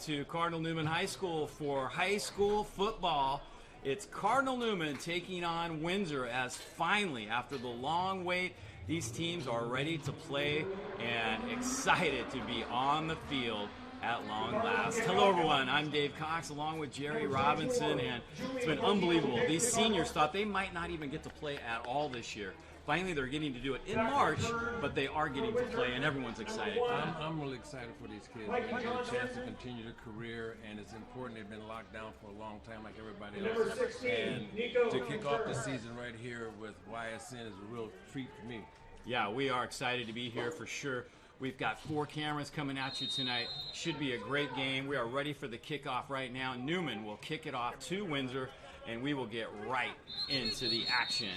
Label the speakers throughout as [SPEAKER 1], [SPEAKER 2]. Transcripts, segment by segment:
[SPEAKER 1] to Cardinal Newman High School for high school football. It's Cardinal Newman taking on Windsor as finally, after the long wait, these teams are ready to play and excited to be on the field at long last. Hello everyone, I'm Dave Cox along with Jerry Robinson, and it's been unbelievable. These seniors thought they might not even get to play at all this year. Finally, they're getting to do it in March, but they are getting to play, and everyone's excited.
[SPEAKER 2] I'm really excited for these kids. They get a chance to continue their career, and it's important. They've been locked down for a long time like everybody else. And to kick off the season right here with YSN is a real treat for me.
[SPEAKER 1] Yeah, we are excited to be here for sure. We've got 4 cameras coming at you tonight. Should be a great game. We are ready for the kickoff right now. Newman will kick it off to Windsor, and we will get right into the action.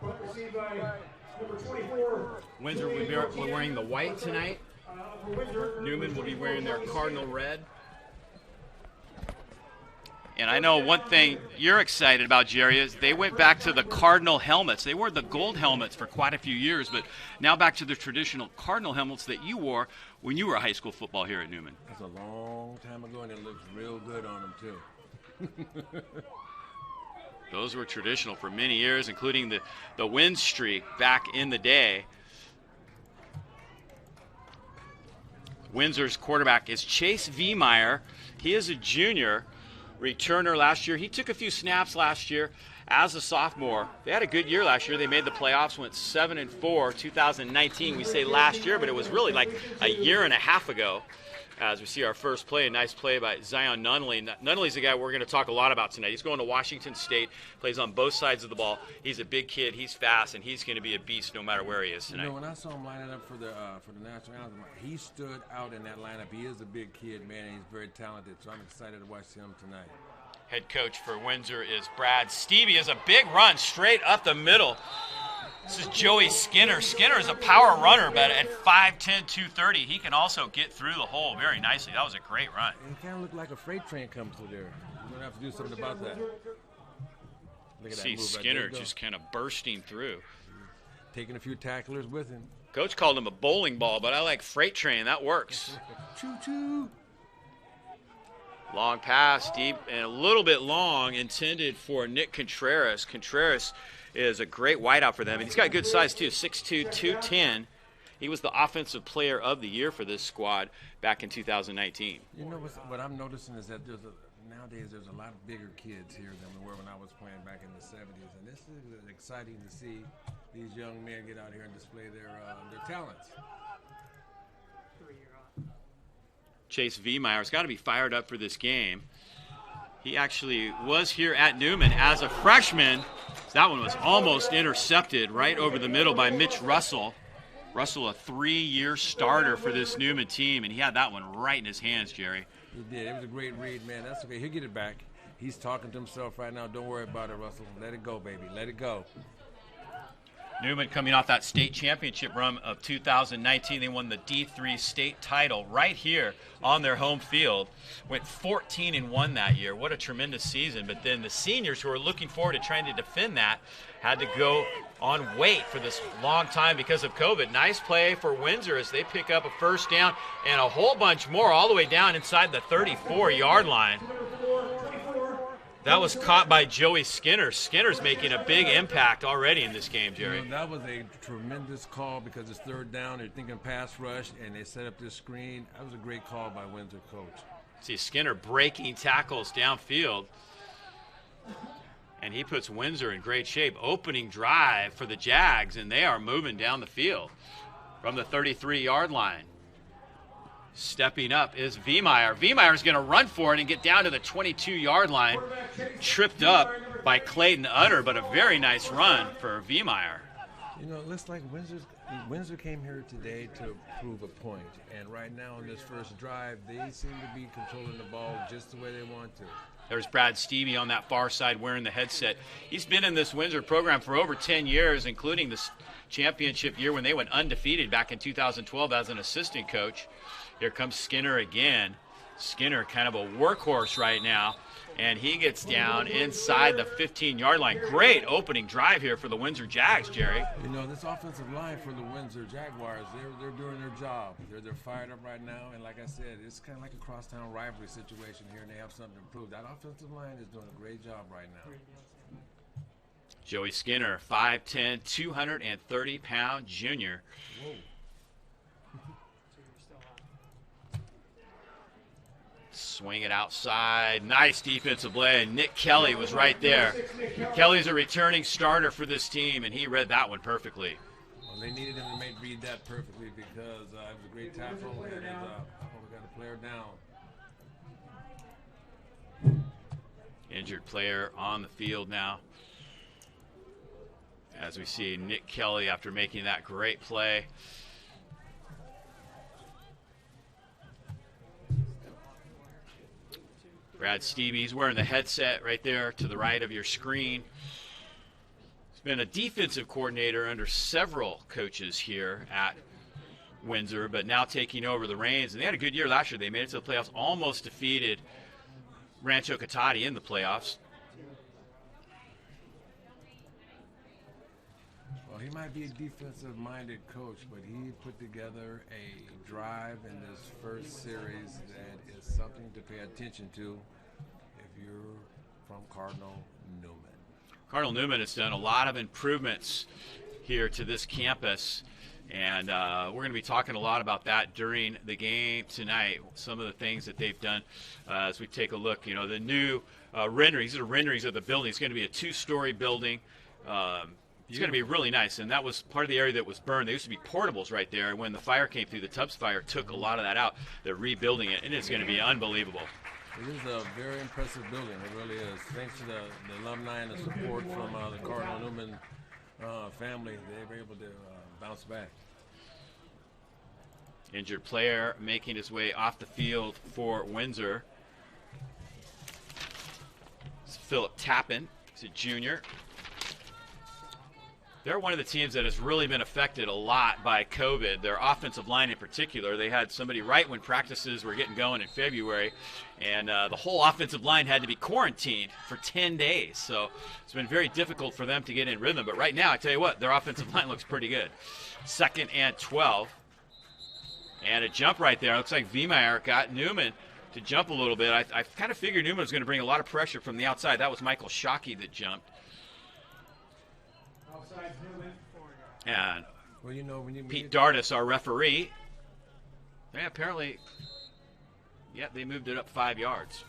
[SPEAKER 1] Received by number 24. Windsor will be wearing the white tonight. Newman will be wearing their cardinal red. And I know one thing you're excited about, Jerry, is they went back to the cardinal helmets. They wore the gold helmets for quite a few years, but now back to the traditional cardinal helmets that you wore when you were a high school football here at Newman.
[SPEAKER 2] That's a long time ago, and it looks real good on them, too.
[SPEAKER 1] Those were traditional for many years, including the win streak back in the day. Windsor's quarterback is Chase Viemeyer. He is a junior returner last year. He took a few snaps last year as a sophomore. They had a good year last year. They made the playoffs, went 7-4, 2019. We say last year, but it was really like a year and a half ago. As we see our first play, a nice play by Zion Nunnally. Nunnally's the guy we're going to talk a lot about tonight. He's going to Washington State, plays on both sides of the ball. He's a big kid, he's fast, and he's going to be a beast no matter where he is tonight.
[SPEAKER 2] You know, when I saw him lining up for the national anthem, he stood out in that lineup. He is a big kid, man, and he's very talented, so I'm excited to watch him tonight.
[SPEAKER 1] Head coach for Windsor is Brad Stevie. Has a big run straight up the middle. This is Joey Skinner. Skinner is a power runner, but at 5'10", 230, he can also get through the hole very nicely. That was a great run.
[SPEAKER 2] It kind of looked like a freight train comes through there. You're going to have to do something about that. Look at
[SPEAKER 1] See
[SPEAKER 2] that move
[SPEAKER 1] Skinner
[SPEAKER 2] right there,
[SPEAKER 1] just kind of bursting through.
[SPEAKER 2] Taking a few tacklers with him.
[SPEAKER 1] Coach called him a bowling ball, but I like freight train. That works.
[SPEAKER 2] Choo-choo.
[SPEAKER 1] Long pass, deep, and a little bit long, intended for Nick Contreras. Contreras is a great wideout for them, and he's got good size too, 6'2", 210. He was the offensive player of the year for this squad back in 2019.
[SPEAKER 2] You know what I'm noticing is that nowadays there's a lot of bigger kids here than we were when I was playing back in the 70s, and this is exciting to see these young men get out here and display their talents.
[SPEAKER 1] Chase Viemeyer's got to be fired up for this game. He actually was here at Newman as a freshman. That one was almost intercepted right over the middle by Mitch Russell. Russell, a 3-year starter for this Newman team, and he had that one right in his hands, Jerry.
[SPEAKER 2] He did. It was a great read, man. That's okay. He'll get it back. He's talking to himself right now. Don't worry about it, Russell. Let it go, baby. Let it go.
[SPEAKER 1] Newman coming off that state championship run of 2019. They won the D3 state title right here on their home field. Went 14-1 that year. What a tremendous season. But then the seniors who are looking forward to trying to defend that had to go on wait for this long time because of COVID. Nice play for Windsor as they pick up a first down and a whole bunch more all the way down inside the 34-yard line. That was caught by Joey Skinner. Skinner's making a big impact already in this game, Jerry.
[SPEAKER 2] You know, that was a tremendous call because it's third down. They're thinking pass rush, and they set up this screen. That was a great call by Windsor coach.
[SPEAKER 1] See Skinner breaking tackles downfield. And he puts Windsor in great shape. Opening drive for the Jags, and they are moving down the field from the 33-yard line. Stepping up is Viemeyer. Viemeyer's going to run for it and get down to the 22-yard line. Tripped up by Clayton Utter, but a very nice run for Viemeyer.
[SPEAKER 2] You know, it looks like Windsor came here today to prove a point. And right now on this first drive, they seem to be controlling the ball just the way they want to.
[SPEAKER 1] There's Brad Stevie on that far side wearing the headset. He's been in this Windsor program for over 10 years, including this championship year when they went undefeated back in 2012 as an assistant coach. Here comes Skinner again. Skinner kind of a workhorse right now. and he gets down inside the 15-yard line. Great opening drive here for the Windsor Jags, Jerry.
[SPEAKER 2] You know, this offensive line for the Windsor Jaguars, they're doing their job. They're fired up right now, and like I said, it's kind of like a crosstown rivalry situation here, and they have something to prove. That offensive line is doing a great job right now.
[SPEAKER 1] Joey Skinner, 5'10", 230-pound junior.
[SPEAKER 2] Whoa.
[SPEAKER 1] Swing it outside. Nice defensive play. Nick Kelly was right there. Kelly's a returning starter for this team, and he read that one perfectly.
[SPEAKER 2] Well, they needed him to read that perfectly because it was a great tackle, and we got a player down.
[SPEAKER 1] Injured player on the field now. As we see Nick Kelly after making that great play. Brad Stevie, he's wearing the headset right there to the right of your screen. He's been a defensive coordinator under several coaches here at Windsor, but now taking over the reins. And they had a good year last year. They made it to the playoffs, almost defeated Rancho Cotati in the playoffs.
[SPEAKER 2] Well, he might be a defensive-minded coach, but he put together a drive in this first series that is something to pay attention to if you're from Cardinal Newman.
[SPEAKER 1] Cardinal Newman has done a lot of improvements here to this campus, and we're going to be talking a lot about that during the game tonight. Some of the things that they've done as we take a look. You know, the new renderings, these are renderings of the building. It's going to be a 2-story building. It's going to be really nice, and that was part of the area that was burned. There used to be portables right there, and when the fire came through, the Tubbs fire took a lot of that out. They're rebuilding it, and it's going to be unbelievable.
[SPEAKER 2] It is a very impressive building. It really is. Thanks to the alumni and the support from the Cardinal Newman family, they were able to bounce back.
[SPEAKER 1] Injured player making his way off the field for Windsor. It's Philip Tappan. He's a junior. They're one of the teams that has really been affected a lot by COVID. Their offensive line in particular, they had somebody right when practices were getting going in February, and the whole offensive line had to be quarantined for 10 days. So it's been very difficult for them to get in rhythm. But right now, I tell you what, their offensive line looks pretty good. 2nd and 12. And a jump right there. Looks like Viemeyer got Newman to jump a little bit. I kind of figured Newman was going to bring a lot of pressure from the outside. That was Michael Shockey that jumped. And
[SPEAKER 2] well, you know, when
[SPEAKER 1] Pete Dardis, our referee, apparently, they moved it up 5 yards.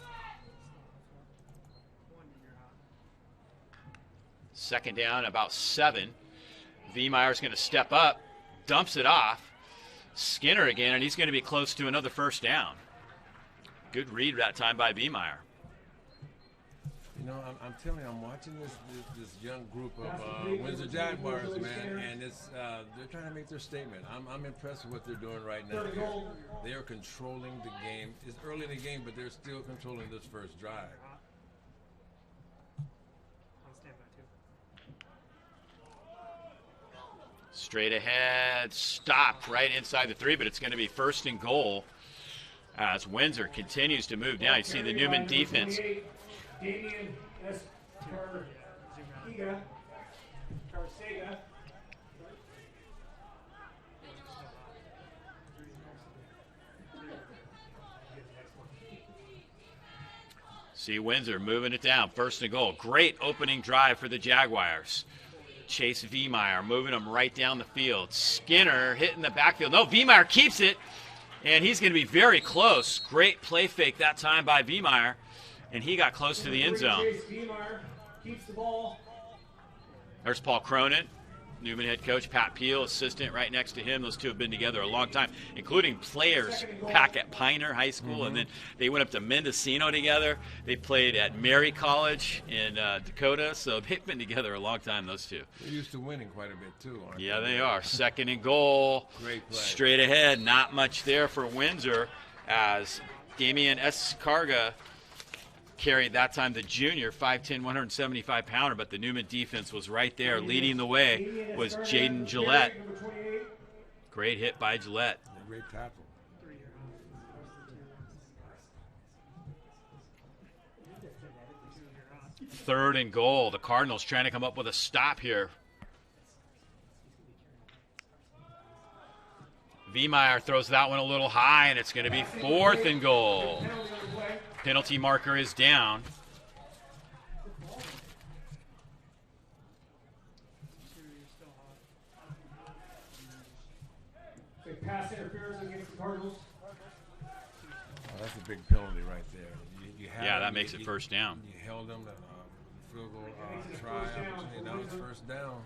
[SPEAKER 1] 2nd down, about 7. Viemeyer's going to step up, dumps it off. Skinner again, and he's going to be close to another 1st down. Good read that time by Viemeyer.
[SPEAKER 2] You know, I'm telling you, I'm watching this young group of Windsor Jaguars, man, and they're trying to make their statement. I'm impressed with what they're doing right now. They are controlling the game. It's early in the game, but they're still controlling this first drive.
[SPEAKER 1] Straight ahead, stopped right inside the 3, but it's going to be 1st and goal as Windsor continues to move down. You see the Newman defense. See Windsor moving it down, 1st and goal. Great opening drive for the Jaguars. Chase Viemeyer moving him right down the field. Skinner hitting the backfield. No, Viemeyer keeps it, and he's going to be very close. Great play fake that time by Viemeyer, and he got close to the end zone. There's Paul Cronin, Newman head coach, Pat Peel, assistant right next to him. Those two have been together a long time, including players back at Pioneer High School, and then they went up to Mendocino together. They played at Mary College in Dakota, so they've been together a long time, those two.
[SPEAKER 2] They're used to winning quite a bit, too, aren't they?
[SPEAKER 1] Yeah, they are. 2nd and goal.
[SPEAKER 2] Great play.
[SPEAKER 1] Straight ahead, not much there for Windsor as Damian Escarga carried that time the junior, 5'10", 175-pounder, but the Newman defense was right there. Leading the way was Jaden Gillette. Great hit by Gillette.
[SPEAKER 2] Great tackle.
[SPEAKER 1] 3rd and goal. The Cardinals trying to come up with a stop here. Viemeyer throws that one a little high, and it's going to be 4th and goal. Penalty marker is down.
[SPEAKER 3] Pass interference against the Cardinals.
[SPEAKER 2] Oh, that's a big penalty right there.
[SPEAKER 1] Yeah, that makes it first down.
[SPEAKER 2] You held them field goal try opportunity. Now it's first down.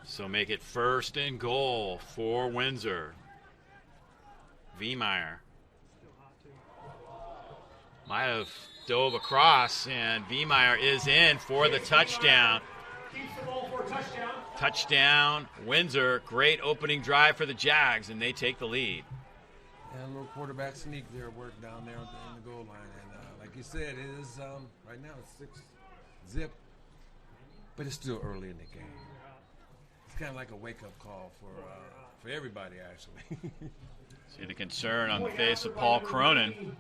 [SPEAKER 1] So make it 1st and goal for Windsor. Viemeyer might have dove across, and Viemeyer is in for the touchdown.
[SPEAKER 3] Keeps the ball for a touchdown.
[SPEAKER 1] Touchdown, Windsor. Great opening drive for the Jags, and they take the lead.
[SPEAKER 2] And a little quarterback sneak there, work down there in the goal line. And like you said, it is right now it's 6-zip, but it's still early in the game. It's kind of like a wake-up call for everybody, actually.
[SPEAKER 1] See the concern on the face of Paul Cronin.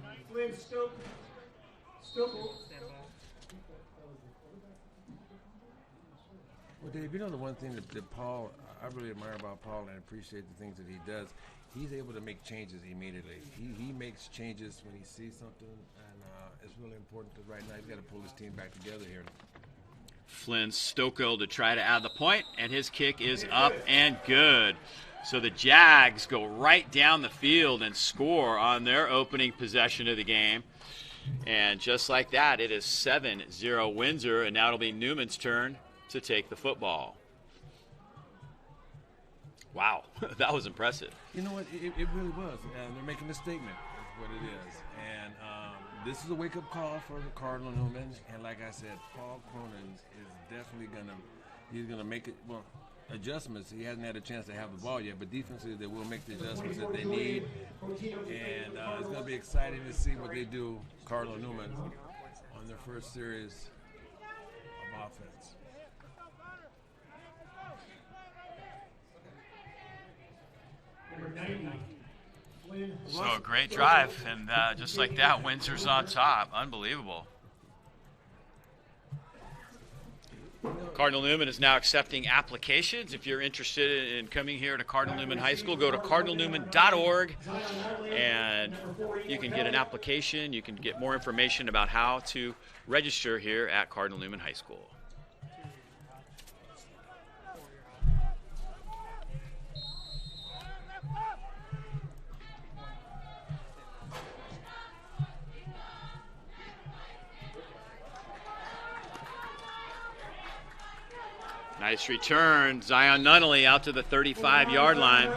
[SPEAKER 2] Well, Dave, you know the one thing that Paul, I really admire about Paul and appreciate the things that he does. He's able to make changes immediately. He makes changes when he sees something, and it's really important because right now he's got to pull his team back together here.
[SPEAKER 1] Flynn Stokoe to try to add the point, and his kick is up and good. So the Jags go right down the field and score on their opening possession of the game. And just like that, it is 7-0 Windsor, and now it'll be Newman's turn to take the football. Wow, that was impressive.
[SPEAKER 2] You know what? It really was. They're making a statement. That's what it is. And this is a wake-up call for the Cardinal Newman. And like I said, Paul Cronin is definitely gonna make it. Well, adjustments. He hasn't had a chance to have the ball yet, but defensively they will make the adjustments that they need. And it's gonna be exciting to see what they do, Cardinal Newman, on their first series of offense.
[SPEAKER 1] So a great drive, and just like that, Windsor's on top. Unbelievable. Cardinal Newman is now accepting applications. If you're interested in coming here to Cardinal Newman High School, go to cardinalnewman.org, and you can get an application. You can get more information about how to register here at Cardinal Newman High School. Nice return. Zion Nunnally out to the 35-yard line.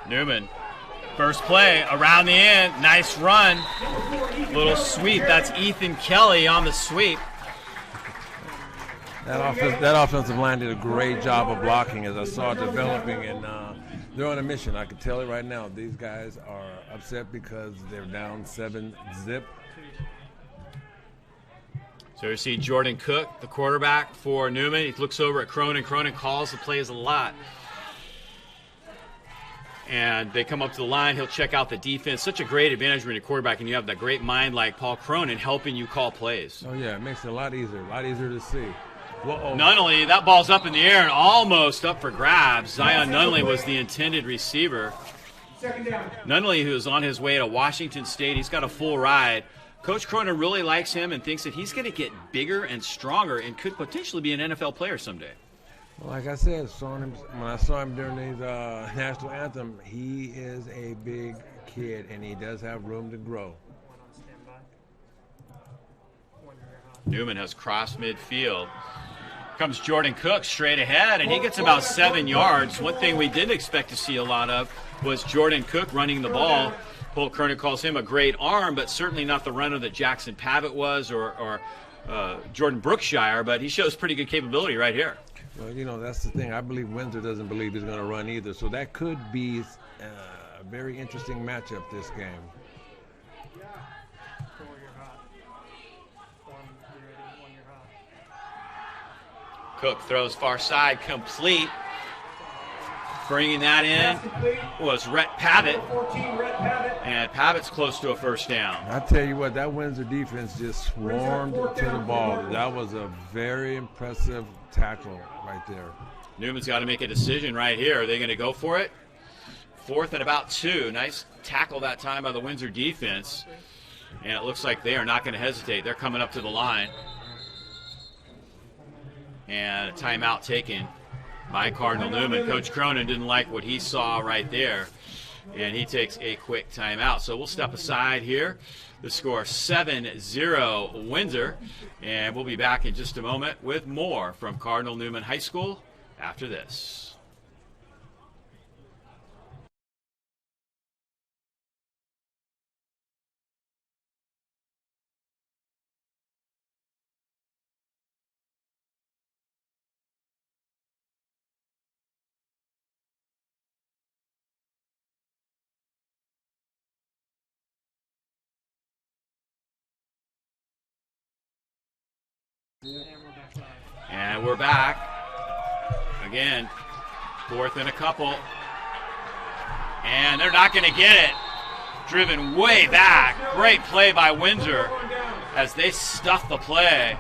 [SPEAKER 1] Newman, first play, around the end, nice run, little sweep. That's Ethan Kelly on the sweep.
[SPEAKER 2] That offensive line did a great job of blocking, as I saw it developing, and they're on a mission. I can tell it right now. These guys are upset because they're down 7-zip.
[SPEAKER 1] So you see Jordan Cook, the quarterback for Newman. He looks over at Cronin. Cronin calls the plays a lot. And they come up to the line. He'll check out the defense. Such a great advantage when you're a quarterback and you have that great mind like Paul Cronin helping you call plays.
[SPEAKER 2] Oh, yeah, it makes it a lot easier to see.
[SPEAKER 1] Nunnally, that ball's up in the air and almost up for grabs. Zion Nunnally was the intended receiver. Nunnally, who is on his way to Washington State, he's got a full ride. Coach Cronin really likes him and thinks that he's going to get bigger and stronger and could potentially be an NFL player someday.
[SPEAKER 2] Well, like I said, when I saw him during the national anthem, he is a big kid, and he does have room to grow.
[SPEAKER 1] Newman has crossed midfield. Comes Jordan Cook straight ahead, and he gets about 7 yards. One thing we didn't expect to see a lot of was Jordan Cook running the ball. Paul Cronin calls him a great arm, but certainly not the runner that Jackson Pavitt was or Jordan Brookshire, but he shows pretty good capability right here.
[SPEAKER 2] Well, you know, that's the thing. I believe Windsor doesn't believe he's going to run either, so that could be a very interesting matchup this game.
[SPEAKER 1] Cook throws far side, complete. Bringing that in was Rhett Pavitt, and Pavitt's close to a first down.
[SPEAKER 2] I tell you what, that Windsor defense just swarmed to the ball. That was a very impressive tackle right there.
[SPEAKER 1] Newman's got to make a decision right here. Are they going to go for it? 4th and about 2. Nice tackle that time by the Windsor defense. And it looks like they are not going to hesitate. They're coming up to the line. And a timeout taken by Cardinal Newman. Coach Cronin didn't like what he saw right there, and he takes a quick timeout. So we'll step aside here. The score 7-0 Windsor, and we'll be back in just a moment with more from Cardinal Newman High School after this. And we're back. Again, 4th and a couple. And they're not going to get it. Driven way back. Great play by Windsor as they stuff the play.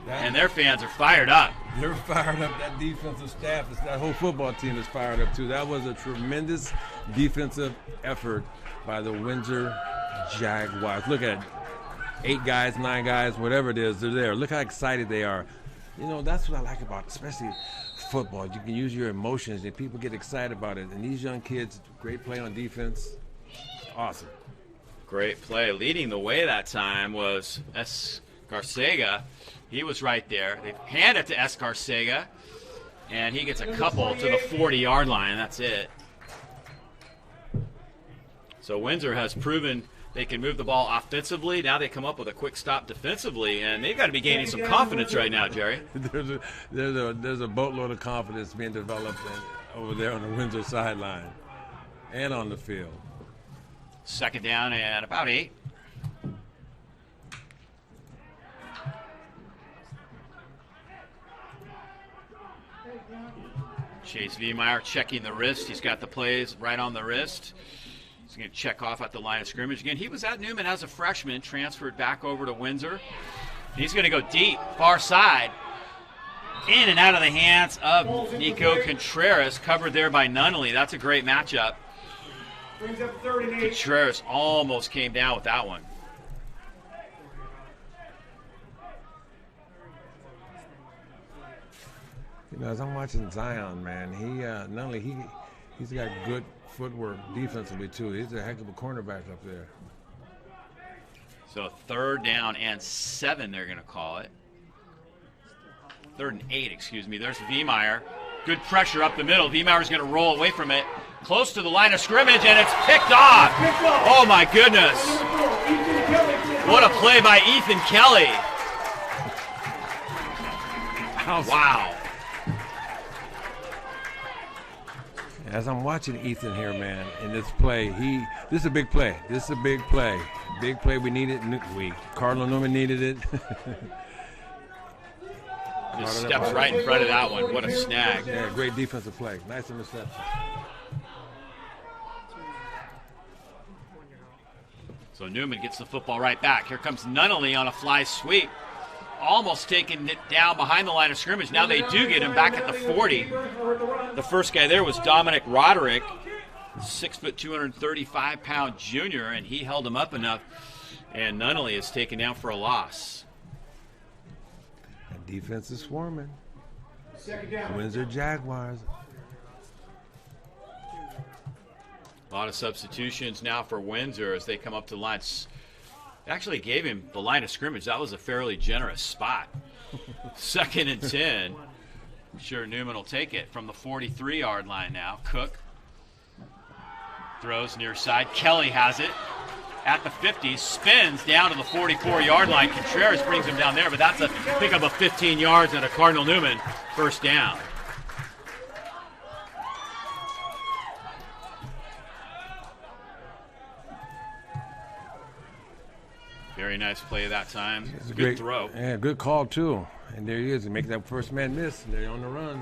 [SPEAKER 1] And their fans are fired up.
[SPEAKER 2] They're fired up. That defensive staff, that whole football team is fired up too. That was a tremendous defensive effort by the Windsor Jaguars. Look at it. 8 guys, 9 guys, whatever it is, they're there. Look how excited they are. You know, that's what I like about especially football. You can use your emotions and people get excited about it. And these young kids, great play on defense. Awesome.
[SPEAKER 1] Great play. Leading the way that time was Escarcega. He was right there. They hand it to Escarcega, and he gets a couple to the 40-yard line. That's it. So Windsor has proven they can move the ball offensively. Now they come up with a quick stop defensively, and they've got to be gaining some confidence right now, Jerry.
[SPEAKER 2] There's a boatload of confidence being developed over there on the Windsor sideline and on the field.
[SPEAKER 1] 2nd down and about 8. Chase Viemeyer checking the wrist. He's got the plays right on the wrist. He's going to check off at the line of scrimmage again. He was at Newman as a freshman, transferred back over to Windsor. He's going to go deep, far side, in and out of the hands of Nico Contreras, covered there by Nunnally. That's a great matchup. Contreras almost came down with that one.
[SPEAKER 2] You know, as I'm watching Zion, man, he's got good footwork defensively too. He's a heck of a cornerback up there.
[SPEAKER 1] So 3rd down and 7, they're going to call it. 3rd and 8, excuse me. There's Viemeyer. Good pressure up the middle. Viemeyer's going to roll away from it. Close to the line of scrimmage, and it's picked off. Oh, my goodness. What a play by Ethan Kelly. Wow.
[SPEAKER 2] As I'm watching Ethan here, man, in this play, this is a big play. This is a big play. Big play. We needed it. Cardinal Newman needed it.
[SPEAKER 1] Just steps right in front of that one. What a snag.
[SPEAKER 2] Yeah, great defensive play. Nice interception.
[SPEAKER 1] So Newman gets the football right back. Here comes Nunnally on a fly sweep. Almost taking it down behind the line of scrimmage. Now they do get him back at the 40. The first guy there was Dominic Roderick, 6', 235-pound junior, and he held him up enough. And Nunnally is taken down for a loss.
[SPEAKER 2] And defense is swarming. Windsor Jaguars.
[SPEAKER 1] A lot of substitutions now for Windsor as they come up to the line. Actually gave him the line of scrimmage. That was a fairly generous spot. 2nd and 10. I'm sure Newman will take it from the 43-yard line now. Cook throws near side. Kelly has it. at the 50, spins down to the 44-yard line. Contreras brings him down there, but that's a pickup of 15 yards and a Cardinal Newman first down. Very nice play that time. It's a good throw.
[SPEAKER 2] Yeah, good call too. And there he is. He makes that first man miss. And they're on the run.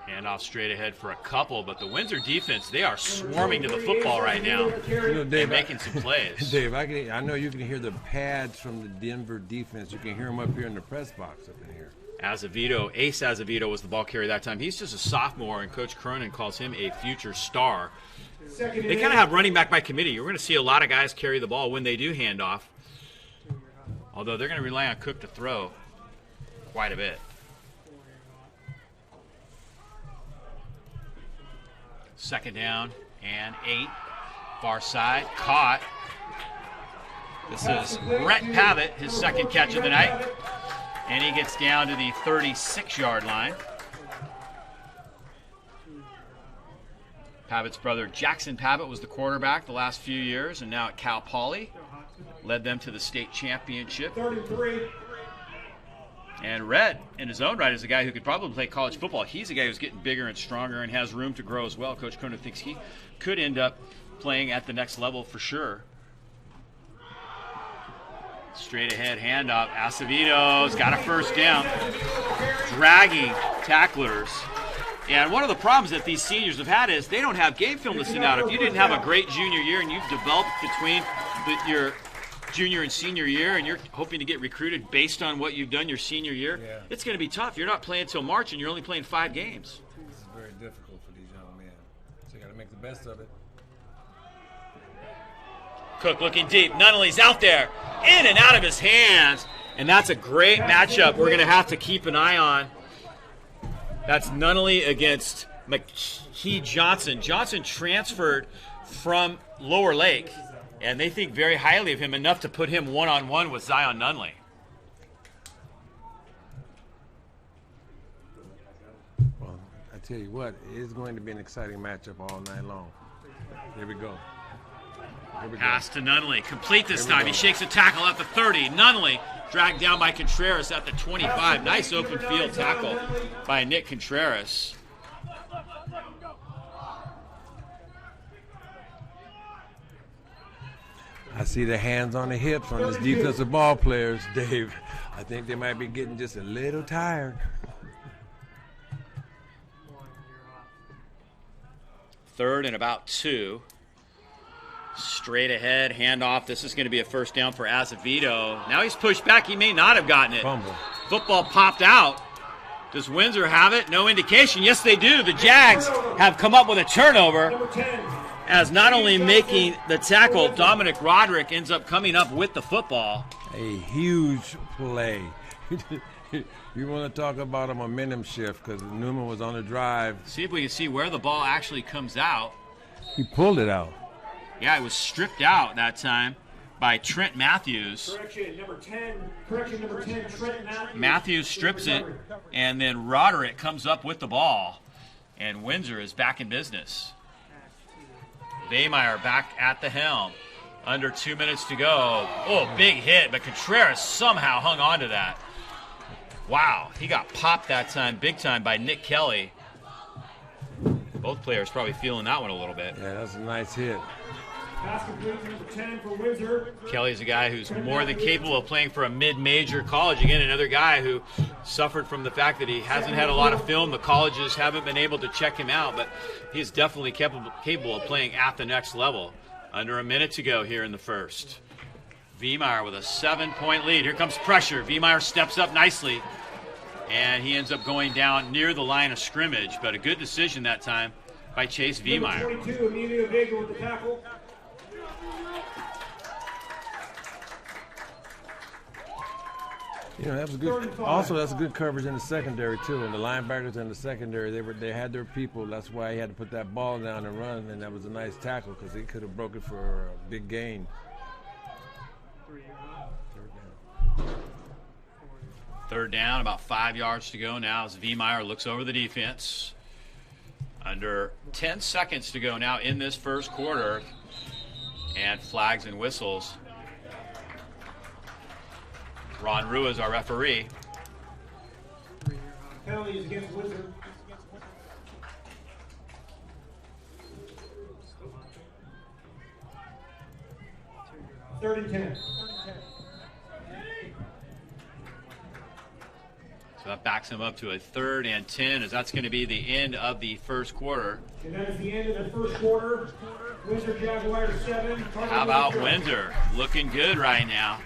[SPEAKER 1] Handoff straight ahead for a couple, but the Windsor defense, they are swarming to the football right now. They're making some plays.
[SPEAKER 2] Dave, I know you can hear the pads from the Denver defense. You can hear them up here in the press box up in here.
[SPEAKER 1] Azevedo, Ace Azevedo was the ball carrier that time. He's just a sophomore, and Coach Cronin calls him a future star. They kind of have running back by committee. You're going to see a lot of guys carry the ball when they do hand off, although they're going to rely on Cook to throw quite a bit. Second down and 8. Far side, caught. This is Brett Pavitt, his second catch of the night. And he gets down to the 36-yard line. Pavitt's brother Jackson Pavitt was the quarterback the last few years, and now at Cal Poly. Led them to the state championship.
[SPEAKER 3] 33.
[SPEAKER 1] And Red, in his own right, is a guy who could probably play college football. He's a guy who's getting bigger and stronger and has room to grow as well. Coach Cronin thinks he could end up playing at the next level for sure. Straight ahead handoff. Acevedo's got a first down. Dragging tacklers. And one of the problems that these seniors have had is they don't have game film to send out. If you didn't have a great junior year and you've developed between your junior and senior year and you're hoping to get recruited based on what you've done your senior year, it's going to be tough. You're not playing until March and you're only playing 5 games.
[SPEAKER 2] This is very difficult for these young men. So you got to make the best of it.
[SPEAKER 1] Cook looking deep. Nunnally's out there. In and out of his hands. And that's a great matchup we're going to have to keep an eye on. That's Nunnally against McKee Johnson. Johnson transferred from Lower Lake, and they think very highly of him, enough to put him one-on-one with Zion Nunnally.
[SPEAKER 2] Well, I tell you what, it's going to be an exciting matchup all night long. Here we go.
[SPEAKER 1] Pass to Nunnally. Complete this time. He shakes a tackle at the 30. Nunnally dragged down by Contreras at the 25. Nice open field tackle by Nick Contreras.
[SPEAKER 2] I see the hands on the hips on these defensive ball players, Dave. I think they might be getting just a little tired.
[SPEAKER 1] Third and about 2. Straight ahead, handoff. This is going to be a first down for Azevedo. Now he's pushed back. He may not have gotten it.
[SPEAKER 2] Fumble.
[SPEAKER 1] Football popped out. Does Windsor have it? No indication. Yes, they do. The Jags have come up with a turnover. As not only making the tackle, Dominic Roderick ends up coming up with the football.
[SPEAKER 2] A huge play. You want to talk about a momentum shift because Newman was on the drive.
[SPEAKER 1] See if we can see where the ball actually comes out.
[SPEAKER 2] He pulled it out.
[SPEAKER 1] Yeah, it was stripped out that time by Trent Matthews.
[SPEAKER 3] Correction number 10, Trent Matthews.
[SPEAKER 1] Matthews strips it, and then Roderick comes up with the ball, and Windsor is back in business. Baymeyer back at the helm. Under 2 minutes to go. Oh, big hit, but Contreras somehow hung on to that. Wow, he got popped that time, big time, by Nick Kelly. Both players probably feeling that one a little bit.
[SPEAKER 2] Yeah, that's a nice hit.
[SPEAKER 3] Pass complete, number 10 for Windsor.
[SPEAKER 1] Kelly's a guy who's more than capable of playing for a mid-major college. Again, another guy who suffered from the fact that he hasn't had a lot of film. The colleges haven't been able to check him out, but he's definitely capable of playing at the next level. Under a minute to go here in the first. Viemeyer with a 7-point lead. Here comes pressure. Viemeyer steps up nicely, and he ends up going down near the line of scrimmage, but a good decision that time by Chase Viemeyer.
[SPEAKER 3] 22, Emilio Vega with the tackle.
[SPEAKER 2] You know, that was good. Also, that's a good coverage in the secondary too. And the linebackers in the secondary, they had their people. That's why he had to put that ball down and run. And that was a nice tackle because he could have broke it for a big gain.
[SPEAKER 1] Third down, about 5 yards to go now as Viemeyer looks over the defense. Under 10 seconds to go now in this first quarter, and flags and whistles. Ron Rue is our referee.
[SPEAKER 3] Penalty is against Windsor. Third and 10.
[SPEAKER 1] So that backs him up to a 3rd and 10, as that's going to be the end of the first quarter.
[SPEAKER 3] And that is the end of the first quarter. Windsor Jaguars 7.
[SPEAKER 1] How about Windsor? Looking good right now.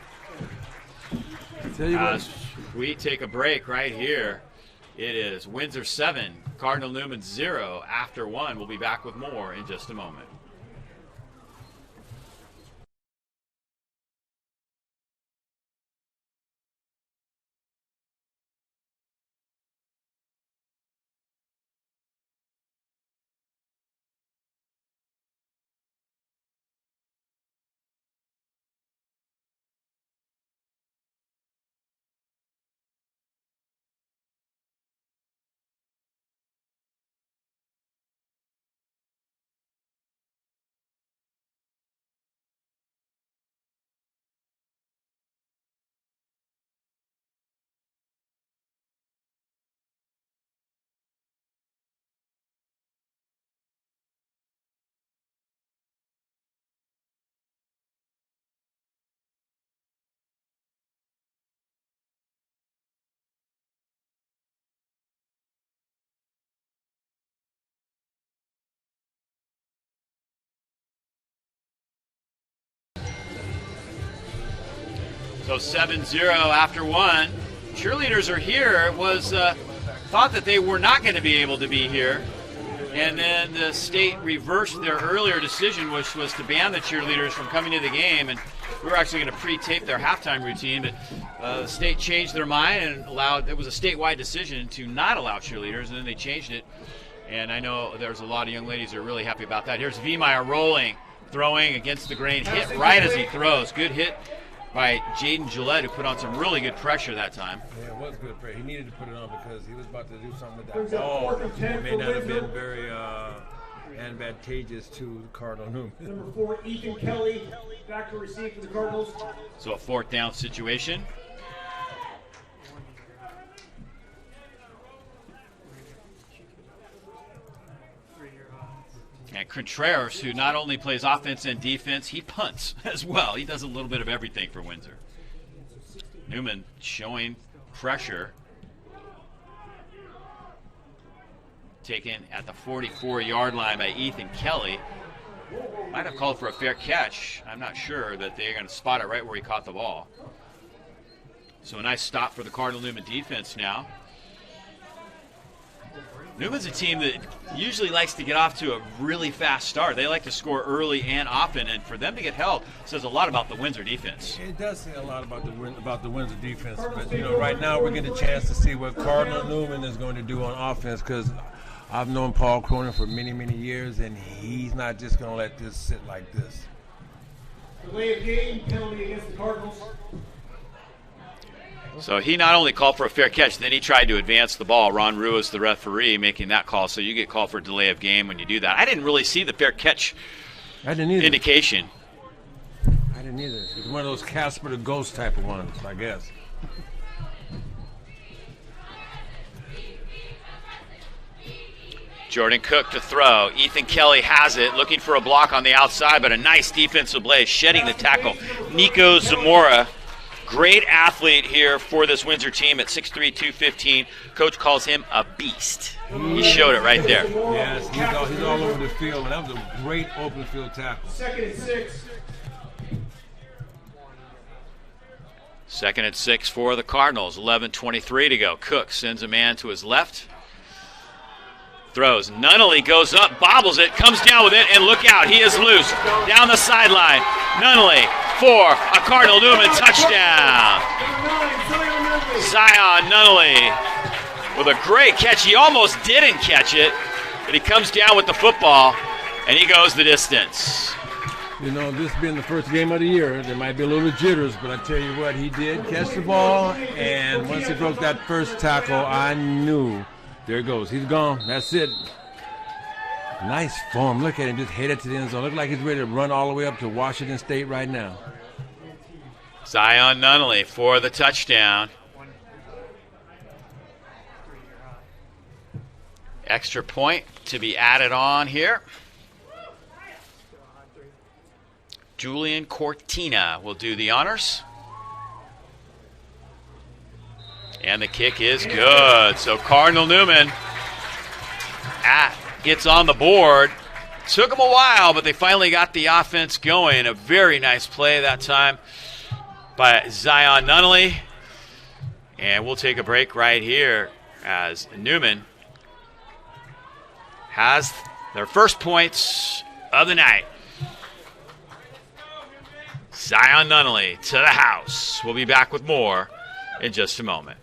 [SPEAKER 2] Tell you
[SPEAKER 1] As we take a break right here, it is Windsor 7, Cardinal Newman 0 after 1. We'll be back with more in just a moment. So 7-0 after 1. Cheerleaders are here. It was thought that they were not going to be able to be here. And then the state reversed their earlier decision, which was to ban the cheerleaders from coming to the game. And we were actually going to pre-tape their halftime routine, but the state changed their mind and allowed, it was a statewide decision to not allow cheerleaders, and then they changed it. And I know there's a lot of young ladies who are really happy about that. Here's Viemeyer rolling, throwing against the grain, hit right as he throws. Good hit by Jaden Gillette, who put on some really good pressure that time.
[SPEAKER 2] Yeah, it was good pressure. He needed to put it on because he was about to do something with that ball. It may not have been very advantageous to Cardinal Newman.
[SPEAKER 3] Number 4, Ethan Kelly, back to receive for the Cardinals.
[SPEAKER 1] So a 4th down situation. And Contreras, who not only plays offense and defense, he punts as well. He does a little bit of everything for Windsor. Newman showing pressure. Taken at the 44-yard line by Ethan Kelly. Might have called for a fair catch. I'm not sure that they're going to spot it right where he caught the ball. So a nice stop for the Cardinal Newman defense now. Newman's a team that usually likes to get off to a really fast start. They like to score early and often, and for them to get held says a lot about the Windsor defense.
[SPEAKER 2] It does say a lot about the Windsor defense, but you know, right now we're getting a chance to see what Cardinal Newman is going to do on offense, because I've known Paul Cronin for many, many years, and he's not just going to let this sit like this.
[SPEAKER 3] Delay of game, penalty against the Cardinals.
[SPEAKER 1] So he not only called for a fair catch, then he tried to advance the ball. Ron Rue is the referee making that call, so you get called for delay of game when you do that. I didn't really see the fair catch indication.
[SPEAKER 2] I didn't either. It's one of those Casper the Ghost type of ones, I guess.
[SPEAKER 1] Jordan Cook to throw. Ethan Kelly has it, looking for a block on the outside, but a nice defensive play, shedding the tackle. Nico Zamora. Great athlete here for this Windsor team at 6'3", 215. Coach calls him a beast. He showed it right there.
[SPEAKER 2] Yes, he's all over the field, and that was a great open field tackle.
[SPEAKER 3] 2nd and 6.
[SPEAKER 1] 2nd and 6 for the Cardinals. 11:23 to go. Cook sends a man to his left. Throws. Nunnally goes up, bobbles it, comes down with it, and look out, he is loose. Down the sideline. Nunnally for a Cardinal Newman touchdown. Zion Nunnally with a great catch. He almost didn't catch it, but he comes down with the football, and he goes the distance.
[SPEAKER 2] You know, this being the first game of the year, there might be a little jitters, but I tell you what, he did catch the ball, and once he broke that first tackle, I knew, there it goes, he's gone, that's it. Nice form. Look at him, just headed to the end zone. Look like he's ready to run all the way up to Washington State right now.
[SPEAKER 1] Zion Nunnally for the touchdown. Extra point to be added on here. Julian Cortina will do the honors. And the kick is good. So Cardinal Newman gets on the board. Took them a while, but they finally got the offense going. A very nice play that time by Zion Nunnally. And we'll take a break right here as Newman has their first points of the night. Zion Nunnally to the house. We'll be back with more in just a moment.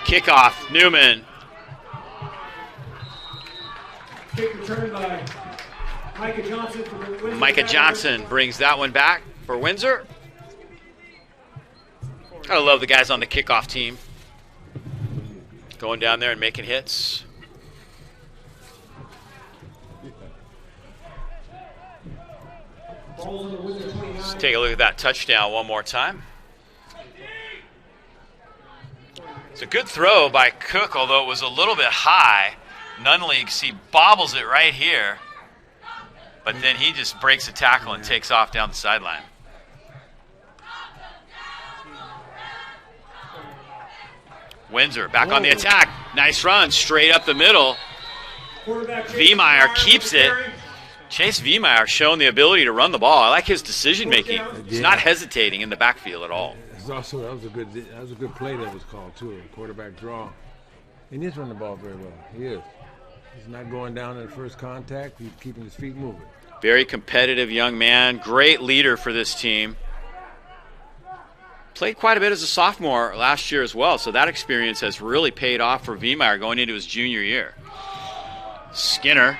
[SPEAKER 1] Kickoff, Newman.
[SPEAKER 3] Kick return by Micah Johnson for the Windsor.
[SPEAKER 1] Micah Johnson brings that one back for Windsor. Gotta love the guys on the kickoff team. Going down there and making hits. Let's take a look at that touchdown one more time. It's a good throw by Cook, although it was a little bit high. Nunnally, he bobbles it right here. But then he just breaks a tackle and takes off down the sideline. Windsor back on the attack. Nice run, straight up the middle. Viemeyer keeps it. Chase Viemeyer showing the ability to run the ball. I like his decision making. He's not hesitating in the backfield at all.
[SPEAKER 2] Also, that was a good play that was called too. A quarterback draw. And he's running the ball very well. He is. He's not going down in the first contact. He's keeping his feet moving.
[SPEAKER 1] Very competitive young man. Great leader for this team. Played quite a bit as a sophomore last year as well, so that experience has really paid off for Viemeyer going into his junior year. Skinner,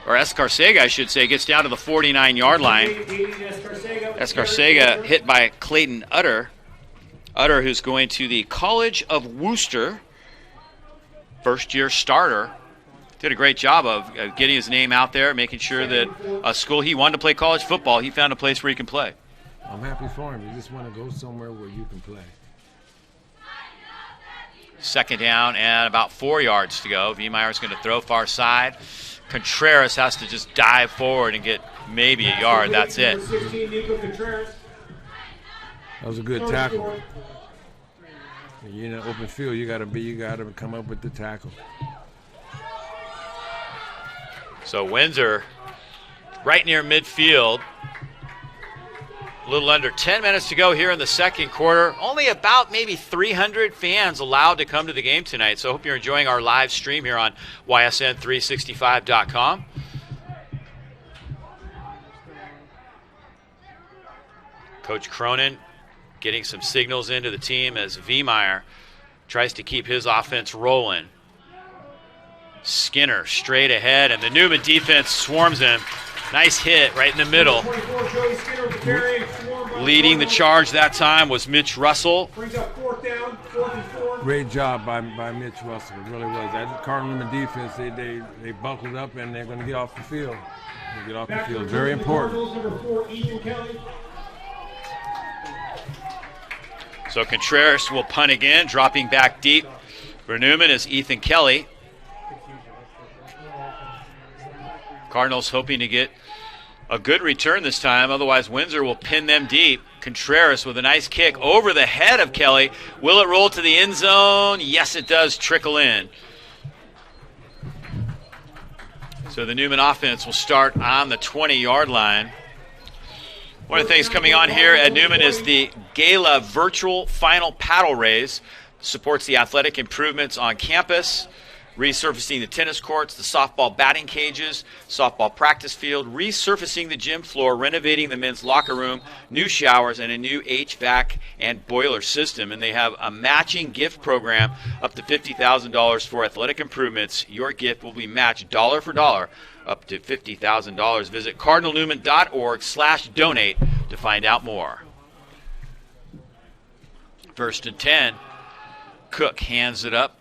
[SPEAKER 1] or Escarcega, I should say, gets down to the 49-yard line. Escarcega hit by Clayton Utter. Utter, who's going to the College of Worcester, first-year starter. Did a great job of getting his name out there, making sure that a school he wanted to play college football, he found a place where he can play.
[SPEAKER 2] I'm happy for him. You just want to go somewhere where you can play.
[SPEAKER 1] Second down and about 4 yards to go. Viemeyer's going to throw far side. Contreras has to just dive forward and get maybe a yard. That's it.
[SPEAKER 2] That was a good tackle. You're in an open field. You got to come up with the tackle.
[SPEAKER 1] So Windsor, right near midfield. A little under 10 minutes to go here in the second quarter. Only about maybe 300 fans allowed to come to the game tonight. So I hope you're enjoying our live stream here on ysn365.com. Coach Cronin getting some signals into the team as Viemeyer tries to keep his offense rolling. Skinner straight ahead, and the Newman defense swarms him. Nice hit right in the middle. Leading the charge that time was Mitch Russell.
[SPEAKER 2] Great job by Mitch Russell. It really was. That Cardinal Newman defense, they buckled up and they're going to get off the field. Get off the field. Very important.
[SPEAKER 1] So Contreras will punt again, dropping back deep. For Newman is Ethan Kelly. Cardinals hoping to get A good return this time, otherwise Windsor will pin them deep. Contreras with a nice kick over the head of Kelly. Will it roll to the end zone? Yes, it does trickle in. So the Newman offense will start on the 20-yard line. One of the things coming on here at Newman is the Gala Virtual Final Paddle Race. Supports the athletic improvements on campus, resurfacing the tennis courts, the softball batting cages, softball practice field, resurfacing the gym floor, renovating the men's locker room, new showers, and a new HVAC and boiler system. And they have a matching gift program up to $50,000 for athletic improvements. Your gift will be matched dollar for dollar up to $50,000. Visit cardinalnewman.org/donate to find out more. 1st and 10. Cook hands it up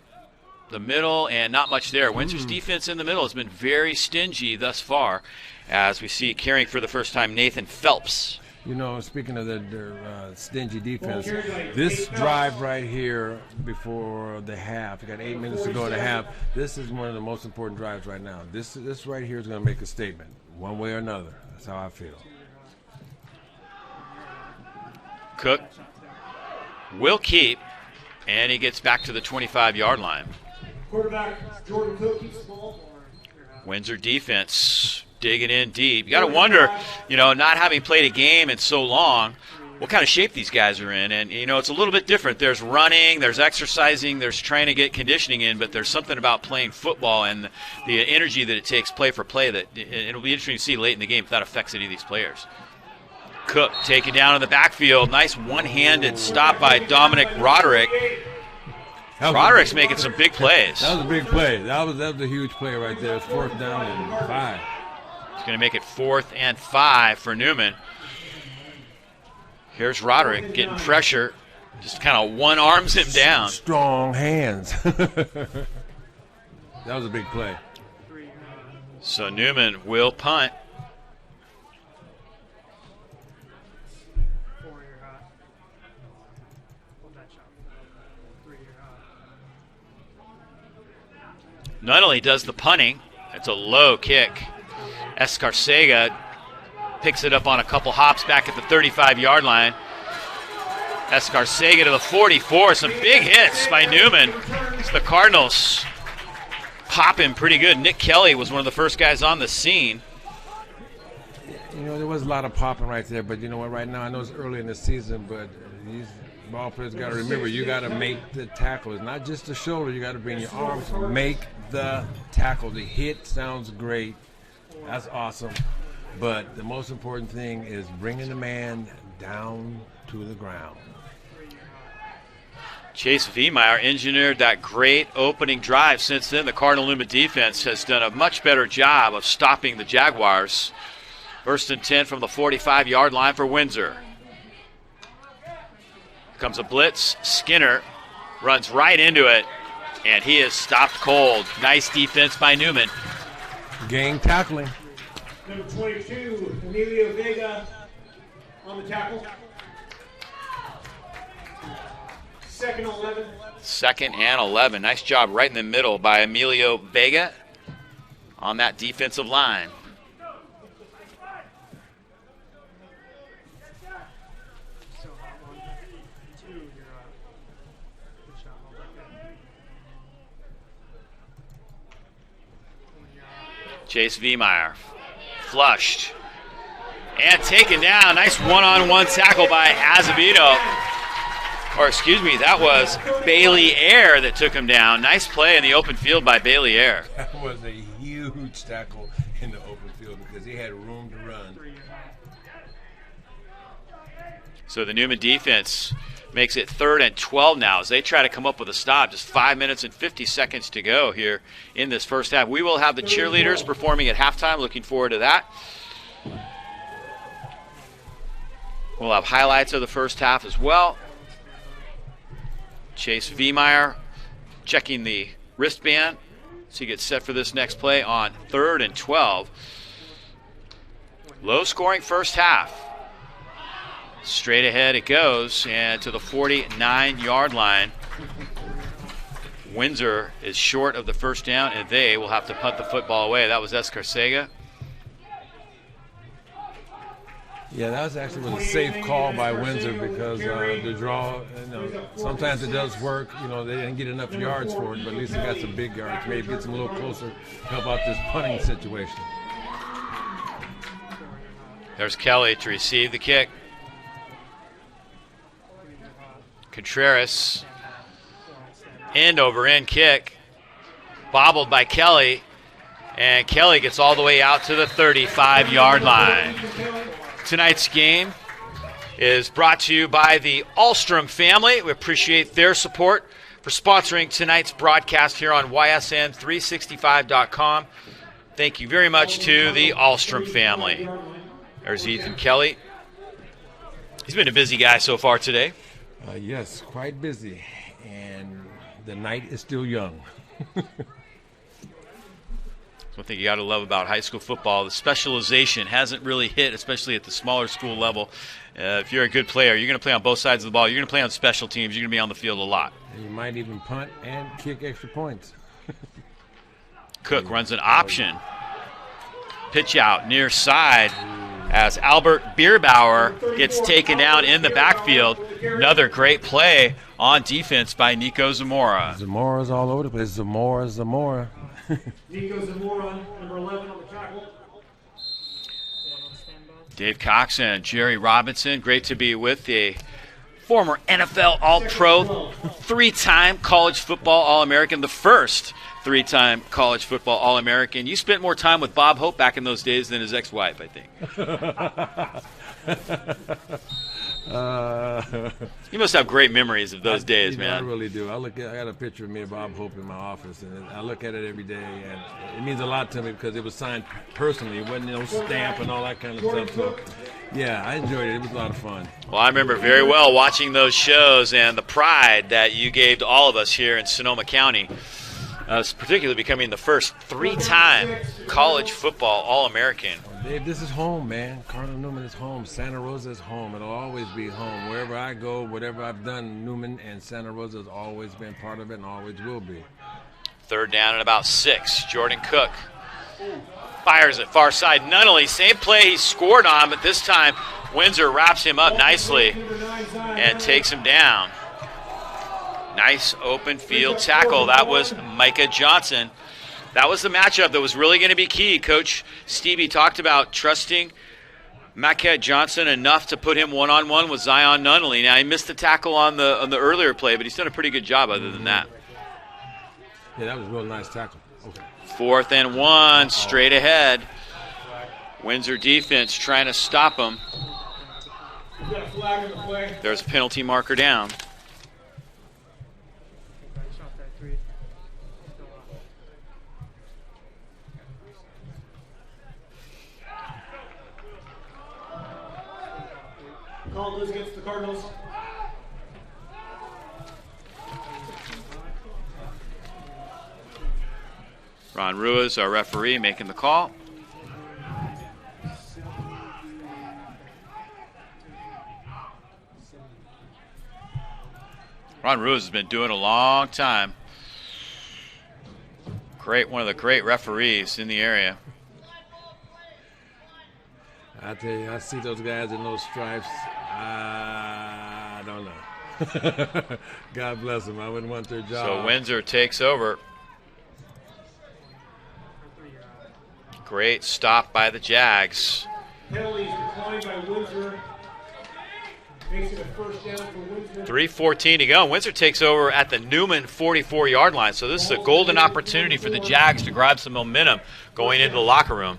[SPEAKER 1] the middle, and not much there. Windsor's defense in the middle has been very stingy thus far, as we see carrying for the first time Nathan Phelps.
[SPEAKER 2] You know, speaking of their stingy defense, this drive right here before the half, you got 8 minutes to go in the half, this is one of the most important drives right now. This right here is going to make a statement, one way or another. That's how I feel.
[SPEAKER 1] Cook will keep, and he gets back to the 25-yard line.
[SPEAKER 3] Quarterback Jordan Cook keeps the ball.
[SPEAKER 1] Windsor defense digging in deep. You got to wonder, not having played a game in so long, what kind of shape these guys are in. And, it's a little bit different. There's running, there's exercising, there's trying to get conditioning in, but there's something about playing football and the energy that it takes play for play that it'll be interesting to see late in the game if that affects any of these players. Cook taken down in the backfield. Nice one-handed stop by Dominic Roderick. Roderick's making some big plays.
[SPEAKER 2] That was a big play. That was a huge play right there. It's 4th down and 5.
[SPEAKER 1] He's going to make it 4th and 5 for Newman. Here's Roderick getting pressure. Just kind of one-arms him down.
[SPEAKER 2] Strong hands. That was a big play.
[SPEAKER 1] So Newman will punt. Not only does the punting, it's a low kick. Escarcega picks it up on a couple hops back at the 35-yard line. Escarcega to the 44. Some big hits by Newman. It's the Cardinals popping pretty good. Nick Kelly was one of the first guys on the scene.
[SPEAKER 2] There was a lot of popping right there, but you know what, right now, I know it's early in the season, but these ball players got to remember, you got to make the tackle. It's not just the shoulder. You got to bring your arms, make the tackle. The hit sounds great. That's awesome. But the most important thing is bringing the man down to the ground.
[SPEAKER 1] Chase Viemeyer engineered that great opening drive. Since then, the Cardinal Newman defense has done a much better job of stopping the Jaguars. 1st and 10 from the 45-yard line for Windsor. Comes a blitz. Skinner runs right into it, and he is stopped cold. Nice defense by Newman.
[SPEAKER 2] Gang tackling.
[SPEAKER 3] Number 22, Emilio Vega on the tackle. 2nd and 11.
[SPEAKER 1] 2nd and 11. Nice job right in the middle by Emilio Vega on that defensive line. Chase Viemeyer flushed and taken down. Nice one-on-one tackle by Azevedo. Or excuse me, that was Bailey Air that took him down. Nice play in the open field by Bailey Air.
[SPEAKER 2] That was a huge tackle in the open field because he had room to run.
[SPEAKER 1] So the Newman defense makes it 3rd and 12 now as they try to come up with a stop. Just 5 minutes and 50 seconds to go here in this first half. We will have the cheerleaders performing at halftime. Looking forward to that. We'll have highlights of the first half as well. Chase Viemeyer checking the wristband so he gets set for this next play on 3rd and 12. Low-scoring first half. Straight ahead it goes, and to the 49-yard line. Windsor is short of the first down, and they will have to punt the football away. That was Escarcega.
[SPEAKER 2] Yeah, that was actually a safe call by Windsor because the draw, sometimes it does work. They didn't get enough yards for it, but at least they got some big yards. Maybe get them a little closer, help out this punting situation.
[SPEAKER 1] There's Kelly to receive the kick. Contreras, end over end kick, bobbled by Kelly, and Kelly gets all the way out to the 35-yard line. Tonight's game is brought to you by the Ahlstrom family. We appreciate their support for sponsoring tonight's broadcast here on YSN365.com. Thank you very much to the Ahlstrom family. There's Ethan Kelly. He's been a busy guy so far today.
[SPEAKER 2] Yes, quite busy, and the night is still young.
[SPEAKER 1] One thing you got to love about high school football, the specialization hasn't really hit, especially at the smaller school level. If you're a good player, you're going to play on both sides of the ball. You're going to play on special teams. You're going to be on the field a lot.
[SPEAKER 2] And you might even punt and kick extra points.
[SPEAKER 1] Cook runs an option. Pitch out near side as Albert Bierbauer gets taken down in the backfield. Another great play on defense by Nico Zamora.
[SPEAKER 2] Zamora's all over the place. Zamora.
[SPEAKER 3] Nico Zamora, number 11 on the tackle.
[SPEAKER 1] Dave Cox and Jerry Robinson. Great to be with the former NFL All-Pro, 3-time college football All-American, the first 3-time college football All-American. You spent more time with Bob Hope back in those days than his ex-wife, I think. You must have great memories of those days, man.
[SPEAKER 2] I really do. I got a picture of me and Bob Hope in my office, and I look at it every day, and it means a lot to me because it was signed personally. It wasn't no stamp and all that kind of stuff. So, yeah, I enjoyed it. It was a lot of fun.
[SPEAKER 1] Well, I remember very well watching those shows and the pride that you gave to all of us here in Sonoma County. Particularly becoming the first 3-time college football All-American.
[SPEAKER 2] Dave, this is home, man. Cardinal Newman is home. Santa Rosa is home. It'll always be home. Wherever I go, whatever I've done, Newman and Santa Rosa has always been part of it and always will be.
[SPEAKER 1] 3rd down and about 6. Jordan Cook fires it far side. Nunnally, same play he scored on, but this time Windsor wraps him up nicely and takes him down. Nice open field tackle. That was Micah Johnson. That was the matchup that was really going to be key. Coach Stevie talked about trusting Micah Johnson enough to put him one-on-one with Zion Nunnally. Now, he missed the tackle on the earlier play, but he's done a pretty good job other than that.
[SPEAKER 2] Yeah, that was a real nice tackle. Okay.
[SPEAKER 1] 4th and 1, straight ahead. Windsor defense trying to stop him. There's a penalty marker down.
[SPEAKER 3] Call loose against the Cardinals.
[SPEAKER 1] Ron Ruiz, our referee, making the call. Ron Ruiz has been doing it a long time. One of the great referees in the area.
[SPEAKER 2] I tell you, I see those guys in those stripes. I don't know. God bless them. I wouldn't want their job.
[SPEAKER 1] So Windsor takes over. Great stop by the Jags.
[SPEAKER 3] Penalties declined by Windsor. Makes it a 1st down for Windsor.
[SPEAKER 1] 3:14 to go. Windsor takes over at the Newman 44-yard line. So this is a golden opportunity for the Jags to grab some momentum going into the locker room.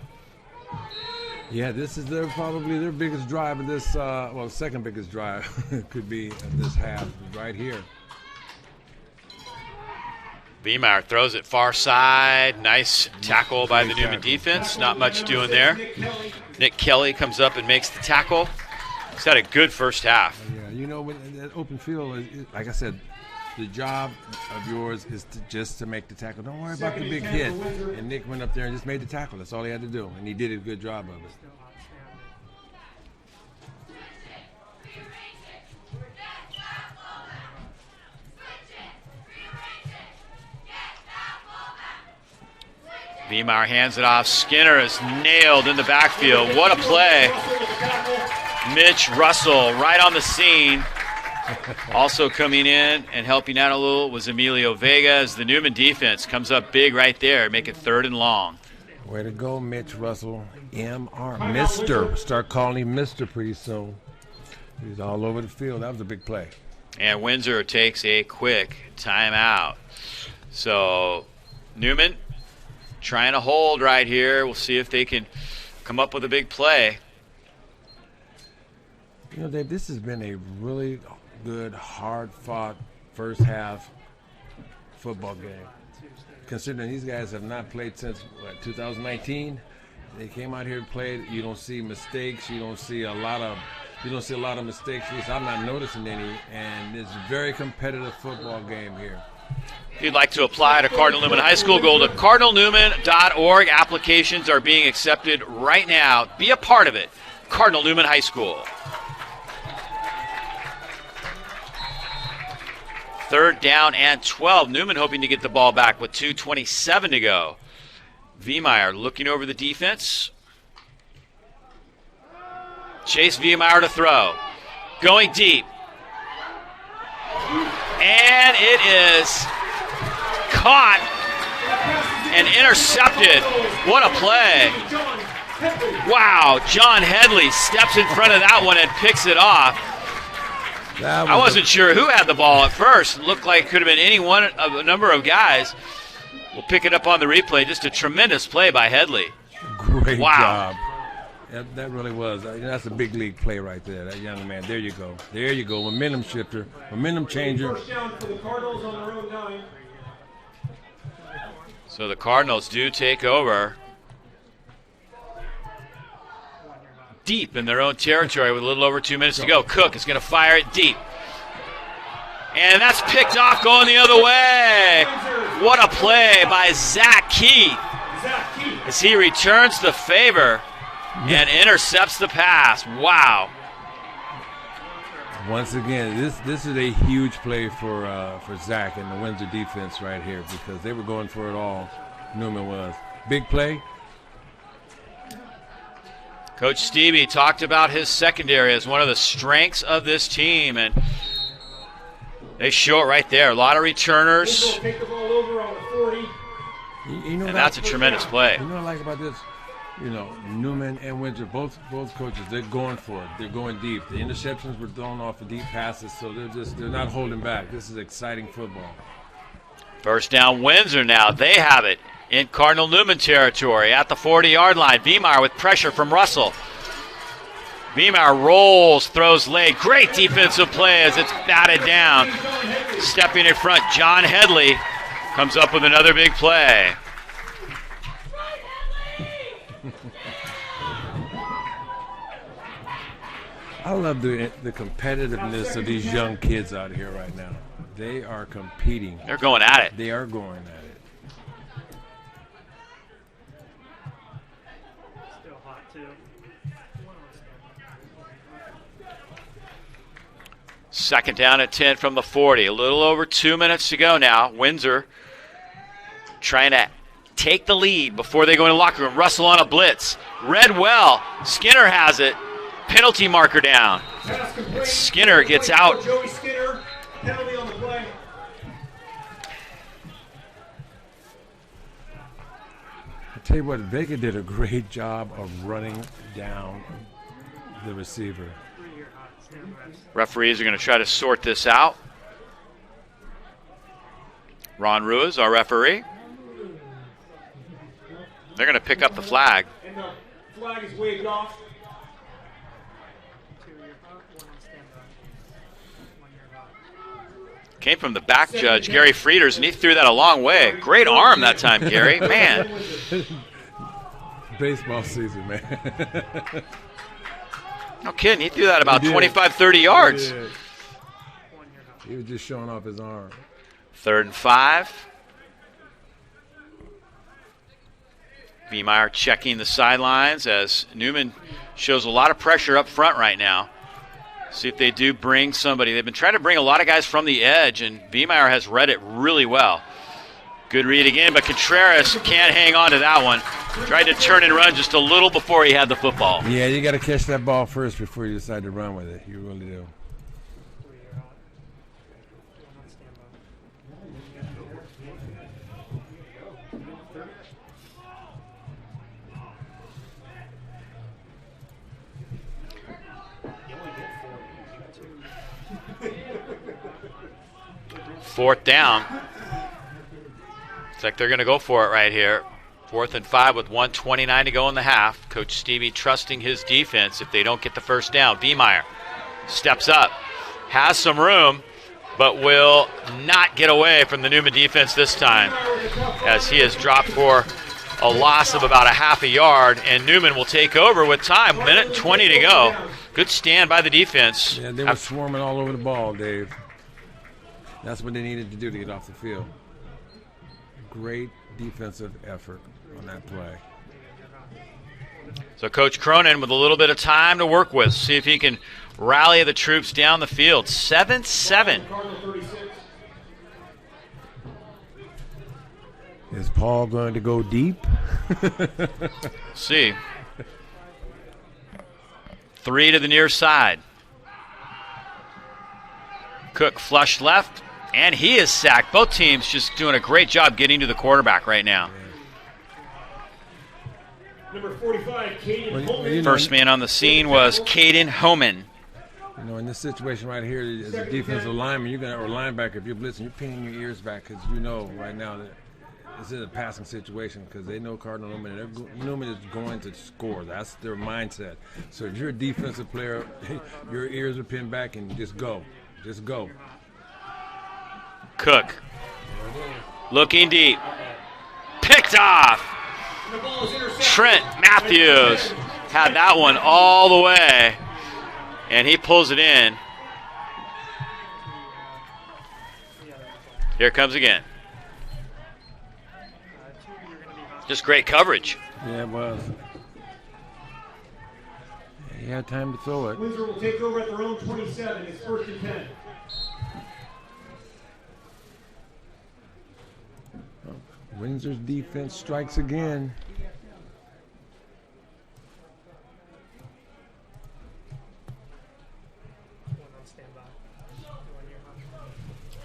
[SPEAKER 2] Yeah, this is probably their biggest drive of this, second biggest drive could be this half right here.
[SPEAKER 1] Beemeyer throws it far side. Nice tackle by the Newman defense. Not much doing there. Nick Kelly comes up and makes the tackle. He's had a good first half.
[SPEAKER 2] Yeah, when that open field, like I said, the job of yours is just to make the tackle. Don't worry about the big hit. And Nick went up there and just made the tackle. That's all he had to do, and he did a good job of it.
[SPEAKER 1] Beemeyer hands it off. Skinner is nailed in the backfield. What a play Mitch Russell right on the scene. Also coming in and helping out a little was Emilio Vega as the Newman defense comes up big right there, make it 3rd and long.
[SPEAKER 2] Way to go, Mitch Russell. M.R. Mr. Start calling him Mr. pretty soon. He's all over the field. That was a big play.
[SPEAKER 1] And Windsor takes a quick timeout. So Newman trying to hold right here. We'll see if they can come up with a big play.
[SPEAKER 2] You know, Dave, this has been a really good, hard-fought first half football game. Considering these guys have not played since, 2019. They came out here and played. You don't see mistakes. You don't see a lot of mistakes. At least I'm not noticing any. And it's a very competitive football game here.
[SPEAKER 1] If you'd like to apply to Cardinal Newman High School, go to cardinalnewman.org. Applications are being accepted right now. Be a part of it. Cardinal Newman High School. 3rd down and 12. Newman hoping to get the ball back with 2:27 to go. Viemeyer looking over the defense. Chase Viemeyer to throw. Going deep. And it is caught and intercepted. What a play. Wow, John Headley steps in front of that one and picks it off. I wasn't sure who had the ball at first. It looked like it could have been any one of a number of guys. We'll pick it up on the replay. Just a tremendous play by Headley.
[SPEAKER 2] Great job. That really was. That's a big league play right there. That young man. There you go. There you go. Momentum shifter. Momentum changer.
[SPEAKER 3] First down for the Cardinals on their own 9.
[SPEAKER 1] So the Cardinals do take over deep in their own territory with a little over 2 minutes to go. Cook is going to fire it deep. And that's picked off going the other way. What a play by Zach Key as he returns the favor and intercepts the pass. Wow.
[SPEAKER 2] Once again, this is a huge play for Zach and the Windsor defense right here because they were going for it all. Newman was. Big play.
[SPEAKER 1] Coach Stevie talked about his secondary as one of the strengths of this team, and they show it right there. A lot of returners.
[SPEAKER 3] Take the ball over on the 40.
[SPEAKER 2] You know
[SPEAKER 1] and that's a tremendous play.
[SPEAKER 2] You know what I like about this? You know, Newman and Windsor, both coaches, they're going for it. They're going deep. The interceptions were thrown off of deep passes, so they're not holding back. This is exciting football.
[SPEAKER 1] First down, Windsor now. They have it in Cardinal Newman territory at the 40-yard line. Viemeyer with pressure from Russell. Viemeyer rolls, throws late. Great defensive play as it's batted down. Stepping in front, John Headley comes up with another big play.
[SPEAKER 2] I love the competitiveness of these young kids out here right now. They are competing.
[SPEAKER 1] They're going at it.
[SPEAKER 2] They are going at it.
[SPEAKER 4] Still hot, too.
[SPEAKER 1] Second down at 10 from the 40. A little over 2 minutes to go now. Windsor trying to take the lead before they go in the locker room. Russell on a blitz. Read well. Skinner has it. Penalty marker down. Skinner gets out.
[SPEAKER 3] Joey Skinner, penalty on the play.
[SPEAKER 2] I tell you what, Vega did a great job of running down the receiver.
[SPEAKER 1] Referees are going to try to sort this out. Ron Ruiz, our referee. They're going to pick up the flag.
[SPEAKER 3] And the flag is waved off.
[SPEAKER 1] Came from the back judge, Gary Frieders, and he threw that a long way. Great arm that time, Gary. Man.
[SPEAKER 2] Baseball season, man.
[SPEAKER 1] No kidding. He threw that about 25, 30 yards.
[SPEAKER 2] He was just showing off his arm.
[SPEAKER 1] 3rd and 5. Viemeyer checking the sidelines as Newman shows a lot of pressure up front right now. See if they do bring somebody. They've been trying to bring a lot of guys from the edge, and Viemeyer has read it really well. Good read again, but Contreras can't hang on to that one. Tried to turn and run just a little before he had the football.
[SPEAKER 2] Yeah, you got to catch that ball first before you decide to run with it. You really do.
[SPEAKER 1] Fourth down. Looks like they're going to go for it right here. 4th and 5 with 1:29 to go in the half. Coach Stevie trusting his defense if they don't get the first down. Viemeyer steps up, has some room, but will not get away from the Newman defense this time, as he has dropped for a loss of about a half a yard, and Newman will take over with time. 1:20 to go. Good stand by the defense.
[SPEAKER 2] Yeah, they were swarming all over the ball, Dave. That's what they needed to do to get off the field. Great defensive effort on that play.
[SPEAKER 1] So Coach Cronin with a little bit of time to work with. See if he can rally the troops down the field. 7-7.
[SPEAKER 2] Is Paul going to go deep?
[SPEAKER 1] See. 3 to the near side. Cook flush left, and he is sacked. Both teams just doing a great job getting to the quarterback right now.
[SPEAKER 3] Number 45, Caden Holman.
[SPEAKER 1] First man on the scene was Caden Homan.
[SPEAKER 2] You know, in this situation right here, as a defensive lineman, or linebacker, if you're blitzing, you're pinning your ears back because you know right now that this is a passing situation because they know Cardinal Newman. Newman is going to score. That's their mindset. So if you're a defensive player, your ears are pinned back and just go. Just go.
[SPEAKER 1] Cook looking deep. Picked off. Trent Matthews had that one all the way, and he pulls it in. Here it comes again. Just great coverage.
[SPEAKER 2] Yeah, it was. He had time to throw it.
[SPEAKER 3] Windsor will take over at their own 27. It's 1st and 10.
[SPEAKER 2] Windsor's defense strikes again.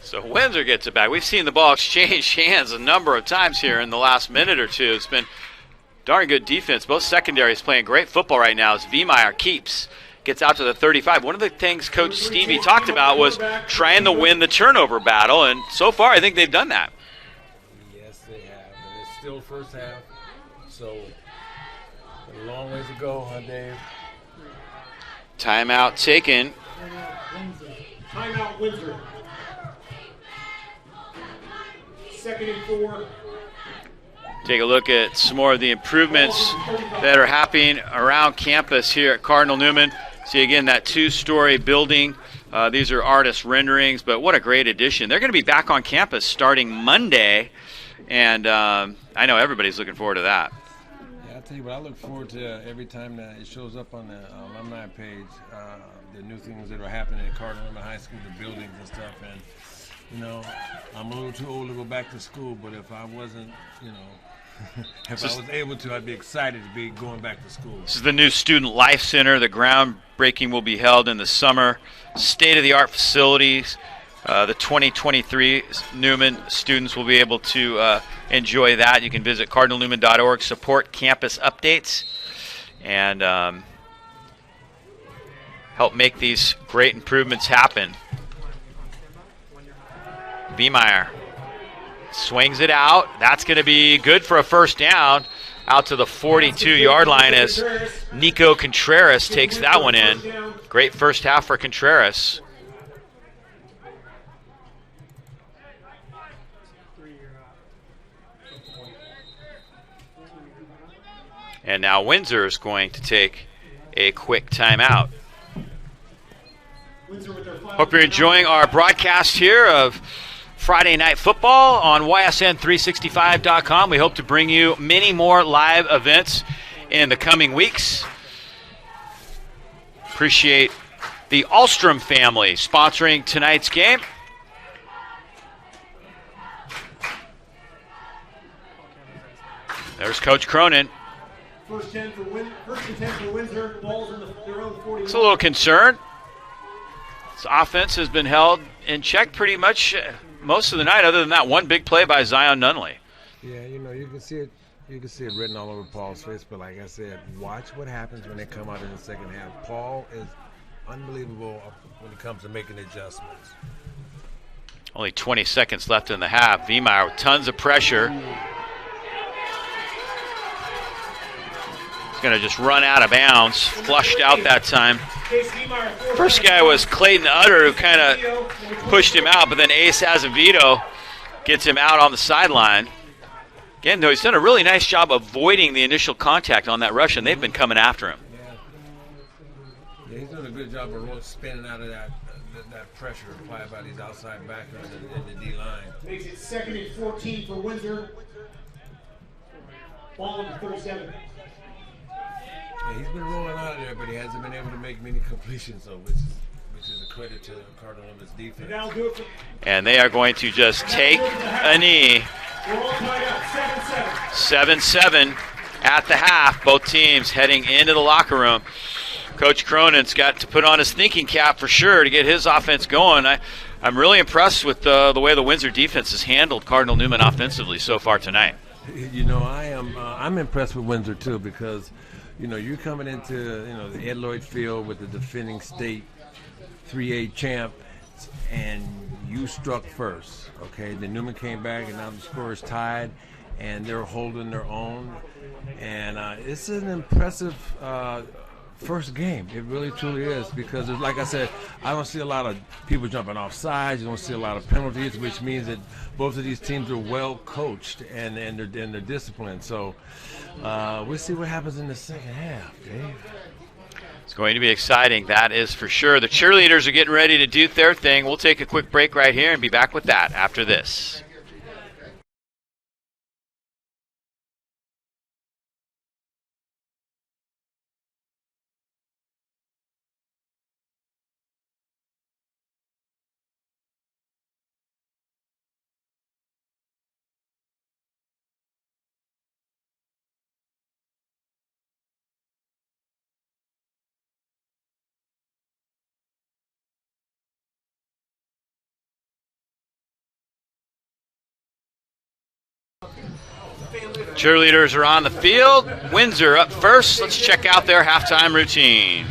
[SPEAKER 1] So Windsor gets it back. We've seen the ball exchange hands a number of times here in the last minute or two. It's been darn good defense. Both secondaries playing great football right now as Viemeyer gets out to the 35. One of the things Coach Stevie talked about was trying to win the turnover battle, and so far I think they've done that.
[SPEAKER 2] Yes, they have. And it's still first half, so a long ways to go, huh, Dave?
[SPEAKER 1] Timeout taken.
[SPEAKER 3] Timeout Windsor. 2nd and 4.
[SPEAKER 1] Take a look at some more of the improvements that are happening around campus here at Cardinal Newman. See, again, that 2-story building. These are artist renderings, but what a great addition. They're going to be back on campus starting Monday, and I know everybody's looking forward to that.
[SPEAKER 2] Yeah, I'll tell you what, I look forward to every time that it shows up on the alumni page, the new things that are happening at Cardinal Newman High School, the buildings and stuff. And, you know, I'm a little too old to go back to school, but if I wasn't, you know, if I was able to, I'd be excited to be going back to school.
[SPEAKER 1] This is the new Student Life Center. The groundbreaking will be held in the summer. State-of-the-art facilities. The 2023 Newman students will be able to enjoy that. You can visit cardinalnewman.org, support campus updates, and help make these great improvements happen. Viemeyer swings it out. That's going to be good for a first down out to the 42-yard line as Nico Contreras takes that one in. Great first half for Contreras. And now Windsor is going to take a quick timeout. Hope you're enjoying our broadcast here of Friday Night Football on YSN365.com. We hope to bring you many more live events in the coming weeks. Appreciate the Alstrom family sponsoring tonight's game. There's Coach Cronin.
[SPEAKER 3] First and 10 for Windsor. Ball's in their own 41.
[SPEAKER 1] It's a little concerned. His offense has been held in check pretty much most of the night, other than that one big play by Zion Nunley.
[SPEAKER 2] Yeah, you know, you can see it. You can see it written all over Paul's face. But like I said, watch what happens when they come out in the second half. Paul is unbelievable when it comes to making adjustments.
[SPEAKER 1] Only 20 seconds left in the half. Viemeyer with tons of pressure. He's going to just run out of bounds. Flushed out that time. First guy was Clayton Utter, who kind of pushed him out, but then Ace Azevedo gets him out on the sideline. Again, though, he's done a really nice job avoiding the initial contact on that rush, and they've been coming after him.
[SPEAKER 2] Yeah, he's doing a good job of spinning out of that pressure applied by these outside backers in the D-line.
[SPEAKER 3] Makes it 2nd and 14 for Windsor. Ball number 37.
[SPEAKER 2] Yeah, he's been rolling out of there, but he hasn't been able to make many completions, so which is a credit to Cardinal Newman's defense.
[SPEAKER 3] That'll do it.
[SPEAKER 1] And they are going to just take a knee.
[SPEAKER 3] We're all tied up,
[SPEAKER 1] 7-7 at the half. Both teams heading into the locker room. Coach Cronin's got to put on his thinking cap for sure to get his offense going. I'm really impressed with the way the Windsor defense has handled Cardinal Newman offensively so far tonight.
[SPEAKER 2] You know, I'm impressed with Windsor too, because you know you're coming into the Ed Lloyd Field with the defending state 3A champ, and you struck first. Okay, then Newman came back, and now the score is tied, and they're holding their own, and it's an impressive first game. It really truly is, because like I said, I don't see a lot of people jumping off sides. You don't see a lot of penalties, which means that both of these teams are well coached and they're disciplined. So we'll see what happens in the second half, Dave.
[SPEAKER 1] It's going to be exciting, that is for sure. The cheerleaders are getting ready to do their thing. We'll take a quick break right here and be back with that after this. Cheerleaders are on the field. Windsor up first. Let's check out their halftime routine.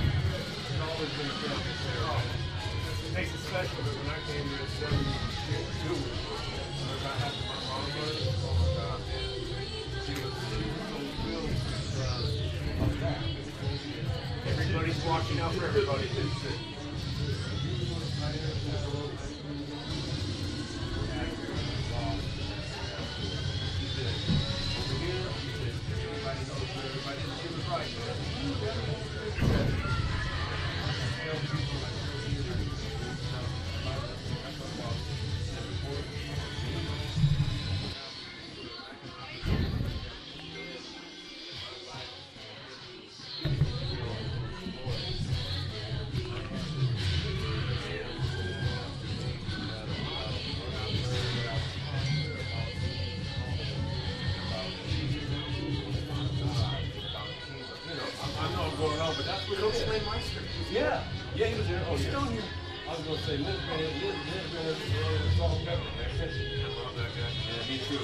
[SPEAKER 3] Everybody's watching out for everybody.
[SPEAKER 2] Yeah, he was there. Oh, still here. I was going to say, Liz salt and pepper, man. Yeah, me too.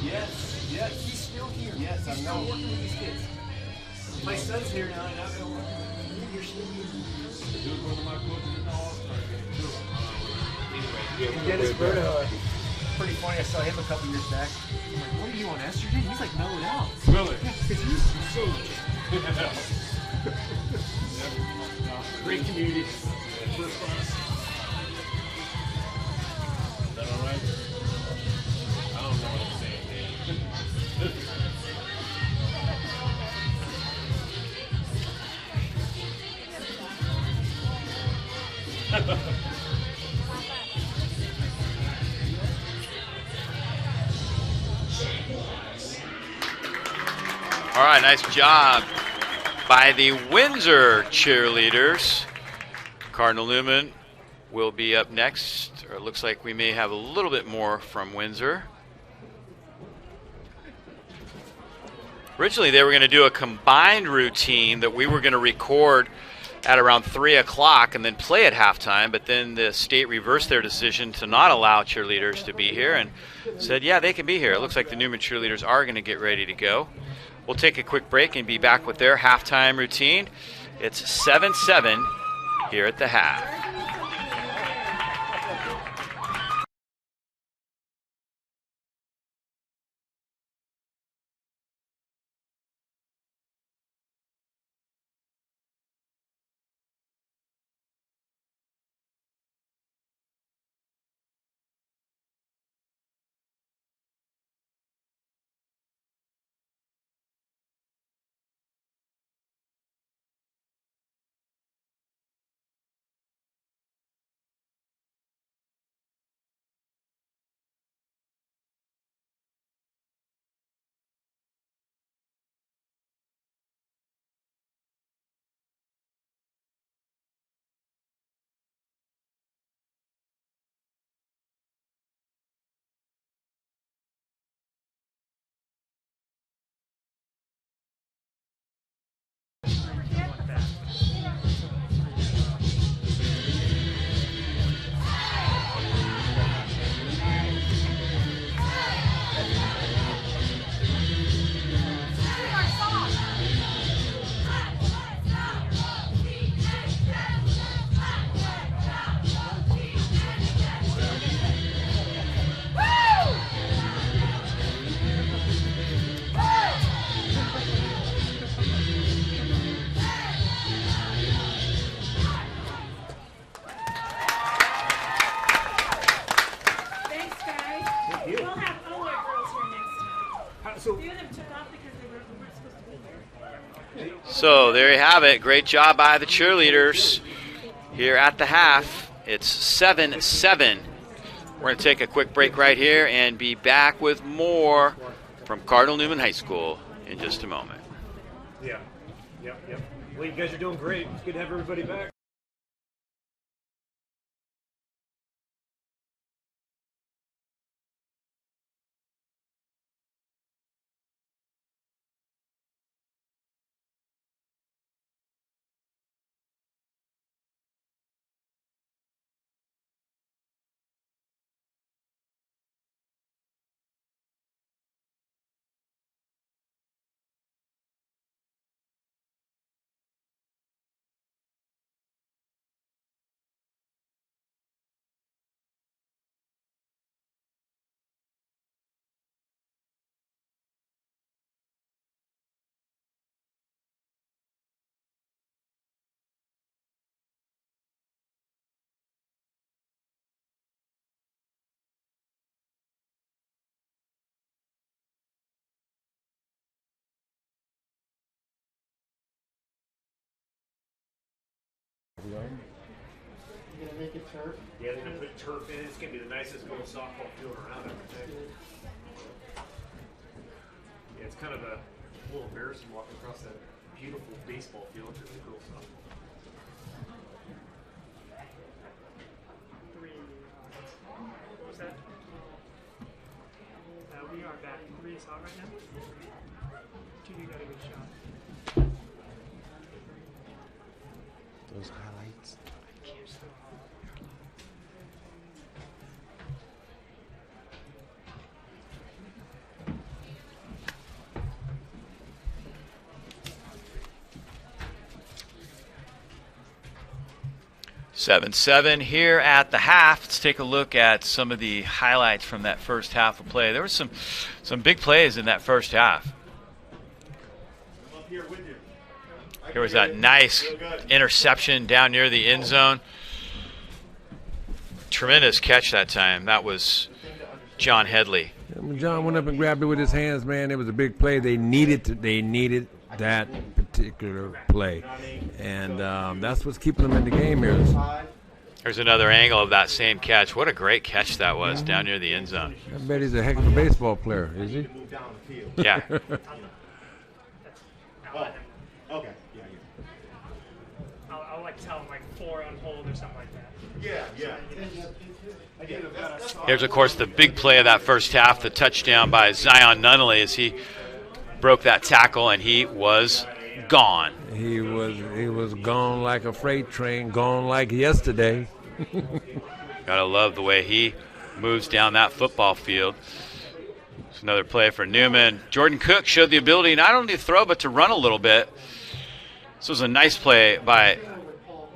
[SPEAKER 2] Yes.
[SPEAKER 3] He's still here.
[SPEAKER 2] Yes, I know.
[SPEAKER 3] He's still working with these kids. My son's here now, and I'm going to work with him. You're still here.
[SPEAKER 2] He was one of my coaches in the All-Star game, too. Anyway,
[SPEAKER 3] Dennis Berta, pretty funny. I saw him a couple years back. I'm like, what are you on estrogen? He's like mellowed out.
[SPEAKER 2] Really?
[SPEAKER 3] Yeah, because he's so great community. First class.
[SPEAKER 2] Is that all right? I don't know what I'm saying,
[SPEAKER 1] All right, nice job by the Windsor cheerleaders. Cardinal Newman will be up next, or it looks like we may have a little bit more from Windsor. Originally, they were going to do a combined routine that we were going to record at around 3 o'clock and then play at halftime, but then the state reversed their decision to not allow cheerleaders to be here and said, yeah, they can be here. It looks like the Newman cheerleaders are going to get ready to go. We'll take a quick break and be back with their halftime routine. It's 7-7 here at the half. So there you have it. Great job by the cheerleaders here at the half. It's 7-7. We're going to take a quick break right here and be back with more from Cardinal Newman High School in just a moment.
[SPEAKER 3] Yep. Well, you guys are doing great. It's good to have everybody back.
[SPEAKER 4] You're gonna make it turf?
[SPEAKER 3] Yeah, they're gonna put turf in. It's gonna be the nicest little softball field around everything. Yeah, it's kind of a little embarrassing walking across that beautiful baseball field. It's really cool stuff.
[SPEAKER 5] What was that? We are back 3 is hot right now. 2, you got a good shot.
[SPEAKER 4] Those highlights.
[SPEAKER 1] 7-7 here at the half. Let's take a look at some of the highlights from that first half of play. There were some big plays in that first half. Here was that nice interception down near the end zone. Tremendous catch that time. That was John Headley.
[SPEAKER 2] John went up and grabbed it with his hands, man. It was a big play. They needed that particular play. And that's what's keeping them in the game here.
[SPEAKER 1] There's another angle of that same catch. What a great catch that was down near the end zone.
[SPEAKER 2] I bet he's a heck of a baseball player, is he?
[SPEAKER 1] Yeah.
[SPEAKER 4] Okay.
[SPEAKER 5] I'll like tell him like 4 on hold or something like that.
[SPEAKER 4] Yeah.
[SPEAKER 1] Here's, of course, the big play of that first half, the touchdown by Zion Nunnally as he broke that tackle, and he was gone.
[SPEAKER 2] He was gone like a freight train, gone like yesterday.
[SPEAKER 1] Gotta love the way he moves down that football field. It's another play for Newman. Jordan Cook showed the ability not only to throw but to run a little bit. This was a nice play by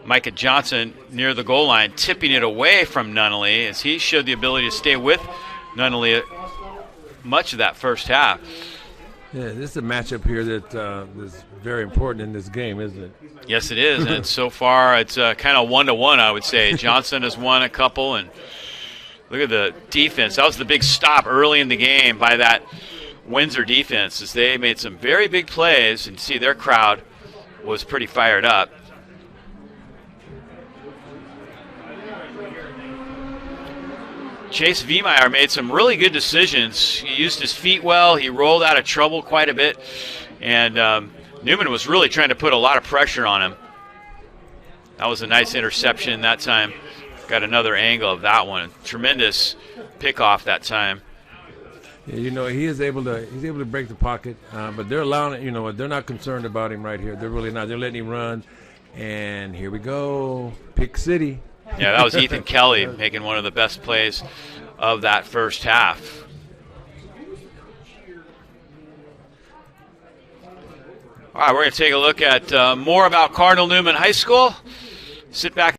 [SPEAKER 1] Micah Johnson near the goal line, tipping it away from Nunnally as he showed the ability to stay with Nunnally much of that first half.
[SPEAKER 2] Yeah, this is a matchup here that is very important in this game, isn't it?
[SPEAKER 1] Yes, it is. And so far, it's kind of 1-1, I would say. Johnson has won a couple, and look at the defense. That was the big stop early in the game by that Windsor defense as they made some very big plays, and see their crowd was pretty fired up. Chase Viemeyer made some really good decisions. He used his feet well. He rolled out of trouble quite a bit. And Newman was really trying to put a lot of pressure on him. That was a nice interception that time. Got another angle of that one. Tremendous pickoff that time.
[SPEAKER 2] Yeah, you know, he's able to break the pocket, but they're allowing it. You know, they're not concerned about him right here. They're really not. They're letting him run. And here we go, Pick City.
[SPEAKER 1] Yeah, that was Ethan Kelly making one of the best plays of that first half. All right, we're going to take a look at more about Cardinal Newman High School. Sit back.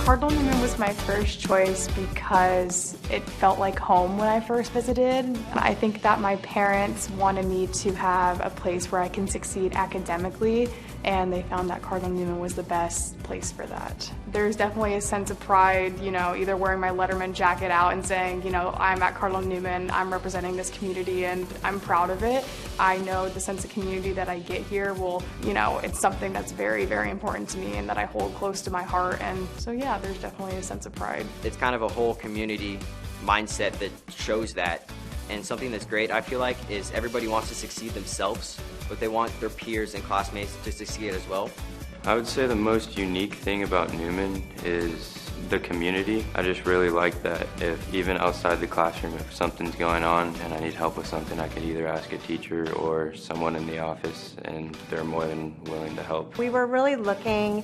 [SPEAKER 6] Cardinal Newman was my first choice because it felt like home when I first visited. I think that my parents wanted me to have a place where I can succeed academically, and they found that Cardinal Newman was the best place for that. There's definitely a sense of pride, you know, either wearing my Letterman jacket out and saying, you know, I'm at Cardinal Newman, I'm representing this community, and I'm proud of it. I know the sense of community that I get here will, you know, it's something that's very, very important to me and that I hold close to my heart. And so, yeah, there's definitely a sense of pride.
[SPEAKER 7] It's kind of a whole community mindset that shows that. And something that's great, I feel like, is everybody wants to succeed themselves, but they want their peers and classmates to succeed as well.
[SPEAKER 8] I would say the most unique thing about Newman is the community. I just really like that if even outside the classroom, if something's going on and I need help with something, I could either ask a teacher or someone in the office, and they're more than willing to help.
[SPEAKER 9] We were really looking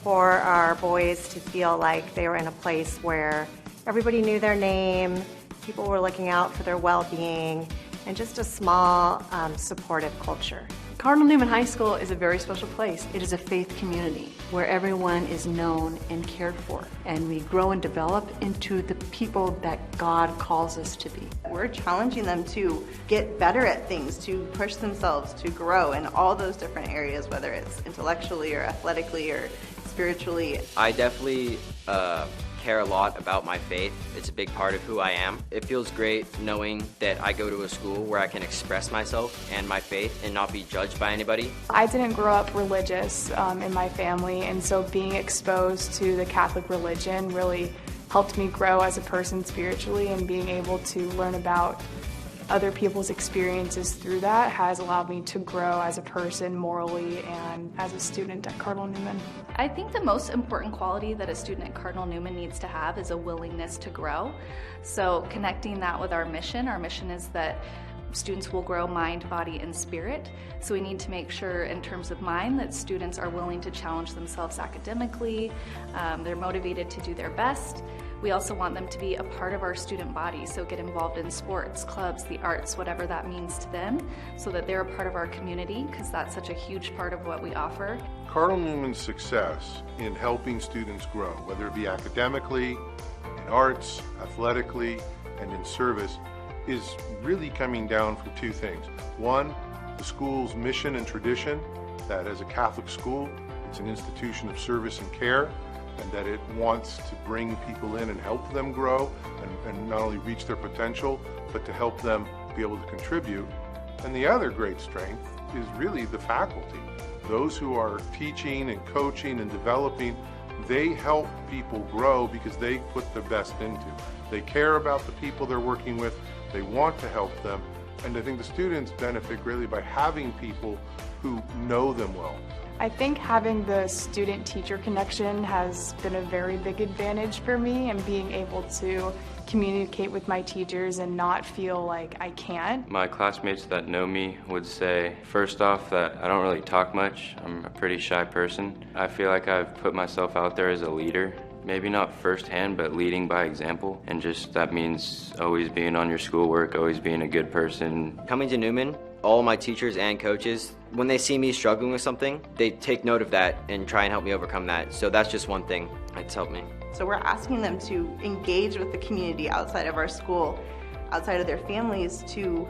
[SPEAKER 9] for our boys to feel like they were in a place where everybody knew their name, people were looking out for their well-being, and just a small, supportive culture.
[SPEAKER 10] Cardinal Newman High School is a very special place. It is a faith community where everyone is known and cared for, and we grow and develop into the people that God calls us to be.
[SPEAKER 11] We're challenging them to get better at things, to push themselves, to grow in all those different areas, whether it's intellectually or athletically or spiritually.
[SPEAKER 7] I definitely care a lot about my faith. It's a big part of who I am. It feels great knowing that I go to a school where I can express myself and my faith and not be judged by anybody.
[SPEAKER 6] I didn't grow up religious in my family, and so being exposed to the Catholic religion really helped me grow as a person spiritually, and being able to learn about other people's experiences through that has allowed me to grow as a person morally and as a student at Cardinal Newman.
[SPEAKER 12] I think the most important quality that a student at Cardinal Newman needs to have is a willingness to grow. So connecting that with our mission is that students will grow mind, body, and spirit. So we need to make sure in terms of mind that students are willing to challenge themselves academically, they're motivated to do their best. We also want them to be a part of our student body, so get involved in sports, clubs, the arts, whatever that means to them, so that they're a part of our community, because that's such a huge part of what we offer.
[SPEAKER 13] Cardinal Newman's success in helping students grow, whether it be academically, in arts, athletically, and in service, is really coming down from two things. One, the school's mission and tradition, that as a Catholic school, it's an institution of service and care, and that it wants to bring people in and help them grow and not only reach their potential, but to help them be able to contribute. And the other great strength is really the faculty. Those who are teaching and coaching and developing, they help people grow because they put their best into. They care about the people they're working with, they want to help them, And I think the students benefit greatly by having people who know them well.
[SPEAKER 6] I think having the student-teacher connection has been a very big advantage for me, and being able to communicate with my teachers and not feel like I can't.
[SPEAKER 8] My classmates that know me would say, first off, that I don't really talk much. I'm a pretty shy person. I feel like I've put myself out there as a leader. Maybe not firsthand, but leading by example. And just that means always being on your schoolwork, always being a good person.
[SPEAKER 7] Coming to Newman, all my teachers and coaches, when they see me struggling with something, they take note of that and try and help me overcome that. So that's just one thing that's helped me.
[SPEAKER 11] So we're asking them to engage with the community outside of our school, outside of their families, to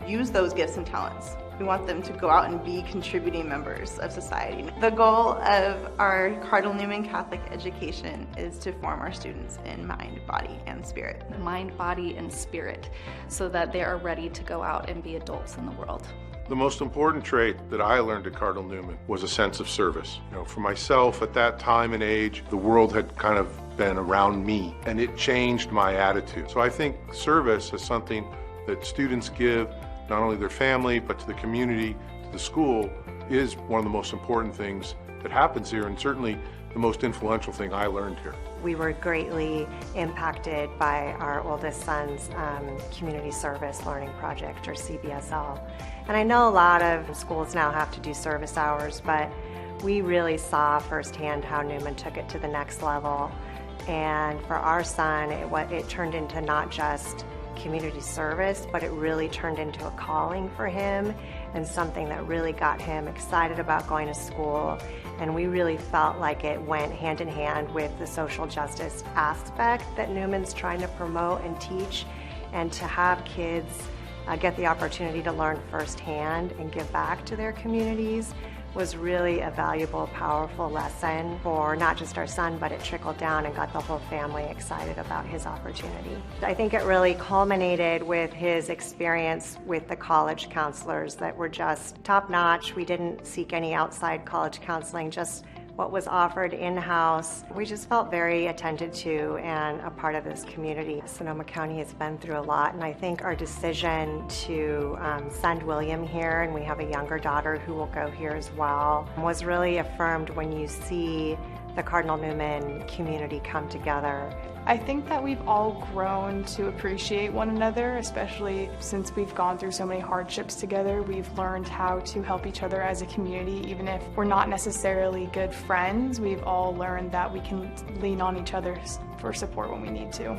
[SPEAKER 11] use those gifts and talents. We want them to go out and be contributing members of society. The goal of our Cardinal Newman Catholic education is to form our students in mind, body, and spirit.
[SPEAKER 12] Mind, body, and spirit, so that they are ready to go out and be adults in the world.
[SPEAKER 13] The most important trait that I learned at Cardinal Newman was a sense of service. For myself at that time and age, the world had kind of been around me, and it changed my attitude. So I think service is something that students give not only their family, but to the community, to the school, is one of the most important things that happens here, and certainly the most influential thing I learned here.
[SPEAKER 9] We were greatly impacted by our oldest son's community service learning project, or CBSL. And I know a lot of schools now have to do service hours, but we really saw firsthand how Newman took it to the next level. And for our son, it turned into not just community service, but it really turned into a calling for him and something that really got him excited about going to school. And we really felt like it went hand in hand with the social justice aspect that Newman's trying to promote and teach, and to have kids get the opportunity to learn firsthand and give back to their communities was really a valuable, powerful lesson for not just our son, but it trickled down and got the whole family excited about his opportunity. I think it really culminated with his experience with the college counselors that were just top-notch. We didn't seek any outside college counseling, just what was offered in-house. We just felt very attended to and a part of this community. Sonoma County has been through a lot, and I think our decision to send William here, and we have a younger daughter who will go here as well, was really affirmed when you see the Cardinal Newman community come together.
[SPEAKER 6] I think that we've all grown to appreciate one another, especially since we've gone through so many hardships together. We've learned how to help each other as a community, even if we're not necessarily good friends. We've all learned that we can lean on each other for support when we need to.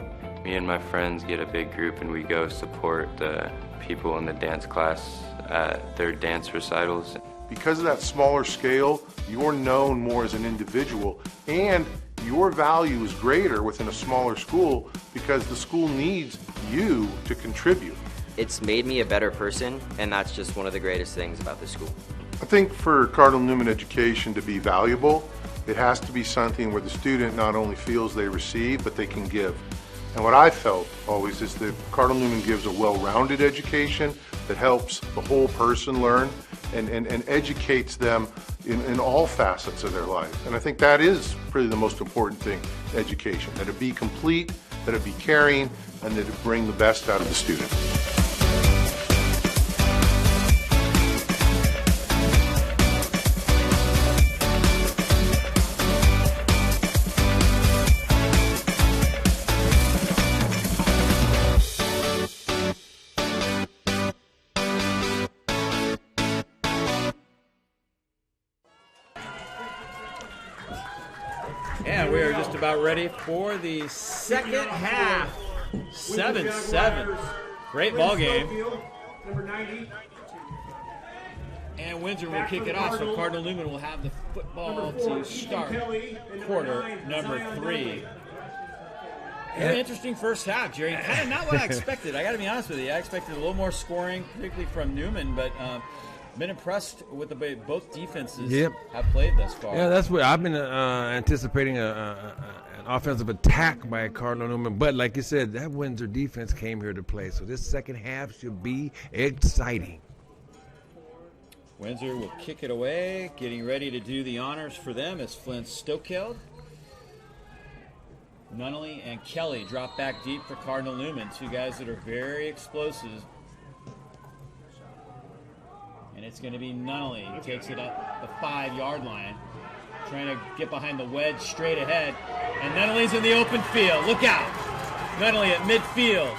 [SPEAKER 8] Me and my friends get a big group and we go support the people in the dance class at their dance recitals.
[SPEAKER 13] Because of that smaller scale, you're known more as an individual, and your value is greater within a smaller school because the school needs you to contribute.
[SPEAKER 7] It's made me a better person, and that's just one of the greatest things about the school.
[SPEAKER 13] I think for Cardinal Newman education to be valuable, it has to be something where the student not only feels they receive, but they can give. And what I felt always is that Cardinal Newman gives a well-rounded education that helps the whole person learn and educates them in all facets of their life. And I think that is really the most important thing, education, that it be complete, that it be caring, and that it bring the best out of the student.
[SPEAKER 1] And we are just about ready for the second half. 7-7. Great ball game. And Windsor will kick it off, so Cardinal Newman will have the football to start quarter number 3. Very interesting first half, Jerry. Kind of not what I expected. I got to be honest with you. I expected a little more scoring, particularly from Newman, but been impressed with the way both defenses have played thus far.
[SPEAKER 2] Yeah, that's what I've been anticipating an offensive attack by Cardinal Newman. But like you said, that Windsor defense came here to play. So this second half should be exciting.
[SPEAKER 1] Windsor will kick it away, getting ready to do the honors for them as Flint Stokeld. Nunnally and Kelly drop back deep for Cardinal Newman, two guys that are very explosive. it's going to be Nunnally. He takes it up the 5-yard line, trying to get behind the wedge straight ahead. And Nunnally's in the open field. Look out. Nunnally at midfield.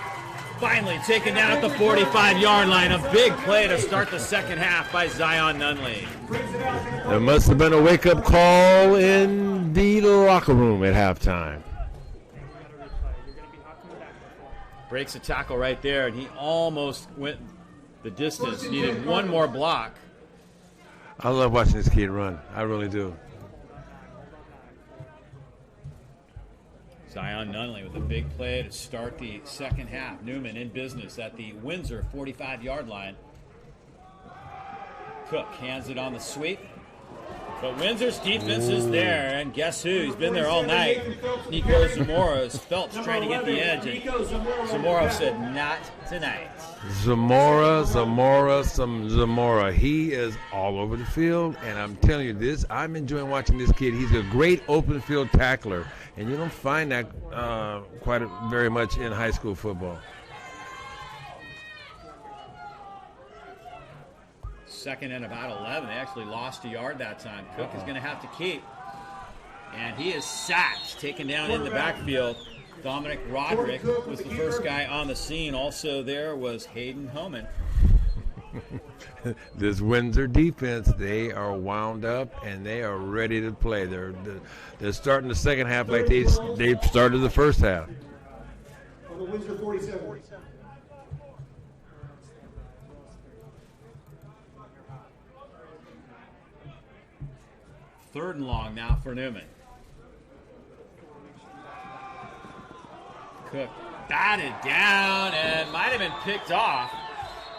[SPEAKER 1] Finally taken down at the 45-yard line. A big play to start the second half by Zion Nunnally.
[SPEAKER 14] There must have been a wake-up call in the locker room at halftime.
[SPEAKER 1] Breaks a tackle right there, and he almost went the distance. Needed one more block.
[SPEAKER 14] I love watching this kid run. I really do.
[SPEAKER 1] Zion Nunnally with a big play to start the second half. Newman in business at the Windsor 45-yard line. Cook hands it on the sweep. But Windsor's defense is there, and guess who? He's been there all night. Nico Zamora. Phelps trying to get the edge, and Zamora said, not tonight.
[SPEAKER 14] Zamora. He is all over the field, and I'm telling you this, I'm enjoying watching this kid. He's a great open field tackler, and you don't find that very much in high school football.
[SPEAKER 1] Second and about 11. They actually lost a yard that time. Cook is going to have to keep. And he is sacked, taken down in the backfield. Dominic Roderick was the first guy on the scene. Also there was Hayden Homan.
[SPEAKER 14] This Windsor defense, they are wound up and they are ready to play. They're starting the second half like they started the first half.
[SPEAKER 3] On the Windsor 47.
[SPEAKER 1] Third and long now for Newman. Cook batted down and might have been picked off.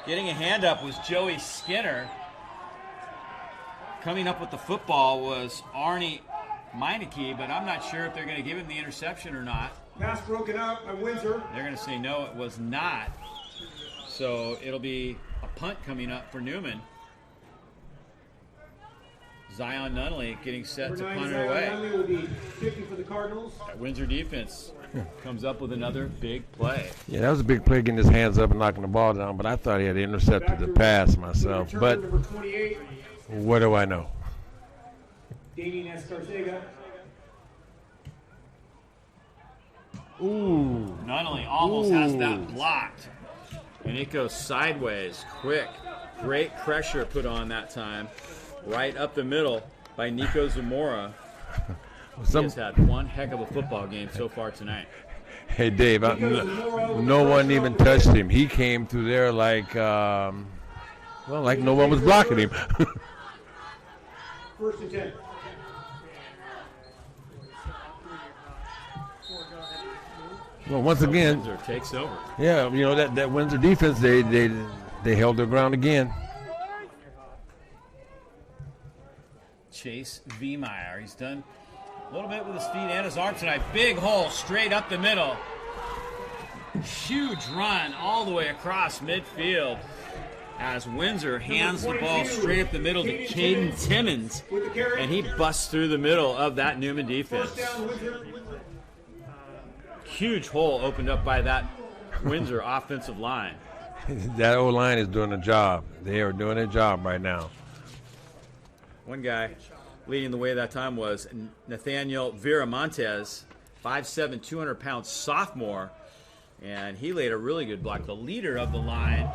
[SPEAKER 1] Getting a hand up was Joey Skinner. Coming up with the football was Arnie Meineke, but I'm not sure if they're going to give him the interception or not.
[SPEAKER 3] Pass broken out by Windsor.
[SPEAKER 1] They're going to say no, it was not. So it'll be a punt coming up for Newman. Zion Nunnally getting set to punt it away.
[SPEAKER 3] Nunnally will be kicking for the Cardinals.
[SPEAKER 1] That Windsor defense comes up with another big play.
[SPEAKER 14] Yeah, that was a big play, getting his hands up and knocking the ball down, but I thought he had intercepted the pass myself. But what do I know?
[SPEAKER 3] Damien Escarcega.
[SPEAKER 14] Ooh.
[SPEAKER 1] Nunnally almost has that blocked. And it goes sideways, quick. Great pressure put on that time. Right up the middle by Nico Zamora. He has had one heck of a football game so far tonight.
[SPEAKER 14] Hey, Dave, no one even touched him. He came through there like no one was blocking him.
[SPEAKER 3] First and 10.
[SPEAKER 14] Well, once again,
[SPEAKER 1] Windsor takes over.
[SPEAKER 14] Yeah, you know that Windsor defense, they held their ground again.
[SPEAKER 1] Chase Viemeyer. He's done a little bit with his feet and his arms tonight. Big hole straight up the middle. Huge run all the way across midfield as Windsor hands the ball straight up the middle to Caden Timmons, and he busts through the middle of that Newman defense. Huge hole opened up by that Windsor offensive line.
[SPEAKER 14] That O-line is doing a job. They are doing a job right now.
[SPEAKER 1] One guy leading the way that time was Nathaniel Viramontes, 5'7", 200-pound sophomore, and he laid a really good block. The leader of the line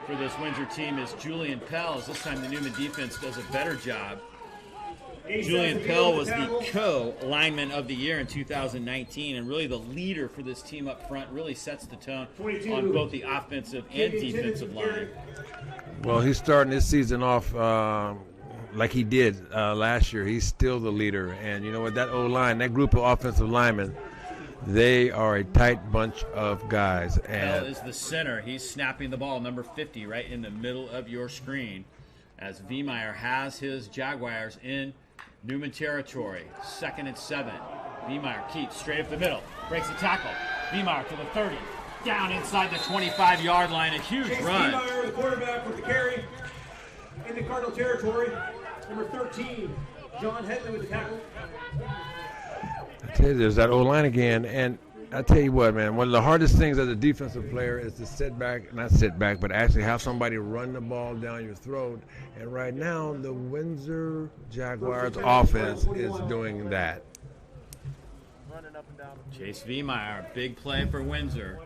[SPEAKER 1] for this Windsor team is Julian Pell. This time the Newman defense does a better job. Julian Pell was the co-lineman of the year in 2019, and really the leader for this team up front, really sets the tone on both the offensive and defensive line.
[SPEAKER 14] Well, he's starting this season off like he did last year. He's still the leader. And you know what? That O-line, that group of offensive linemen, they are a tight bunch of guys.
[SPEAKER 1] Pell is the center. He's snapping the ball, number 50, right in the middle of your screen, as Viemeyer has his Jaguars in Newman territory. 2nd and 7. Viemeyer keeps straight up the middle. Breaks the tackle. Viemeyer to the 30. Down inside the 25-yard line. A huge run.
[SPEAKER 3] Viemeyer, the quarterback with the carry in the Cardinal territory. Number 13, John Headley with the tackle.
[SPEAKER 14] I tell you, there's that O-line again. And I tell you what, man, one of the hardest things as a defensive player is to not sit back, but actually have somebody run the ball down your throat. And right now, the Windsor Jaguars offense is doing that.
[SPEAKER 1] Chase Viemeyer, big play for Windsor.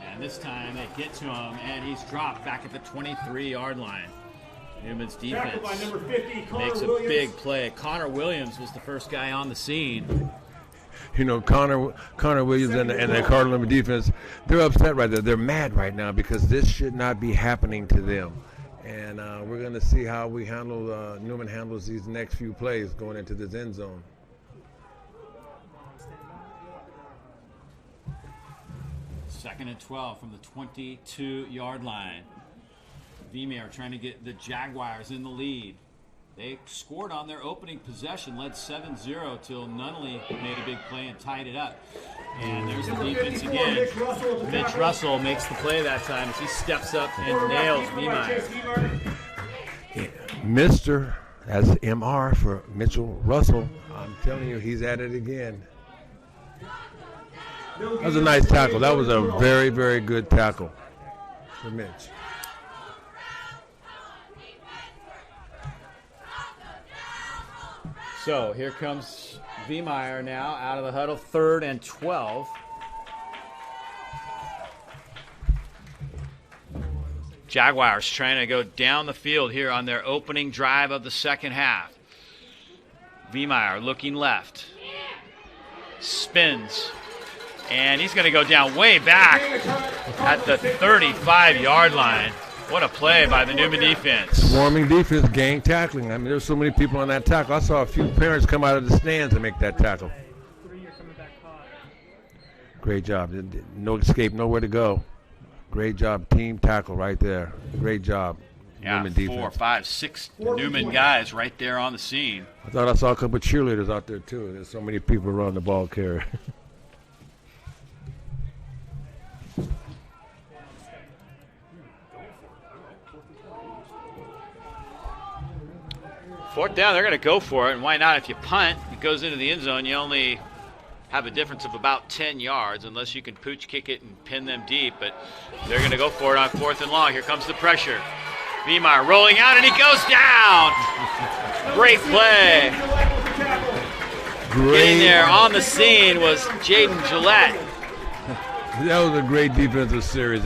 [SPEAKER 1] And this time they get to him, and he's dropped back at the 23-yard line. Newman's defense makes a big play. Connor Williams was the first guy on the scene.
[SPEAKER 14] You know, Connor Williams and the Cardinal Newman defense, they're upset right there. They're mad right now because this should not be happening to them. And we're going to see how Newman handles these next few plays going into this end zone.
[SPEAKER 1] Second and 12 from the 22-yard line. Viemeyer trying to get the Jaguars in the lead. They scored on their opening possession, led 7-0 till Nunnally made a big play and tied it up. And there's the defense again. Mitch Russell makes the play that time as he steps up and nails Viemeyer.
[SPEAKER 14] Yeah. Mr. That's MR for Mitchell Russell. I'm telling you, he's at it again. That was a nice tackle. That was a very, very good tackle for Mitch.
[SPEAKER 1] So here comes Viemeyer now out of the huddle, 3rd and 12. Jaguars trying to go down the field here on their opening drive of the second half. Viemeyer looking left. Spins. And he's going to go down way back at the 35-yard line. What a play by the Newman defense.
[SPEAKER 14] Swarming defense, gang tackling. I mean, there's so many people on that tackle. I saw a few parents come out of the stands to make that tackle. Great job. No escape, nowhere to go. Great job. Team tackle right there. Great job.
[SPEAKER 1] Yeah,
[SPEAKER 14] Newman defense.
[SPEAKER 1] 4, 5, 6 Newman guys right there on the scene.
[SPEAKER 14] I thought I saw a couple of cheerleaders out there, too. There's so many people around the ball carrier.
[SPEAKER 1] Fourth down, they're going to go for it, and why not? If you punt, it goes into the end zone, you only have a difference of about 10 yards unless you can pooch kick it and pin them deep, but they're going to go for it on 4th and long. Here comes the pressure. Viemeyer rolling out, and he goes down. Great play. Getting there on the scene was Jaden Gillette.
[SPEAKER 14] That was a great defensive series.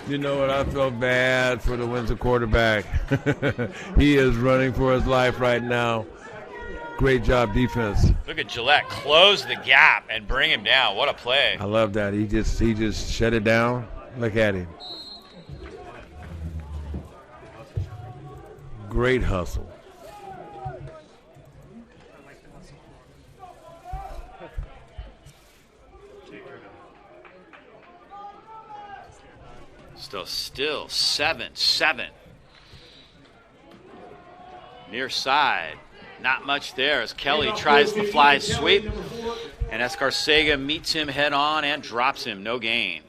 [SPEAKER 14] You know what? I felt bad for the Windsor quarterback. He is running for his life right now. Great job, defense.
[SPEAKER 1] Look at Gillette close the gap and bring him down. What a play.
[SPEAKER 14] I love that. He just shut it down. Look at him. Great hustle.
[SPEAKER 1] Still 7-7. Near side. Not much there as Kelly tries the fly sweep. And Escarcega meets him head on and drops him. No gain.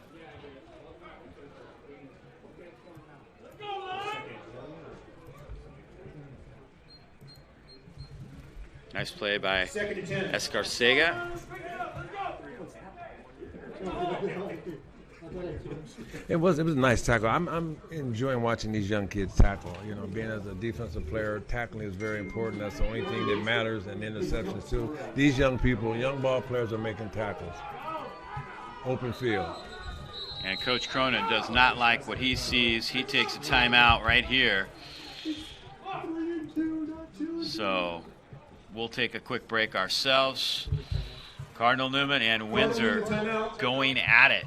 [SPEAKER 1] Nice play by Escarcega.
[SPEAKER 14] It was a nice tackle. I'm enjoying watching these young kids tackle. You know, being as a defensive player, tackling is very important. That's the only thing that matters, and interceptions too. These young people, young ball players, are making tackles. Open field.
[SPEAKER 1] And Coach Cronin does not like what he sees. He takes a timeout right here. So we'll take a quick break ourselves. Cardinal Newman and Windsor going at it.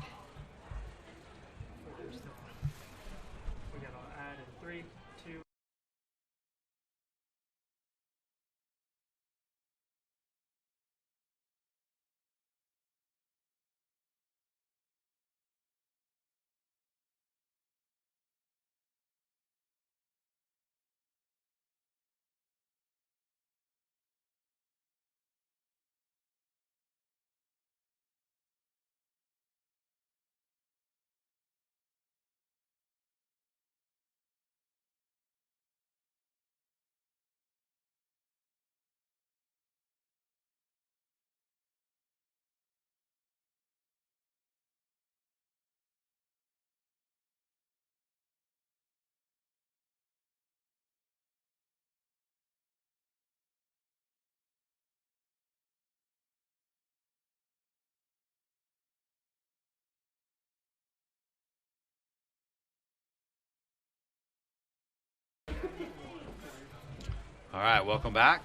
[SPEAKER 1] All right, welcome back.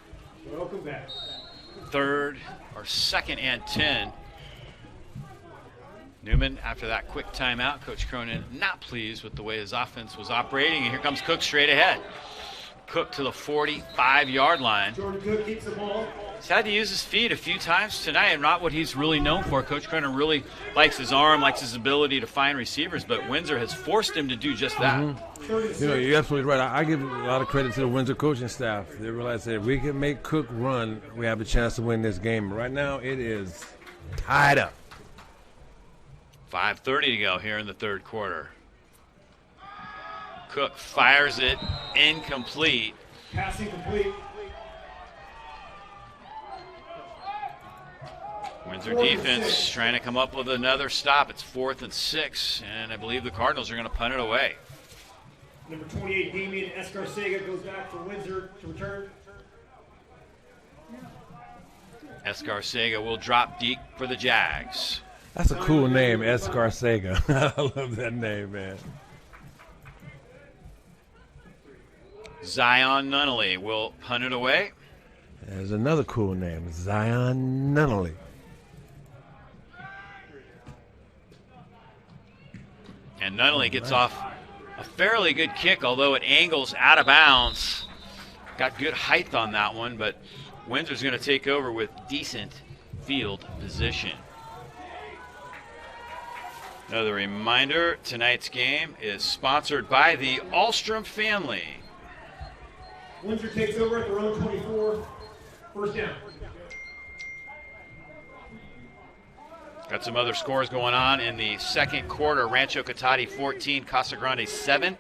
[SPEAKER 3] Welcome back.
[SPEAKER 1] Third or second and 10. Newman, after that quick timeout, Coach Cronin not pleased with the way his offense was operating, and here comes Cook straight ahead. Cook to the 45-yard line.
[SPEAKER 3] Jordan Cook keeps the ball.
[SPEAKER 1] He's had to use his feet a few times tonight, and not what he's really known for. Coach Cronin really likes his arm, likes his ability to find receivers, but Windsor has forced him to do just that.
[SPEAKER 14] You know, you're absolutely right. I give a lot of credit to the Windsor coaching staff. They realize that if we can make Cook run, we have a chance to win this game. Right now, it is tied up.
[SPEAKER 1] 5:30 to go here in the third quarter. Cook fires it incomplete.
[SPEAKER 3] Pass incomplete.
[SPEAKER 1] Windsor defense trying to come up with another stop. It's 4th and 6, and I believe the Cardinals are going to punt it away.
[SPEAKER 3] Number 28, Damian Escarcega goes back for Windsor to return.
[SPEAKER 1] Escarcega will drop deep for the Jags.
[SPEAKER 14] That's a cool name, Escarcega. I love that name, man.
[SPEAKER 1] Zion Nunnally will punt it away.
[SPEAKER 14] There's another cool name, Zion Nunnally.
[SPEAKER 1] And Nunnally gets off a fairly good kick, although it angles out of bounds. Got good height on that one, but Windsor's going to take over with decent field position. Another reminder, tonight's game is sponsored by the Ahlstrom family.
[SPEAKER 3] Windsor takes over at their own 24. First down.
[SPEAKER 1] Got some other scores going on in the second quarter. Rancho Cotati 14, Casa Grande 7.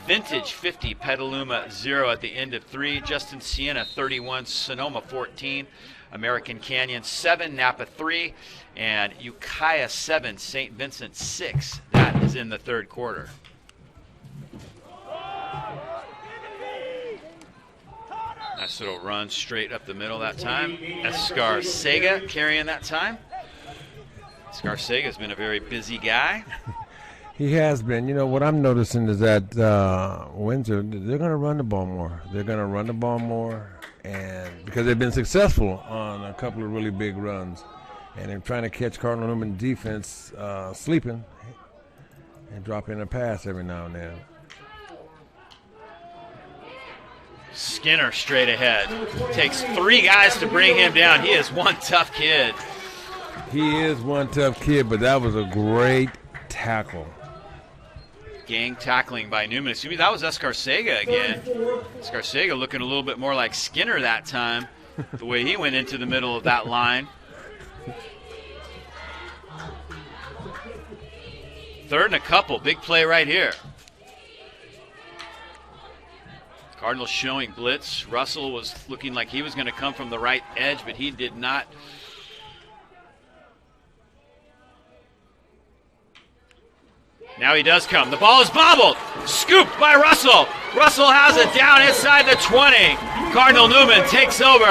[SPEAKER 1] Vintage 50, Petaluma 0 at the end of 3. Justin Siena 31, Sonoma 14. American Canyon 7, Napa 3. And Ukiah 7, St. Vincent 6. That is in the third quarter. Nice little run straight up the middle that time. Escarcega carrying that time. Escarcega's been a very busy guy.
[SPEAKER 14] He has been. You know, what I'm noticing is that Windsor, they're going to run the ball more. They're going to run the ball more, and because they've been successful on a couple of really big runs. And they're trying to catch Cardinal Newman defense sleeping and drop in a pass every now and then.
[SPEAKER 1] Skinner straight ahead. Takes 3 guys to bring him down. He is one tough kid.
[SPEAKER 14] He is one tough kid, but that was a great tackle.
[SPEAKER 1] Gang tackling by Newman. Excuse me, that was Escarcega again. Escarcega looking a little bit more like Skinner that time, the way he went into the middle of that line. Third and a couple. Big play right here. Cardinals showing blitz. Russell was looking like he was going to come from the right edge, but he did not. Now he does come. The ball is bobbled. Scooped by Russell. Russell has it down inside the 20. Cardinal Newman takes over.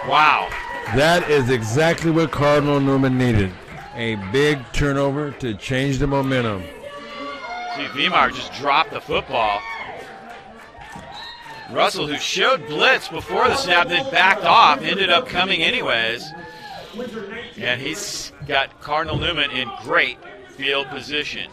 [SPEAKER 1] Wow.
[SPEAKER 14] That is exactly what Cardinal Newman needed. A big turnover to change the momentum.
[SPEAKER 1] See, Vimar just dropped the football. Russell, who showed blitz before the snap, then backed off, ended up coming anyways. And he's got Cardinal Newman in great field position.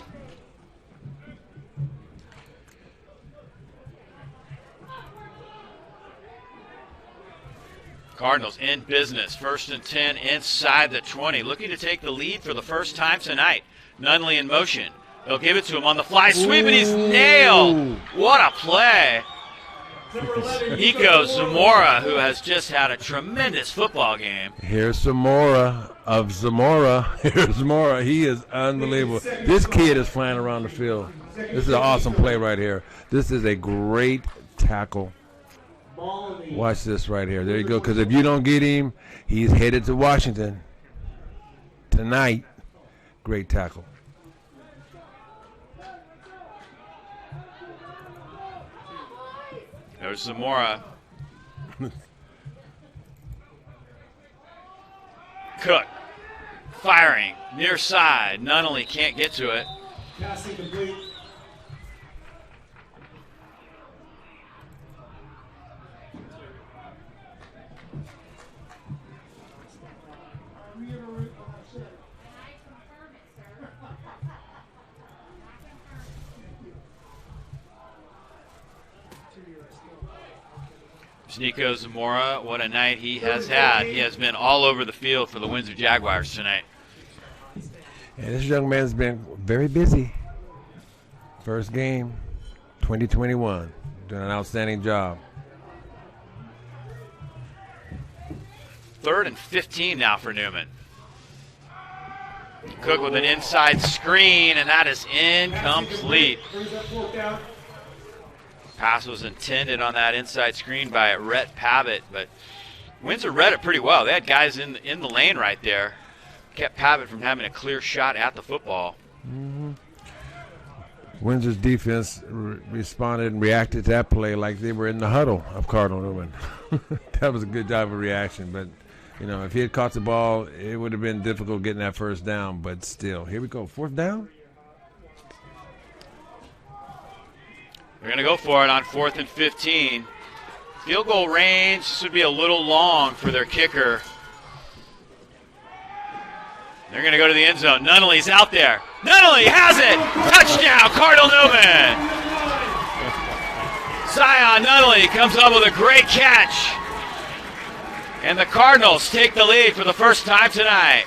[SPEAKER 1] Cardinals in business. 1st and 10 inside the 20. Looking to take the lead for the first time tonight. Nunnally in motion. They'll give it to him on the fly sweep, and he's nailed. What a play. Nico Zamora, who has just had a tremendous football game.
[SPEAKER 14] Here's Zamora of Zamora. Here's Zamora. He is unbelievable. This kid is flying around the field. This is an awesome play right here. This is a great tackle. Watch this right here. There you go. Because if you don't get him, he's headed to Washington tonight. Great tackle.
[SPEAKER 1] There's Zamora. Cook firing near side. Nunnally can't get to it.
[SPEAKER 3] Passing complete.
[SPEAKER 1] There's Nico Zamora. What a night he has had. He has been all over the field for the Windsor Jaguars tonight.
[SPEAKER 14] And this young man's been very busy. First game, 2021. Doing an outstanding job.
[SPEAKER 1] 3rd and 15 now for Newman. Cook with an inside screen, and that is incomplete. Pass was intended on that inside screen by Rhett Pavitt, but Windsor read it pretty well. They had guys in the lane right there. Kept Pavitt from having a clear shot at the football.
[SPEAKER 14] Mm-hmm. Windsor's defense responded and reacted to that play like they were in the huddle of Cardinal Newman. That was a good job of reaction, but if he had caught the ball, it would have been difficult getting that first down, but still. Here we go, 4th down.
[SPEAKER 1] They're going to go for it on 4th and 15. Field goal range, this would be a little long for their kicker. They're going to go to the end zone. Nunnally's out there. Nunnally has it! Touchdown, Cardinal Newman! Zion Nunnally comes up with a great catch. And the Cardinals take the lead for the first time tonight.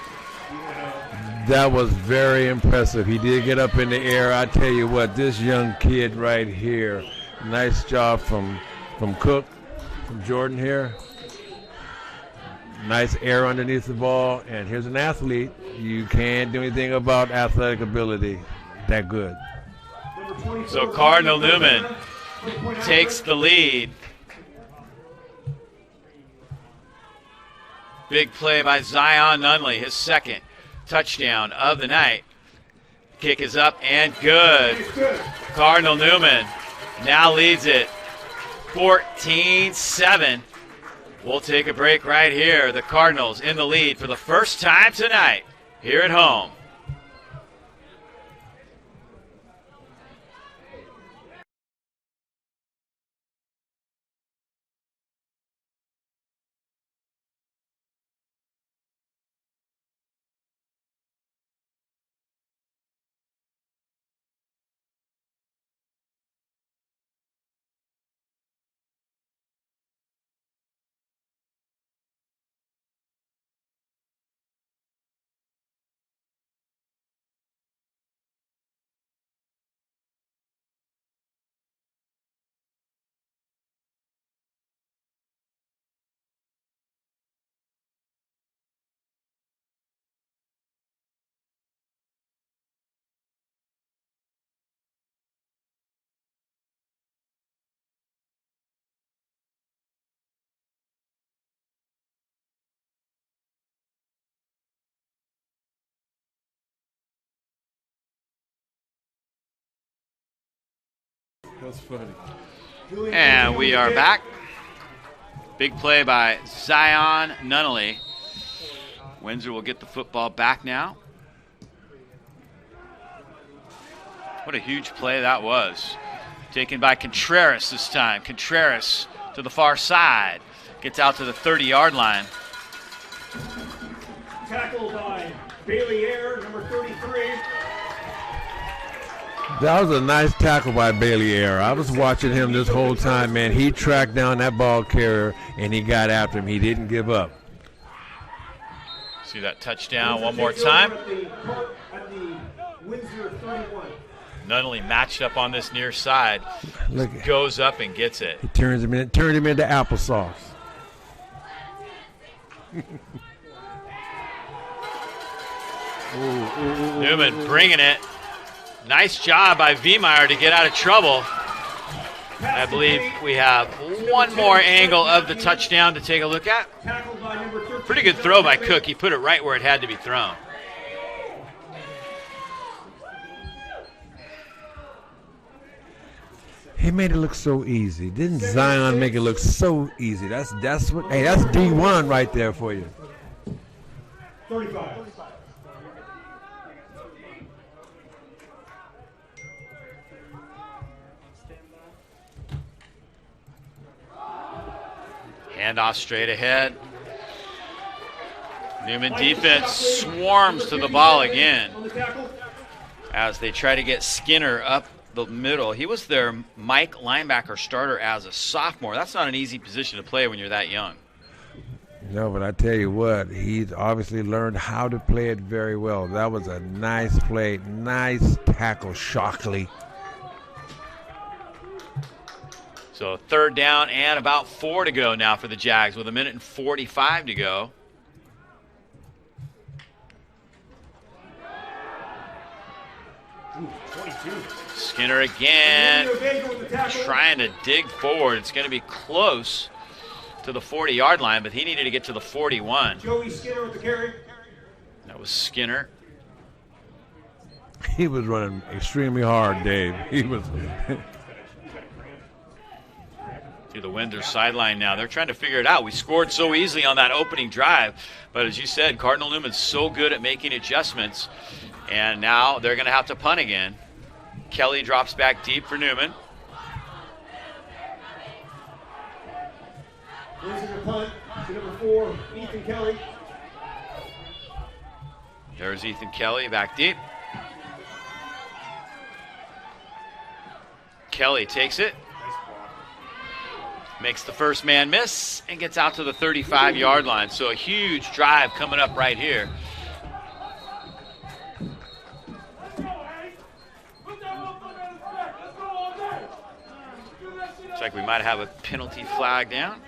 [SPEAKER 14] That was very impressive. He did get up in the air. I tell you what, this young kid right here, nice job from Cook, from Jordan here. Nice air underneath the ball. And here's an athlete. You can't do anything about athletic ability that good.
[SPEAKER 1] So Cardinal Newman takes the lead. Big play by Zion Nunnally, his 2nd touchdown of the night. Kick is up and good. Cardinal Newman now leads it 14-7. We'll take a break right here. The Cardinals in the lead for the first time tonight here at home.
[SPEAKER 2] That's funny.
[SPEAKER 1] And we are back. Big play by Zion Nunnally. Windsor will get the football back now. What a huge play that was. Taken by Contreras this time. Contreras to the far side. Gets out to the 30-yard line.
[SPEAKER 3] Tackled by Bailey Air, number 33.
[SPEAKER 14] That was a nice tackle by Bailey Air. I was watching him this whole time, man. He tracked down that ball carrier, and he got after him. He didn't give up.
[SPEAKER 1] See that touchdown one more time.
[SPEAKER 3] At the Windsor 31.
[SPEAKER 1] Nunnally matched up on this near side.
[SPEAKER 14] Look,
[SPEAKER 1] goes up and gets it.
[SPEAKER 14] He turned him into applesauce.
[SPEAKER 1] Newman bringing it. Nice job by Viemeyer to get out of trouble. I believe we have one more angle of the touchdown to take a look at. Pretty good throw by Cook. He put it right where it had to be thrown.
[SPEAKER 14] He made it look so easy. Didn't Zion make it look so easy? That's what. Hey, that's D1 right there for you.
[SPEAKER 3] 35.
[SPEAKER 1] Handoff straight ahead. Newman defense swarms to the ball again as they try to get Skinner up the middle. He was their Mike linebacker starter as a sophomore. That's not an easy position to play when you're that young.
[SPEAKER 14] No, but I tell you what, he's obviously learned how to play it very well. That was a nice play, nice tackle, Shockley.
[SPEAKER 1] So 3rd down and about 4 to go now for the Jags with 1:45 to go.
[SPEAKER 3] Ooh, 22.
[SPEAKER 1] Skinner again trying to dig forward. It's going to be close to the 40-yard line, but he needed to get to the 41.
[SPEAKER 3] Joey Skinner with the carry.
[SPEAKER 1] That was Skinner.
[SPEAKER 14] He was running extremely hard, Dave. He was.
[SPEAKER 1] To the Windsor sideline now. They're trying to figure it out. We scored so easily on that opening drive, but as you said, Cardinal Newman's so good at making adjustments, and now they're going to have to punt again. Kelly drops back deep for Newman.
[SPEAKER 3] Windsor to punt to number 4, Ethan Kelly.
[SPEAKER 1] There's Ethan Kelly back deep. Kelly takes it. Makes the first man miss and gets out to the 35-yard line. So a huge drive coming up right here. Looks like we might have a penalty flag down.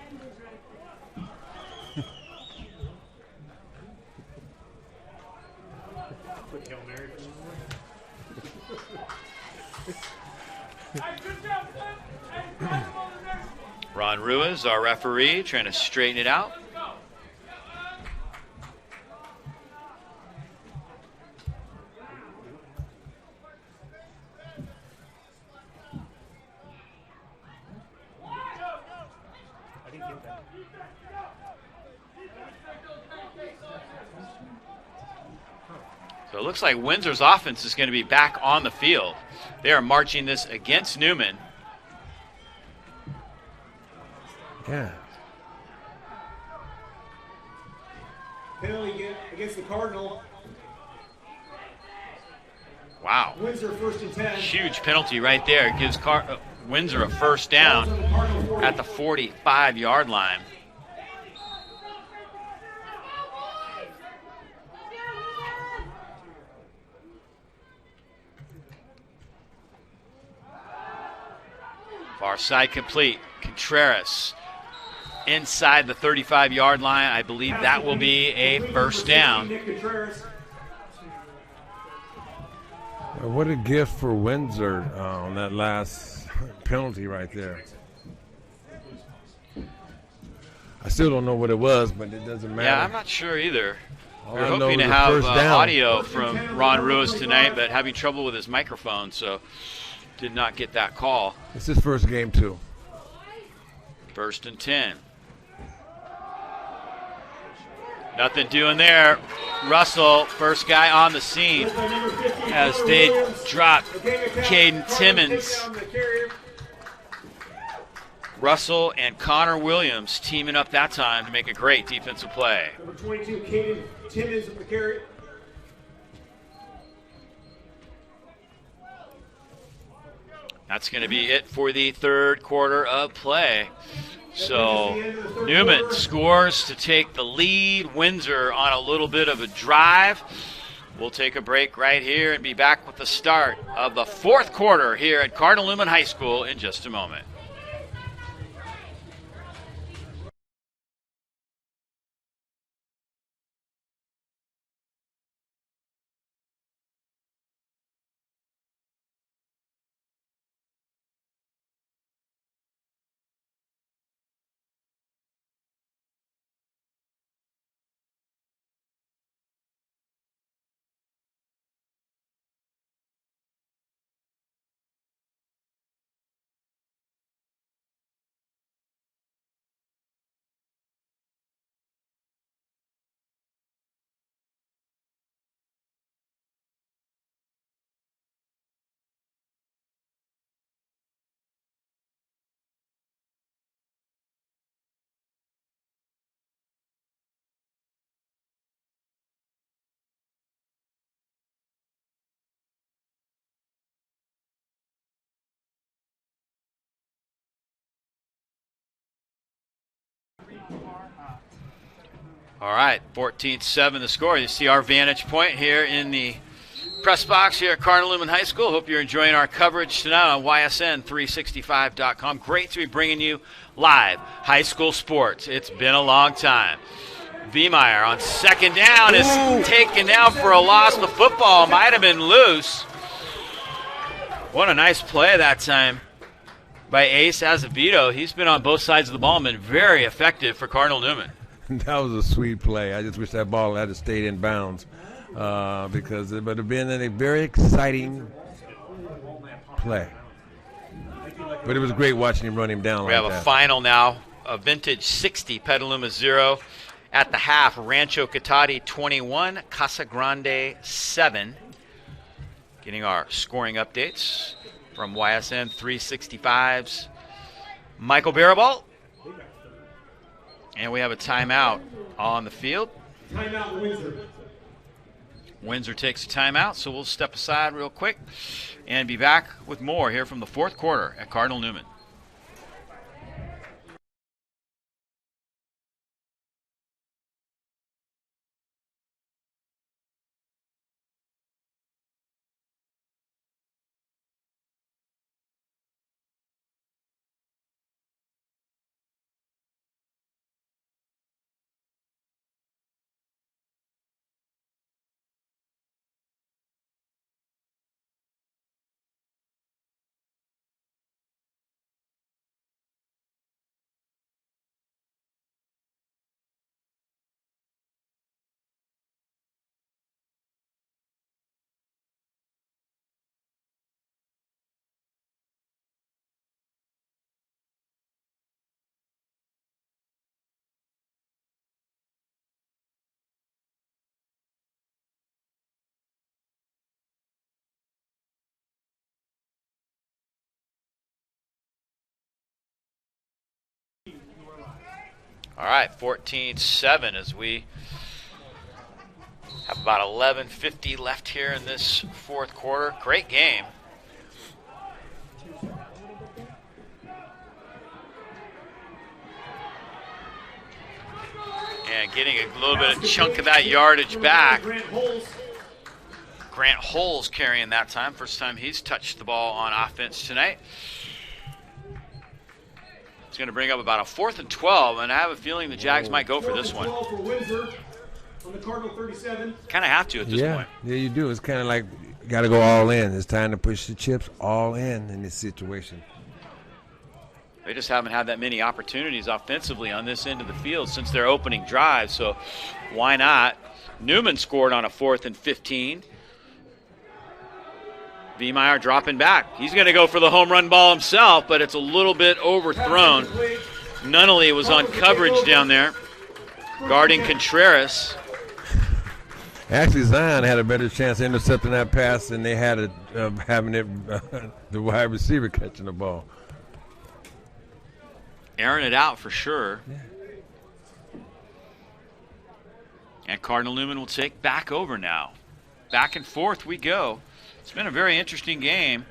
[SPEAKER 3] Quick Hail Mary for
[SPEAKER 1] Ron Ruiz, our referee, trying to straighten it out. So it looks like Windsor's offense is going to be back on the field. They are marching this against Newman.
[SPEAKER 14] Yeah.
[SPEAKER 3] Penalty against the Cardinal.
[SPEAKER 1] Wow.
[SPEAKER 3] Windsor 1st and 10.
[SPEAKER 1] Huge penalty right there. It gives Windsor a first down at the 45-yard line. Far side complete. Contreras inside the 35-yard line. I believe that will be a first down.
[SPEAKER 14] What a gift for Windsor on that last penalty right there. I still don't know what it was, but it doesn't matter.
[SPEAKER 1] Yeah, I'm not sure either.
[SPEAKER 14] All
[SPEAKER 1] We're
[SPEAKER 14] I know
[SPEAKER 1] hoping to
[SPEAKER 14] is the
[SPEAKER 1] have
[SPEAKER 14] first down.
[SPEAKER 1] audio from Ron Ruiz tonight, but having trouble with his microphone, so did not get that call.
[SPEAKER 14] It's his first game, too.
[SPEAKER 1] 1st and 10. Nothing doing there. Russell, first guy on the scene as they drop Caden Timmons. Russell and Connor Williams teaming up that time to make a great defensive play.
[SPEAKER 3] Number 22, Caden Timmons with the carry.
[SPEAKER 1] That's going to be it for the 3rd quarter of play. So Newman scores to take the lead. Windsor on a little bit of a drive. We'll take a break right here and be back with the start of the 4th quarter here at Cardinal Newman High School in just a moment. All right, 14-7 the score. You see our vantage point here in the press box here at Cardinal Newman High School. Hope you're enjoying our coverage tonight on YSN365.com. Great to be bringing you live high school sports. It's been a long time. Viemeyer on second down is taken down for a loss. The football might have been loose. What a nice play that time by Ace Azevedo. He's been on both sides of the ball and been very effective for Cardinal Newman.
[SPEAKER 14] That was a sweet play. I just wish that ball had stayed in bounds because it would have been a very exciting play. But it was great watching him run him down
[SPEAKER 1] We have a final now, a vintage 60, Petaluma 0. At the half, Rancho Cotati 21, Casa Grande 7. Getting our scoring updates from YSN 365's Michael Barabalt. And we have a timeout on the field.
[SPEAKER 3] Timeout, Windsor.
[SPEAKER 1] Windsor takes a timeout, so we'll step aside real quick and be back with more here from the fourth quarter at Cardinal Newman. All right, 14-7 as we have about 11:50 left here in this fourth quarter. Great game. And getting a little bit of chunk of that yardage back. Grant Holes carrying that time. First time he's touched the ball on offense tonight. It's going to bring up about a 4th and 12, and I have a feeling the Jags might go for this one.
[SPEAKER 3] For Windsor on the Cardinal 37.
[SPEAKER 1] Kind of have to at this point.
[SPEAKER 14] Yeah, you do. It's kind of like got to go all in. It's time to push the chips all in this situation.
[SPEAKER 1] They just haven't had that many opportunities offensively on this end of the field since their opening drive, so why not? Newman scored on a 4th and 15. Viemeyer dropping back. He's going to go for the home run ball himself, but it's a little bit overthrown. Nunnally was on coverage down there, guarding Contreras.
[SPEAKER 14] Actually, Zion had a better chance of intercepting that pass than they had of having it the wide receiver catching the ball.
[SPEAKER 1] Airing it out for sure. Yeah. And Cardinal Newman will take back over now. Back and forth we go. It's been a very interesting game.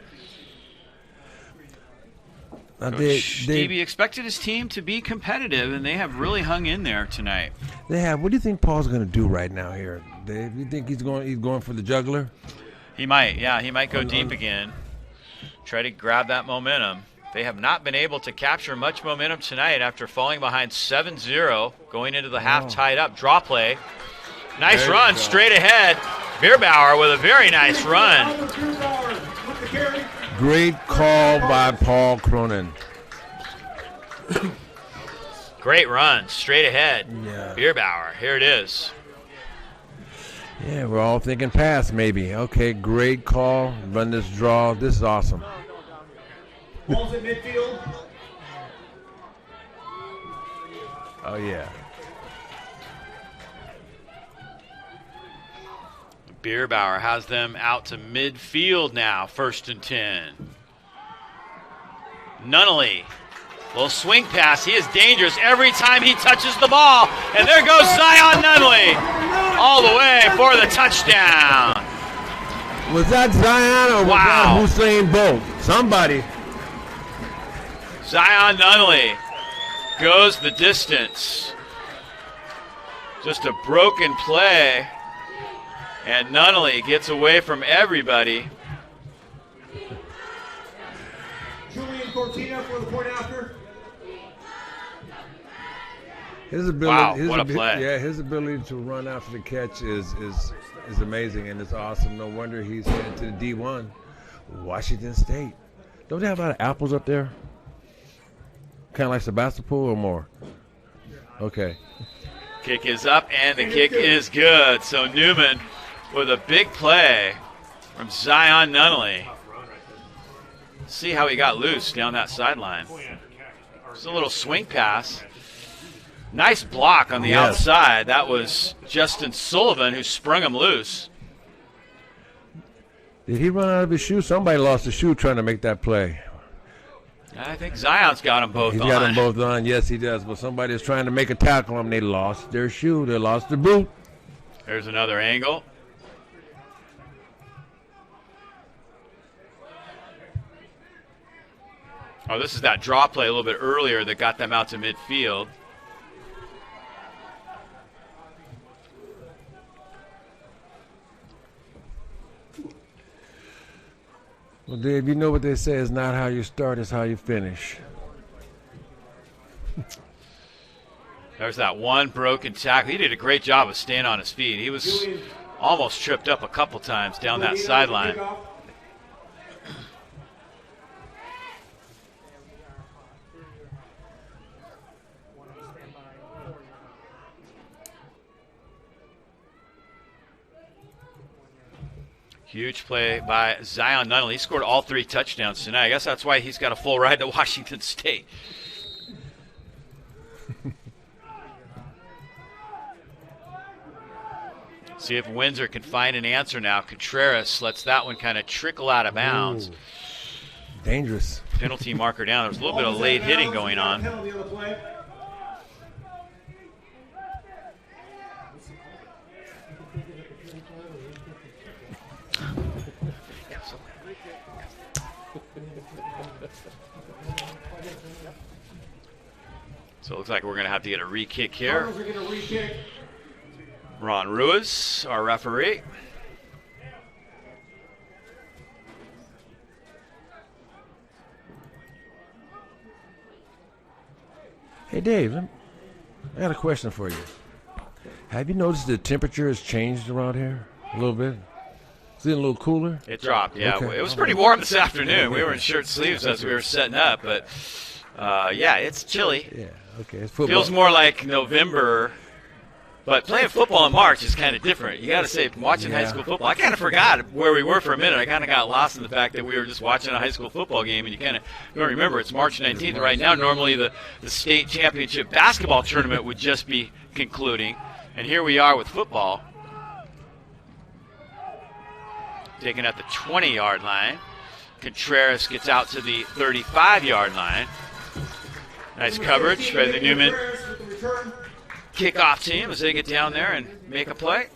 [SPEAKER 1] Stevie expected his team to be competitive, and they have really hung in there tonight.
[SPEAKER 14] They have. What do you think Paul's going to do right now here, Dave? You think he's going for the juggler?
[SPEAKER 1] He might. Yeah, he might go deep again. Try to grab that momentum. They have not been able to capture much momentum tonight after falling behind 7-0, going into the half tied up. Draw play. Nice run, straight ahead. Bierbauer with a very nice run.
[SPEAKER 14] Great call by Paul Cronin.
[SPEAKER 1] Great run, straight ahead.
[SPEAKER 14] Yeah.
[SPEAKER 1] Bierbauer, here it is.
[SPEAKER 14] Yeah, we're all thinking pass maybe. Okay, great call. Run this draw. This is awesome.
[SPEAKER 3] Ball's at midfield.
[SPEAKER 14] Oh, yeah.
[SPEAKER 1] Bierbauer has them out to midfield now, 1st and 10. Nunnally, little swing pass. He is dangerous every time he touches the ball. And there goes Zion Nunnally all the way for the touchdown.
[SPEAKER 14] Was that Zion or was that Hussein Bolt? Somebody.
[SPEAKER 1] Zion Nunnally goes the distance. Just a broken play. And Nunnally gets away from everybody.
[SPEAKER 3] Julian Cortina for the point after.
[SPEAKER 14] His ability,
[SPEAKER 1] Wow, what a play.
[SPEAKER 14] Yeah, his ability to run after the catch is amazing, and it's awesome. No wonder he's headed to the D1, Washington State. Don't they have a lot of apples up there? Kind of like Sebastopol or more? Okay.
[SPEAKER 1] Kick is up, and the kick is good. So Newman with a big play from Zion Nunnally. See how he got loose down that sideline. Just a little swing pass. Nice block on the outside. That was Justin Sullivan who sprung him loose.
[SPEAKER 14] Did he run out of his shoe? Somebody lost a shoe trying to make that play.
[SPEAKER 1] I think Zion's got them both on.
[SPEAKER 14] He's got them both on. Yes, he does. But somebody is trying to make a tackle on them. They lost their shoe. They lost their boot.
[SPEAKER 1] There's another angle. Oh, this is that draw play a little bit earlier that got them out to midfield.
[SPEAKER 14] Well, Dave, you know what they say, it's not how you start, it's how you finish.
[SPEAKER 1] There's that one broken tackle. He did a great job of staying on his feet. He was almost tripped up a couple times down that sideline. Huge play by Zion Nunnally. He scored all 3 touchdowns tonight. I guess that's why he's got a full ride to Washington State. See if Windsor can find an answer now. Contreras lets that one kind of trickle out of bounds.
[SPEAKER 14] Ooh, dangerous.
[SPEAKER 1] Penalty marker down. There was a little bit of late hitting going on. So it looks like we're going to have to get a re-kick here. Ron Ruiz, our referee.
[SPEAKER 14] Hey, Dave, I got a question for you. Have you noticed the temperature has changed around here a little bit? Is it a little cooler?
[SPEAKER 1] It dropped, yeah.
[SPEAKER 14] Okay.
[SPEAKER 1] It was pretty warm this afternoon. We were in shirt sleeves as we were setting up, but yeah, it's chilly.
[SPEAKER 14] Yeah, okay. It's football.
[SPEAKER 1] Feels more like November, but playing football in March is kind of different. You got to say, watching high school football, I kind of forgot where we were for a minute. I kind of got lost in the fact that we were just watching a high school football game, and you kind of don't remember it's March 19th right now. Normally the state championship basketball tournament would just be concluding, and here we are with football. Taken at the 20-yard line. Contreras gets out to the 35-yard line. Nice coverage by the Newman kickoff team as they get down there and make a play.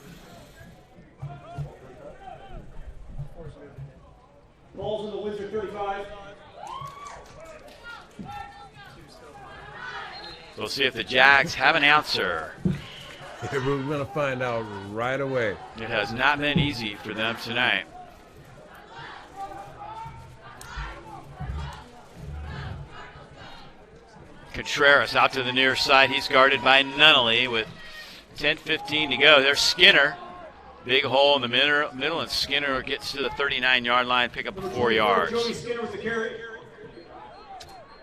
[SPEAKER 3] Balls in the Windsor 35.
[SPEAKER 1] We'll see if the Jags have an answer.
[SPEAKER 14] We're going to find out right away.
[SPEAKER 1] It has not been easy for them tonight. Contreras out to the near side. He's guarded by Nunnally with 10:15 to go. There's Skinner. Big hole in the middle, and Skinner gets to the 39-yard line, pick up 4 yards.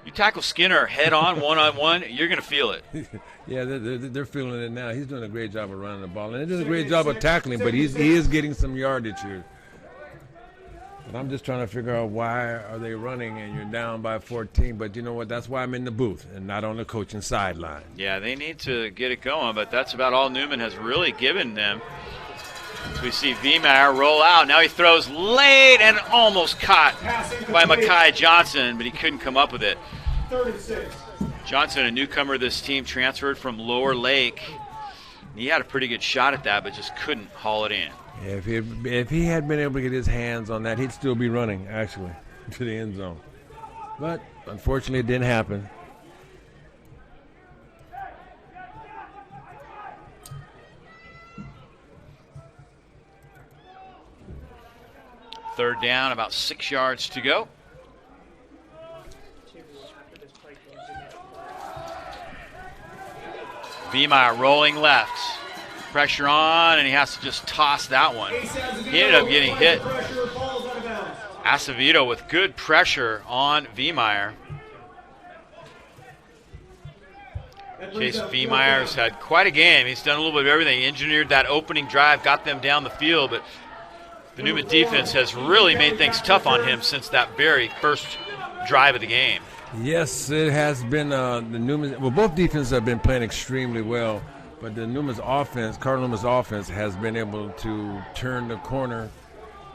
[SPEAKER 1] You tackle Skinner head-on, one-on-one, you're going to feel it.
[SPEAKER 14] Yeah, they're feeling it now. He's doing a great job of running the ball, and they're doing a great job of tackling, but he is getting some yardage here. But I'm just trying to figure out why are they running and you're down by 14. But you know what? That's why I'm in the booth and not on the coaching sideline.
[SPEAKER 1] Yeah, they need to get it going, but that's about all Newman has really given them. We see Viemeyer roll out. Now he throws late and almost caught by Makai Johnson, but he couldn't come up with it.
[SPEAKER 3] 3rd and 6.
[SPEAKER 1] Johnson, a newcomer to this team, transferred from Lower Lake. He had a pretty good shot at that, but just couldn't haul it in.
[SPEAKER 14] Yeah, if he had been able to get his hands on that, he'd still be running, actually, to the end zone. But, unfortunately, it didn't happen.
[SPEAKER 1] Third down, about 6 yards to go. Viemeyer rolling left. Pressure on, and he has to just toss that one. He ended up getting hit. Acevedo with good pressure on Viemeyer. Chase Viemeyer's had quite a game. He's done a little bit of everything. He engineered that opening drive, got them down the field, but the Newman defense has really made things tough on him since that very first drive of the game.
[SPEAKER 14] Yes, it has been the Newman. Well, both defenses have been playing extremely well, but the Newman's offense, Cardinal Newman's offense, has been able to turn the corner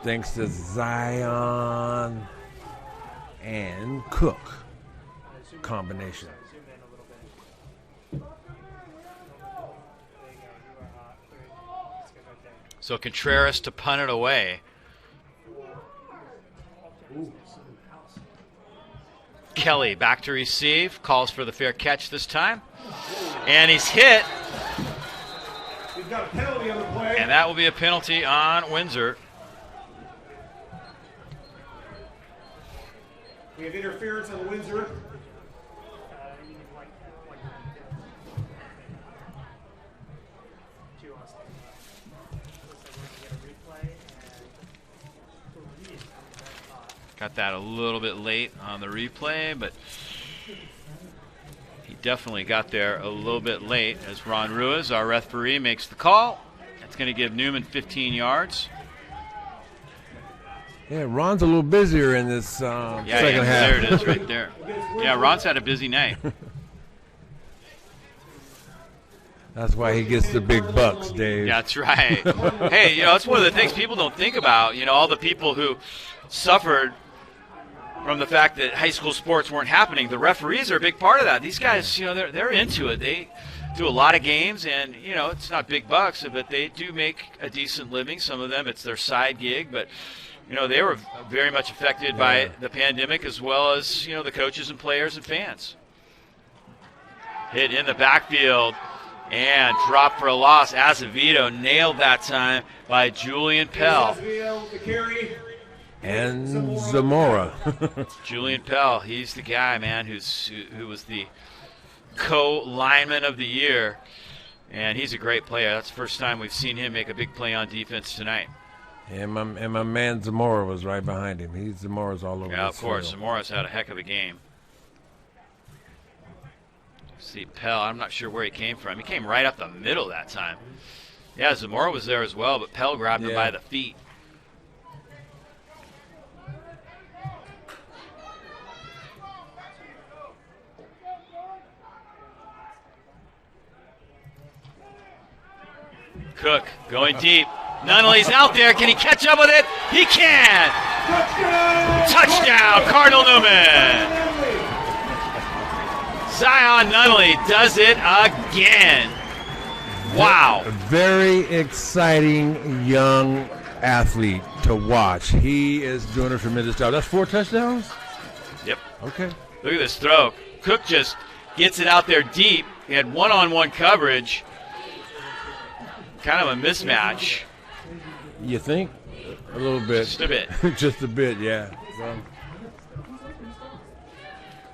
[SPEAKER 14] thanks to Zion and Cook combination.
[SPEAKER 1] So Contreras to punt it away. Kelly back to receive, calls for the fair catch this time, and he's hit,
[SPEAKER 3] He's got a penalty on the play.
[SPEAKER 1] and that will be a penalty on Windsor.
[SPEAKER 3] We have interference on Windsor.
[SPEAKER 1] Got that a little bit late on the replay, but he definitely got there a little bit late as Ron Ruiz, our referee, makes the call. It's going to give Newman 15 yards.
[SPEAKER 14] Yeah, Ron's a little busier in this second half.
[SPEAKER 1] There it is right there. Yeah, Ron's had a busy night.
[SPEAKER 14] That's why he gets the big bucks, Dave.
[SPEAKER 1] That's right. Hey, that's one of the things people don't think about. All the people who suffered from the fact that high school sports weren't happening. The referees are a big part of that. These guys, they're into it. They do a lot of games, and, it's not big bucks, but they do make a decent living. Some of them, it's their side gig, but, they were very much affected by the pandemic as well as, the coaches and players and fans. Hit in the backfield and drop for a loss. Acevedo nailed that time by Julian Pell.
[SPEAKER 14] And Zamora.
[SPEAKER 1] Julian Pell, he's the guy, man, who was the co-lineman of the year, and he's a great player. That's the first time we've seen him make a big play on defense tonight.
[SPEAKER 14] And my man Zamora was right behind him. Zamora's all over.
[SPEAKER 1] Yeah, of course. Zamora's had a heck of a game. See, Pell, I'm not sure where he came from. He came right up the middle that time. Yeah, Zamora was there as well, but Pell grabbed him by the feet. Cook going deep. Nunnally's out there. Can he catch up with it? He can! Touchdown, Cardinal Newman! Zion Nunnally does it again. Wow.
[SPEAKER 14] A very exciting young athlete to watch. He is doing a tremendous job. That's 4 touchdowns?
[SPEAKER 1] Yep.
[SPEAKER 14] Okay.
[SPEAKER 1] Look at this throw. Cook just gets it out there deep. He had one-on-one coverage. Kind of a mismatch.
[SPEAKER 14] You think? A little bit.
[SPEAKER 1] Just a bit.
[SPEAKER 14] Just a bit, yeah.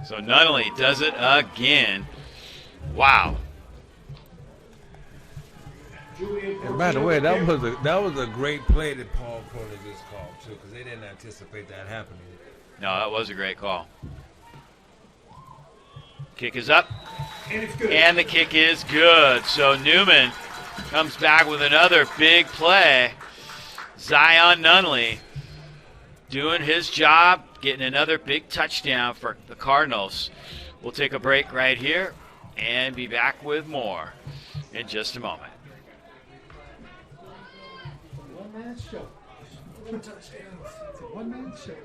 [SPEAKER 1] So Nunnally does it again. Wow.
[SPEAKER 14] And by the way, that was a great play that Paul Cronin just called too, because they didn't anticipate that happening.
[SPEAKER 1] No, that was a great call. Kick is up.
[SPEAKER 3] And it's good.
[SPEAKER 1] And the kick is good. So Newman comes back with another big play. Zion Nunnally doing his job, getting another big touchdown for the Cardinals. We'll take a break right here and be back with more in just a moment.
[SPEAKER 4] One-man show. 1 touchdown. It's a one-man show.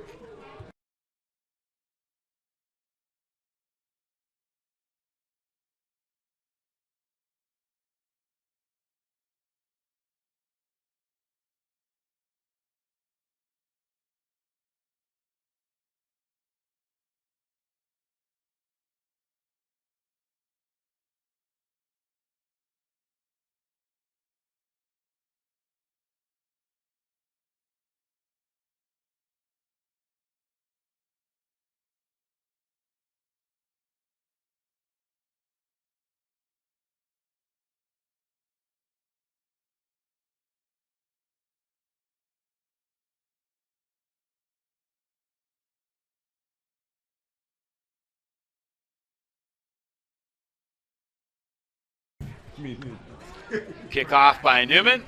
[SPEAKER 1] Kickoff by Newman.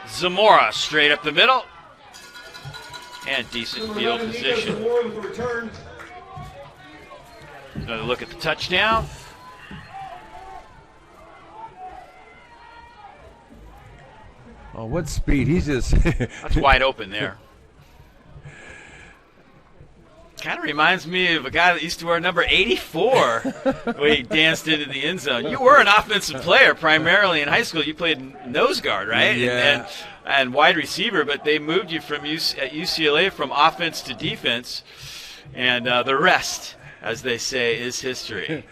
[SPEAKER 1] Zamora straight up the middle. And decent field position. Another look at the touchdown.
[SPEAKER 14] Oh, what speed. He's just...
[SPEAKER 1] That's wide open there. Kind of reminds me of a guy that used to wear number 84 when he danced into the end zone. You were an offensive player primarily in high school. You played nose guard, right?
[SPEAKER 14] Yeah.
[SPEAKER 1] And wide receiver, but they moved you from at UCLA from offense to defense. And the rest, as they say, is history.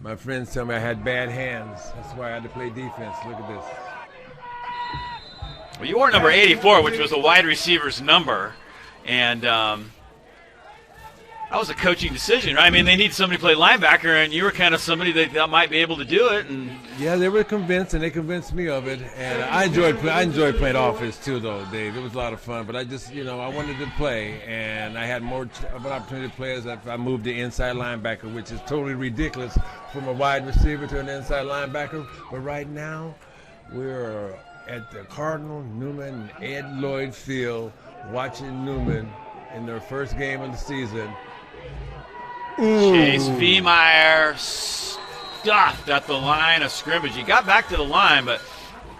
[SPEAKER 14] My friends tell me I had bad hands. That's why I had to play defense. Look at this.
[SPEAKER 1] Well, you wore number 84, which was a wide receiver's number. And that was a coaching decision, right? I mean, they need somebody to play linebacker, and you were kind of somebody that might be able to do it. And
[SPEAKER 14] yeah, they were convinced, and they convinced me of it. And I enjoyed playing offense too, though, Dave. It was a lot of fun. But I just, I wanted to play, and I had more of an opportunity to play as I moved to inside linebacker, which is totally ridiculous from a wide receiver to an inside linebacker. But right now, we're at the Cardinal Newman Ed Lloyd Field watching Newman in their first game of the season. Ooh.
[SPEAKER 1] Chase Viemeyer stuffed at the line of scrimmage. He got back to the line, but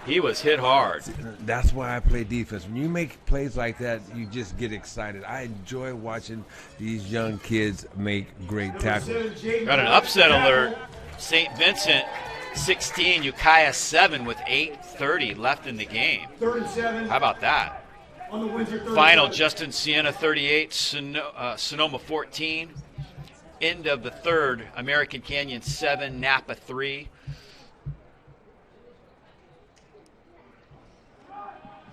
[SPEAKER 1] he was hit hard.
[SPEAKER 14] That's why I play defense. When you make plays like that, you just get excited. I enjoy watching these young kids make great tackles.
[SPEAKER 1] Got an upset alert. St. Vincent 16, Ukiah 7 with 8:30 left in the game.
[SPEAKER 3] 37.
[SPEAKER 1] How about that?
[SPEAKER 3] On the Windsor 37.
[SPEAKER 1] Final, Justin Siena 38, Sonoma 14. End of the third, American Canyon 7, Napa 3.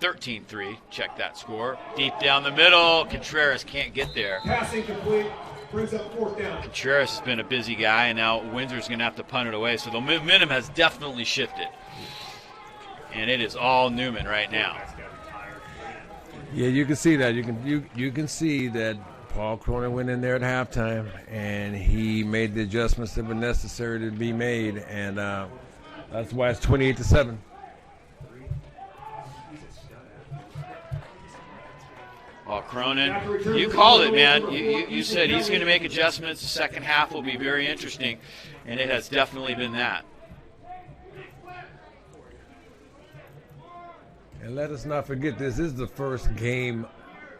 [SPEAKER 1] 13-3, check that score. Deep down the middle, Contreras can't get there.
[SPEAKER 3] Passing complete, brings up 4th down.
[SPEAKER 1] Contreras has been a busy guy, and now Windsor's going to have to punt it away. So the momentum has definitely shifted. And it is all Newman right now.
[SPEAKER 14] Yeah, you can see that. You can see that Paul Cronin went in there at halftime, and he made the adjustments that were necessary to be made, and that's why it's 28-7.
[SPEAKER 1] Paul Cronin, you called it, man. You said he's going to make adjustments. The second half will be very interesting, and it has definitely been that.
[SPEAKER 14] And let us not forget, this is the first game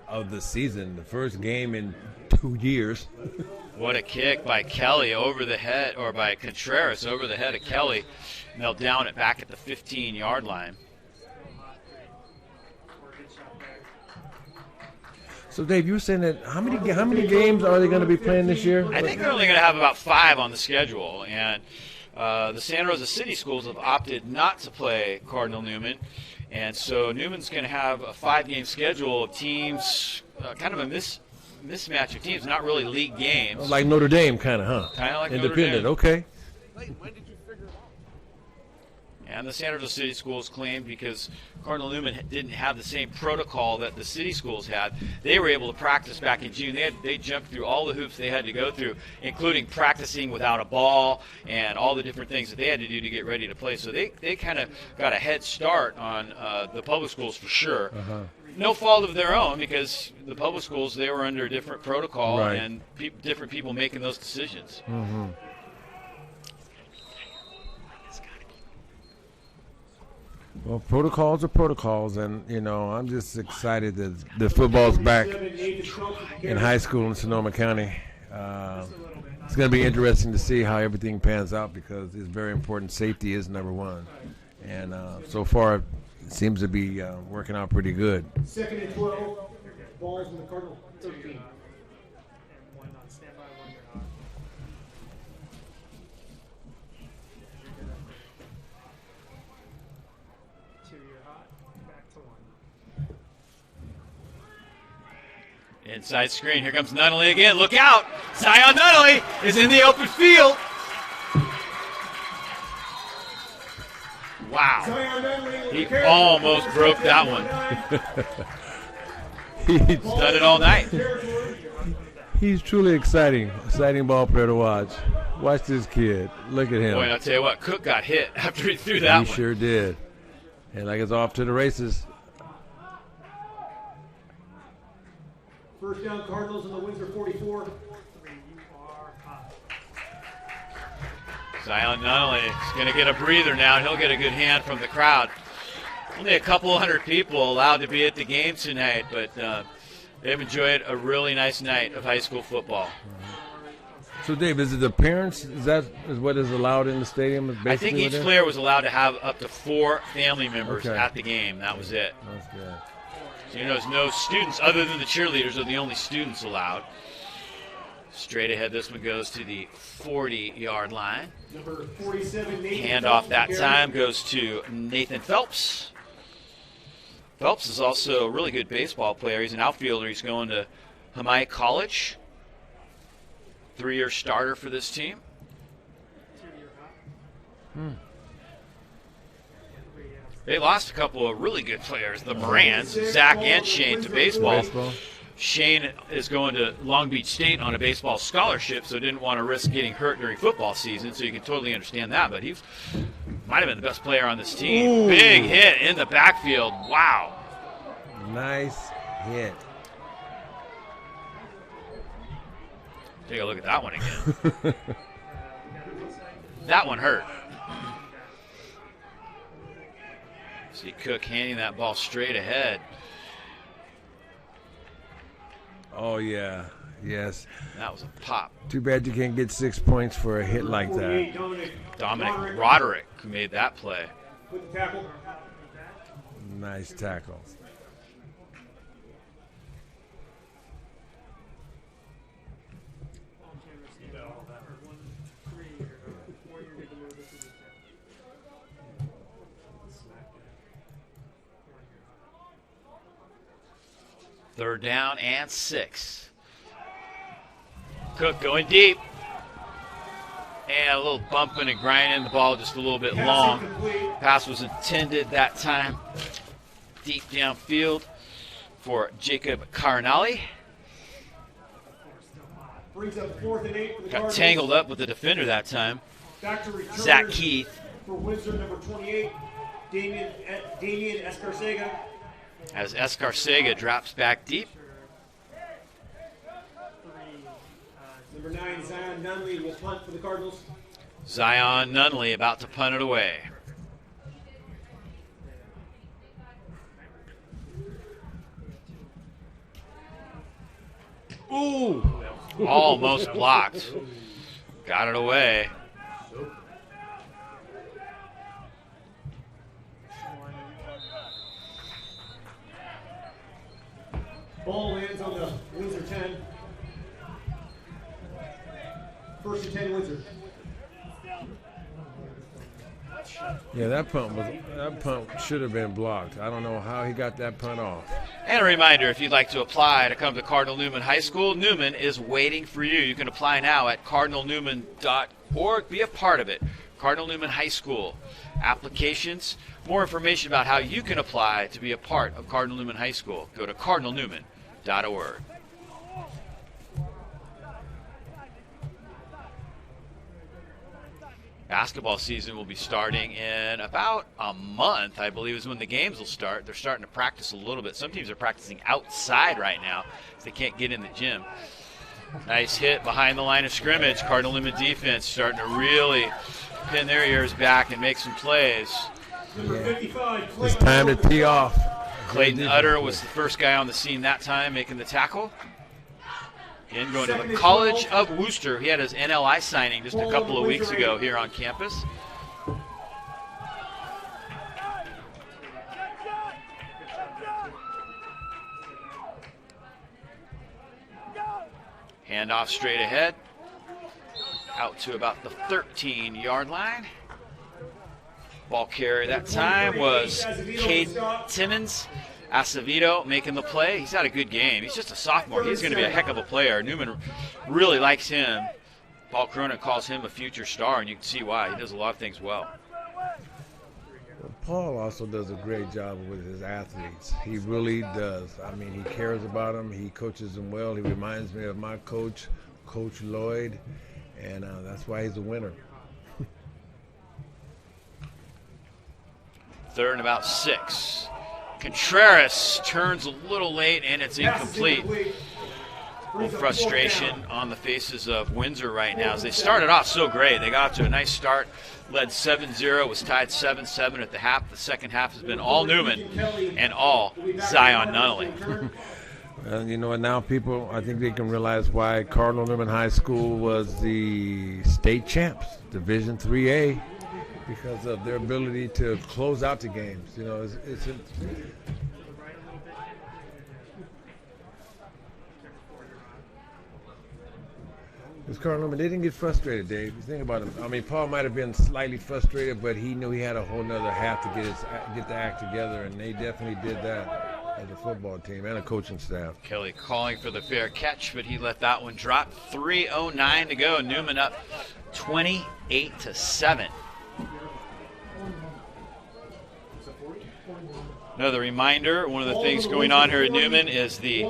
[SPEAKER 14] of the season, the first game in 2 years.
[SPEAKER 1] What a kick by Kelly over the head, or by Contreras over the head of Kelly. And they'll down it back at the 15-yard line.
[SPEAKER 14] So, Dave, you were saying that how many games are they going to be playing this year?
[SPEAKER 1] I think they're only going to have about 5 on the schedule. And the Santa Rosa City schools have opted not to play Cardinal Newman. And so Newman's going to have a 5-game schedule of teams, kind of a mismatch of teams, not really league games.
[SPEAKER 14] Like Notre Dame, kind of, huh?
[SPEAKER 1] Kind of like
[SPEAKER 14] Independent,
[SPEAKER 1] Notre Dame.
[SPEAKER 14] okay.
[SPEAKER 1] And the Santa Rosa City schools claimed because Cardinal Newman didn't have the same protocol that the city schools had, they were able to practice back in June. They jumped through all the hoops they had to go through, including practicing without a ball and all the different things that they had to do to get ready to play. So they kind of got a head start on the public schools for sure. No fault of their own, because the public schools, they were under a different protocol,
[SPEAKER 14] right,
[SPEAKER 1] and different people making those decisions.
[SPEAKER 14] Mm-hmm. Well, protocols are protocols, and, I'm just excited that the football's back in high school in Sonoma County. It's going to be interesting to see how everything pans out, because it's very important. Safety is number one. And so far, it seems to be working out pretty good.
[SPEAKER 3] 2nd and 12, balls in the Cardinal 13.
[SPEAKER 1] Inside screen. Here comes Nunnally again. Look out! Zion Nunnally is in the open field. Wow. He almost broke that one. He's done it all night.
[SPEAKER 14] He's truly exciting ball player to watch. Watch this kid. Look at him.
[SPEAKER 1] Boy, I'll tell you what, Cook got hit after he threw that one.
[SPEAKER 14] He sure did. And like it's off to the races.
[SPEAKER 3] First down, Cardinals in the Windsor 44.
[SPEAKER 1] Zion Nunnally is going to get a breather now, and he'll get a good hand from the crowd. Only a couple hundred people allowed to be at the game tonight, but they've enjoyed a really nice night of high school football.
[SPEAKER 14] So, Dave, is it the parents? Is what is allowed in the stadium?
[SPEAKER 1] I think each player was allowed to have up to 4 family members at the game. That was it.
[SPEAKER 14] That's good.
[SPEAKER 1] So, there's no students other than the cheerleaders are the only students allowed. Straight ahead, this one goes to the 40-yard line.
[SPEAKER 3] Number 47, Nathan
[SPEAKER 1] Handoff that
[SPEAKER 3] Phelps.
[SPEAKER 1] time goes to Nathan Phelps. Phelps is also a really good baseball player. He's an outfielder. He's going to Hamai College. 3-year starter for this team. They lost a couple of really good players, the Morans, Zach and Shane, to baseball. Shane is going to Long Beach State on a baseball scholarship, so didn't want to risk getting hurt during football season, so you can totally understand that. But he might have been the best player on this team.
[SPEAKER 14] Ooh.
[SPEAKER 1] Big hit in the backfield. Wow.
[SPEAKER 14] Nice hit.
[SPEAKER 1] Take a look at that one again. That one hurt. See Cook handing that ball straight ahead.
[SPEAKER 14] Oh, yeah. Yes.
[SPEAKER 1] That was a pop.
[SPEAKER 14] Too bad you can't get 6 points for a hit like that.
[SPEAKER 1] Dominic Roderick who made that play.
[SPEAKER 3] With the tackle.
[SPEAKER 14] Nice tackle.
[SPEAKER 1] Third down and 6. Cook going deep. And a little bumping and grinding. The ball just a little bit long. Pass was intended that time. Deep downfield for Jacob Carnali.
[SPEAKER 3] Brings up 4th and 8 for the
[SPEAKER 1] Got
[SPEAKER 3] Cardinals.
[SPEAKER 1] tangled up with the defender that time.
[SPEAKER 3] Back to return
[SPEAKER 1] Zach Keith.
[SPEAKER 3] For Windsor, number 28, Damian Escarcega.
[SPEAKER 1] As Escarcega drops back deep.
[SPEAKER 3] Number 9, Zion Nunley will punt for the Cardinals.
[SPEAKER 1] Zion Nunley about to punt it away.
[SPEAKER 14] Ooh!
[SPEAKER 1] Almost blocked. Got it away.
[SPEAKER 3] Ball lands on the Windsor 10. 1st and 10, Windsor.
[SPEAKER 14] Yeah, that punt should have been blocked. I don't know how he got that punt off.
[SPEAKER 1] And a reminder, if you'd like to apply to come to Cardinal Newman High School, Newman is waiting for you. You can apply now at cardinalnewman.org. Be a part of it. Cardinal Newman High School. Applications, more information about how you can apply to be a part of Cardinal Newman High School. Go to cardinalnewman.org. Basketball season will be starting in about a month, I believe, is when the games will start. They're starting to practice a little bit. Some teams are practicing outside right now because they can't get in the gym. Nice hit behind the line of scrimmage. Cardinal Newman defense starting to really pin their ears back and make some plays.
[SPEAKER 3] Number 55,
[SPEAKER 14] It's time to tee off.
[SPEAKER 1] Clayton Utter was the first guy on the scene that time making the tackle. Again, going to the College of Worcester. He had his NLI signing just a couple of weeks ago here on campus. Handoff straight ahead. Out to about the 13-yard line. Ball carrier that time was Cade Timmons. Acevedo making the play. He's had a good game. He's just a sophomore. He's going to be a heck of a player. Newman really likes him. Paul Cronin calls him a future star, and you can see why. He does a lot of things well.
[SPEAKER 14] Paul also does a great job with his athletes. He really does. I mean, he cares about them. He coaches them well. He reminds me of my coach, Coach Lloyd, and that's why he's a winner.
[SPEAKER 1] Third and about 6. Contreras turns a little late, and it's incomplete. A little frustration on the faces of Windsor right now as they started off so great. They got off to a nice start, led 7-0, was tied 7-7 at the half. The second half has been all Newman and all Zion Nunnally.
[SPEAKER 14] And you know what, now people, I think they can realize why Cardinal Newman High School was the state champs, Division 3A, because of their ability to close out the games. You know, Because Cardinal Newman, they didn't get frustrated, Dave. You think about it. I mean, Paul might have been slightly frustrated, but he knew he had a whole nother half to get the act together, and they definitely did that as a football team and a coaching staff.
[SPEAKER 1] Kelly calling for the fair catch, but he let that one drop. 3:09 to go. Newman up 28-7. Another reminder, one of the things going on here at Newman is the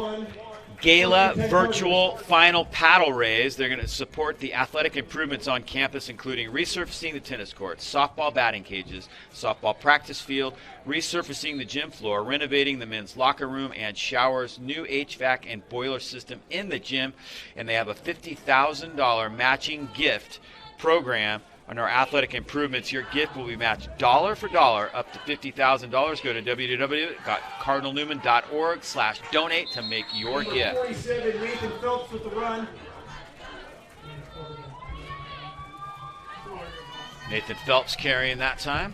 [SPEAKER 1] Gala Virtual Final Paddle Raise. They're going to support the athletic improvements on campus, including resurfacing the tennis courts, softball batting cages, softball practice field, resurfacing the gym floor, renovating the men's locker room and showers, new HVAC and boiler system in the gym, and they have a $50,000 matching gift program. On our athletic improvements, your gift will be matched dollar for dollar up to $50,000. Go to www.cardinalnewman.org/donate to make your gift.
[SPEAKER 3] 47, Nathan Phelps with the run.
[SPEAKER 1] Nathan Phelps carrying that time.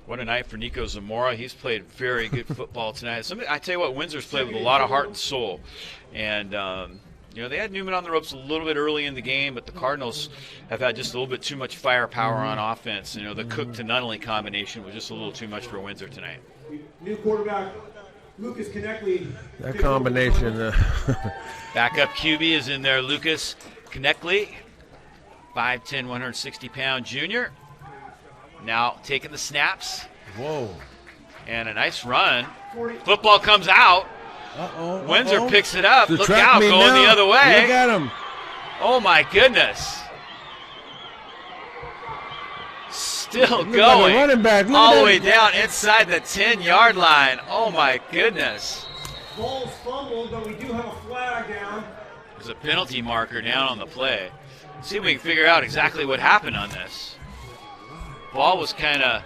[SPEAKER 1] What a night for Nico Zamora. He's played very good football tonight. I tell you what, Windsor's played with a lot of heart and soul. And, you know, they had Newman on the ropes a little bit early in the game, but the Cardinals have had just a little bit too much firepower on offense. You know, the Cook to Nunnally combination was just a little too much for Windsor tonight.
[SPEAKER 3] New quarterback, Lucas Konechny.
[SPEAKER 14] That combination.
[SPEAKER 1] Backup QB is in there, Lucas Konechny, 5'10", 160-pound junior. Now taking the snaps.
[SPEAKER 14] Whoa.
[SPEAKER 1] And a nice run. Football comes out. Windsor picks it up. Look out, going the other way.
[SPEAKER 14] Look at him.
[SPEAKER 1] Oh, my goodness. Still going.
[SPEAKER 14] Running back.
[SPEAKER 1] All the way down inside the 10-yard line. Oh, my goodness.
[SPEAKER 3] Ball's fumbled, but we do have a flag down.
[SPEAKER 1] There's a penalty marker down on the play. See if we can figure out exactly what happened on this. Ball was kind of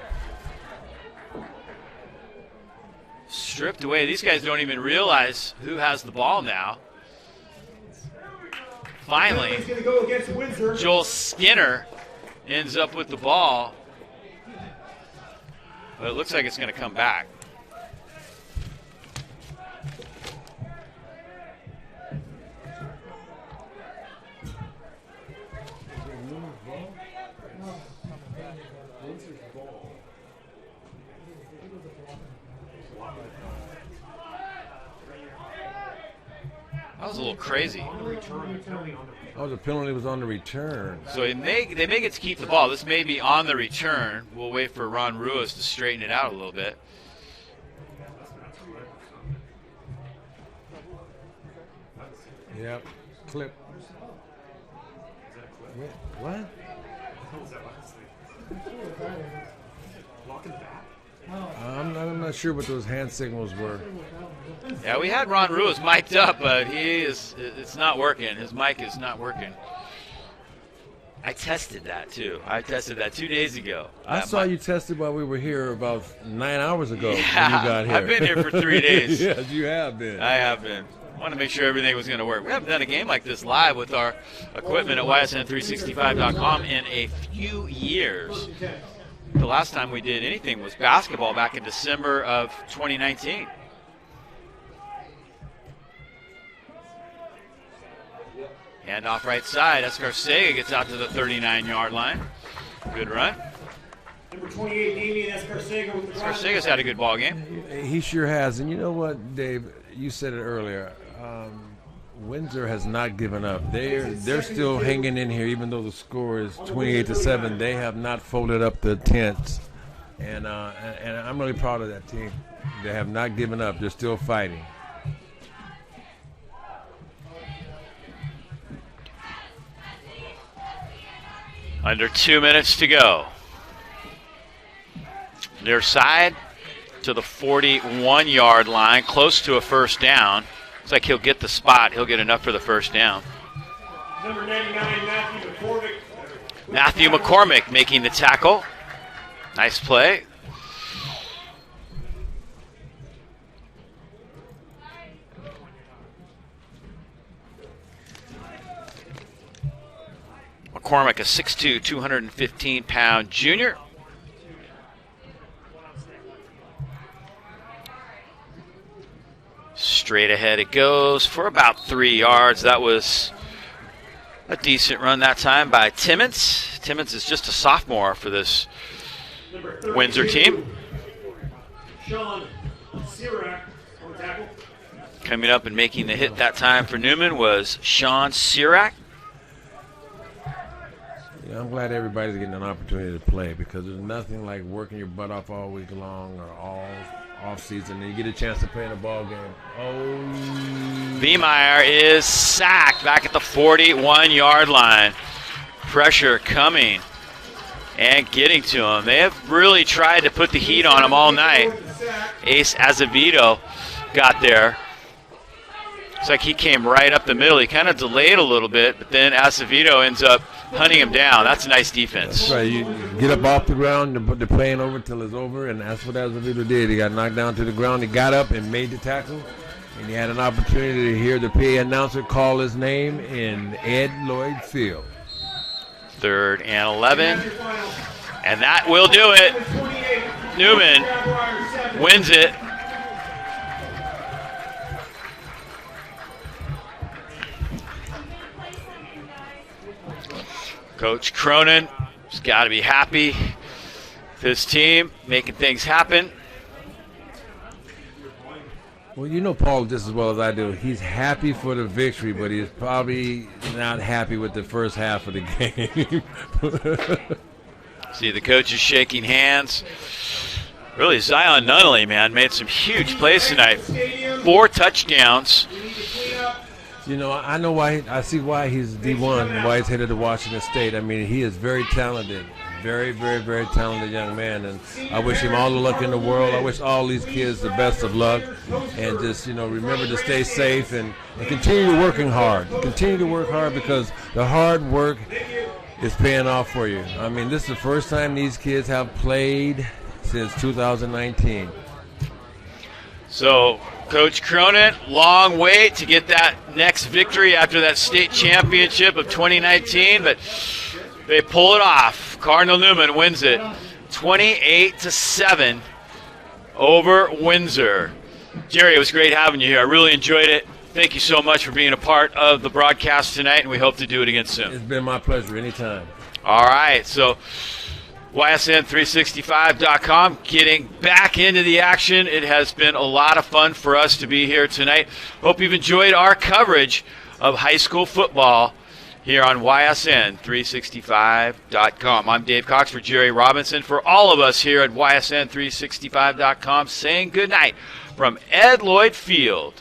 [SPEAKER 1] stripped away. These guys don't even realize who has the ball now. Finally, Joel Skinner ends up with the ball. But it looks like it's going to come back. That was a little crazy.
[SPEAKER 14] Oh, the penalty was on the return.
[SPEAKER 1] So they may get to keep the ball. This may be on the return. We'll wait for Ron Ruiz to straighten it out a little bit.
[SPEAKER 14] Yep. Clip. What? I'm not sure what those hand signals were.
[SPEAKER 1] Yeah, we had Ron Ruiz mic'd up, but it's not working. His mic is not working. I tested that, too. I tested that 2 days ago.
[SPEAKER 14] I saw you tested while we were here about 9 hours ago when you
[SPEAKER 1] Yeah,
[SPEAKER 14] got here.
[SPEAKER 1] I've been here for 3 days.
[SPEAKER 14] Yes, you have been.
[SPEAKER 1] I have been. I want to make sure everything was going to work. We haven't done a game like this live with our equipment at ysn365.com in a few years. The last time we did anything was basketball back in December of 2019. Handoff right side. Escarcega gets out to the 39-yard line. Good run.
[SPEAKER 3] Number 28, Damian Escarcega with the
[SPEAKER 1] Escarcega's had a good ball game.
[SPEAKER 14] He sure has. And you know what, Dave? You said it earlier. Windsor has not given up. They're still hanging in here, even though the score is 28-7. They have not folded up the tents, and I'm really proud of that team. They have not given up. They're still fighting.
[SPEAKER 1] Under 2 minutes to go. Near side to the 41-yard line, close to a first down. Looks like he'll get the spot. He'll get enough for the first down.
[SPEAKER 3] Number 99, Matthew McCormick.
[SPEAKER 1] Matthew McCormick making the tackle. Nice play. McCormick, a 6'2", 215-pound junior. Straight ahead it goes for about 3 yards. That was a decent run that time by Timmons. Timmons is just a sophomore for this Windsor team.
[SPEAKER 3] Sean Sirac on tackle.
[SPEAKER 1] Coming up and making the hit that time for Newman was Sean Sirac.
[SPEAKER 14] Yeah, I'm glad everybody's getting an opportunity to play, because there's nothing like working your butt off all week long or all off season, and you get a chance to play in a ball game. Oh,
[SPEAKER 1] Viemeyer is sacked back at the 41-yard line. Pressure coming and getting to him. They have really tried to put the heat on him all night. Ace Azevedo got there. Looks like he came right up the middle. He kind of delayed a little bit, but then Azevedo ends up hunting him down. That's a nice defense.
[SPEAKER 14] That's right. You get up off the ground, they're playing over till it's over, and that's what Azevedo did. He got knocked down to the ground. He got up and made the tackle, and he had an opportunity to hear the PA announcer call his name in Ed Lloyd Field.
[SPEAKER 1] 3rd and 11, and that will do it. Newman wins it. Coach Cronin has got to be happy with his team, making things happen.
[SPEAKER 14] Well, you know Paul just as well as I do. He's happy for the victory, but he's probably not happy with the first half of the game.
[SPEAKER 1] See the coaches shaking hands. Really, Zion Nunnally, man, made some huge plays tonight. 4 touchdowns.
[SPEAKER 14] You know, I know why. I see why he's D1 and why he's headed to Washington State. I mean, he is very talented, very, very, very talented young man, and I wish him all the luck in the world. I wish all these kids the best of luck, and just, you know, remember to stay safe and continue working hard. Continue to work hard, because the hard work is paying off for you. I mean, this is the first time these kids have played since 2019.
[SPEAKER 1] So, Coach Cronin, long wait to get that next victory after that state championship of 2019, but they pull it off. Cardinal Newman wins it 28-7 over Windsor. Jerry, it was great having you here. I really enjoyed it. Thank you so much for being a part of the broadcast tonight, and we hope to do it again soon.
[SPEAKER 14] It's been my pleasure. Anytime.
[SPEAKER 1] All right, so YSN365.com, getting back into the action. It has been a lot of fun for us to be here tonight. Hope you've enjoyed our coverage of high school football here on YSN365.com. I'm Dave Cox for Jerry Robinson. For all of us here at YSN365.com, saying good night from Ed Lloyd Field.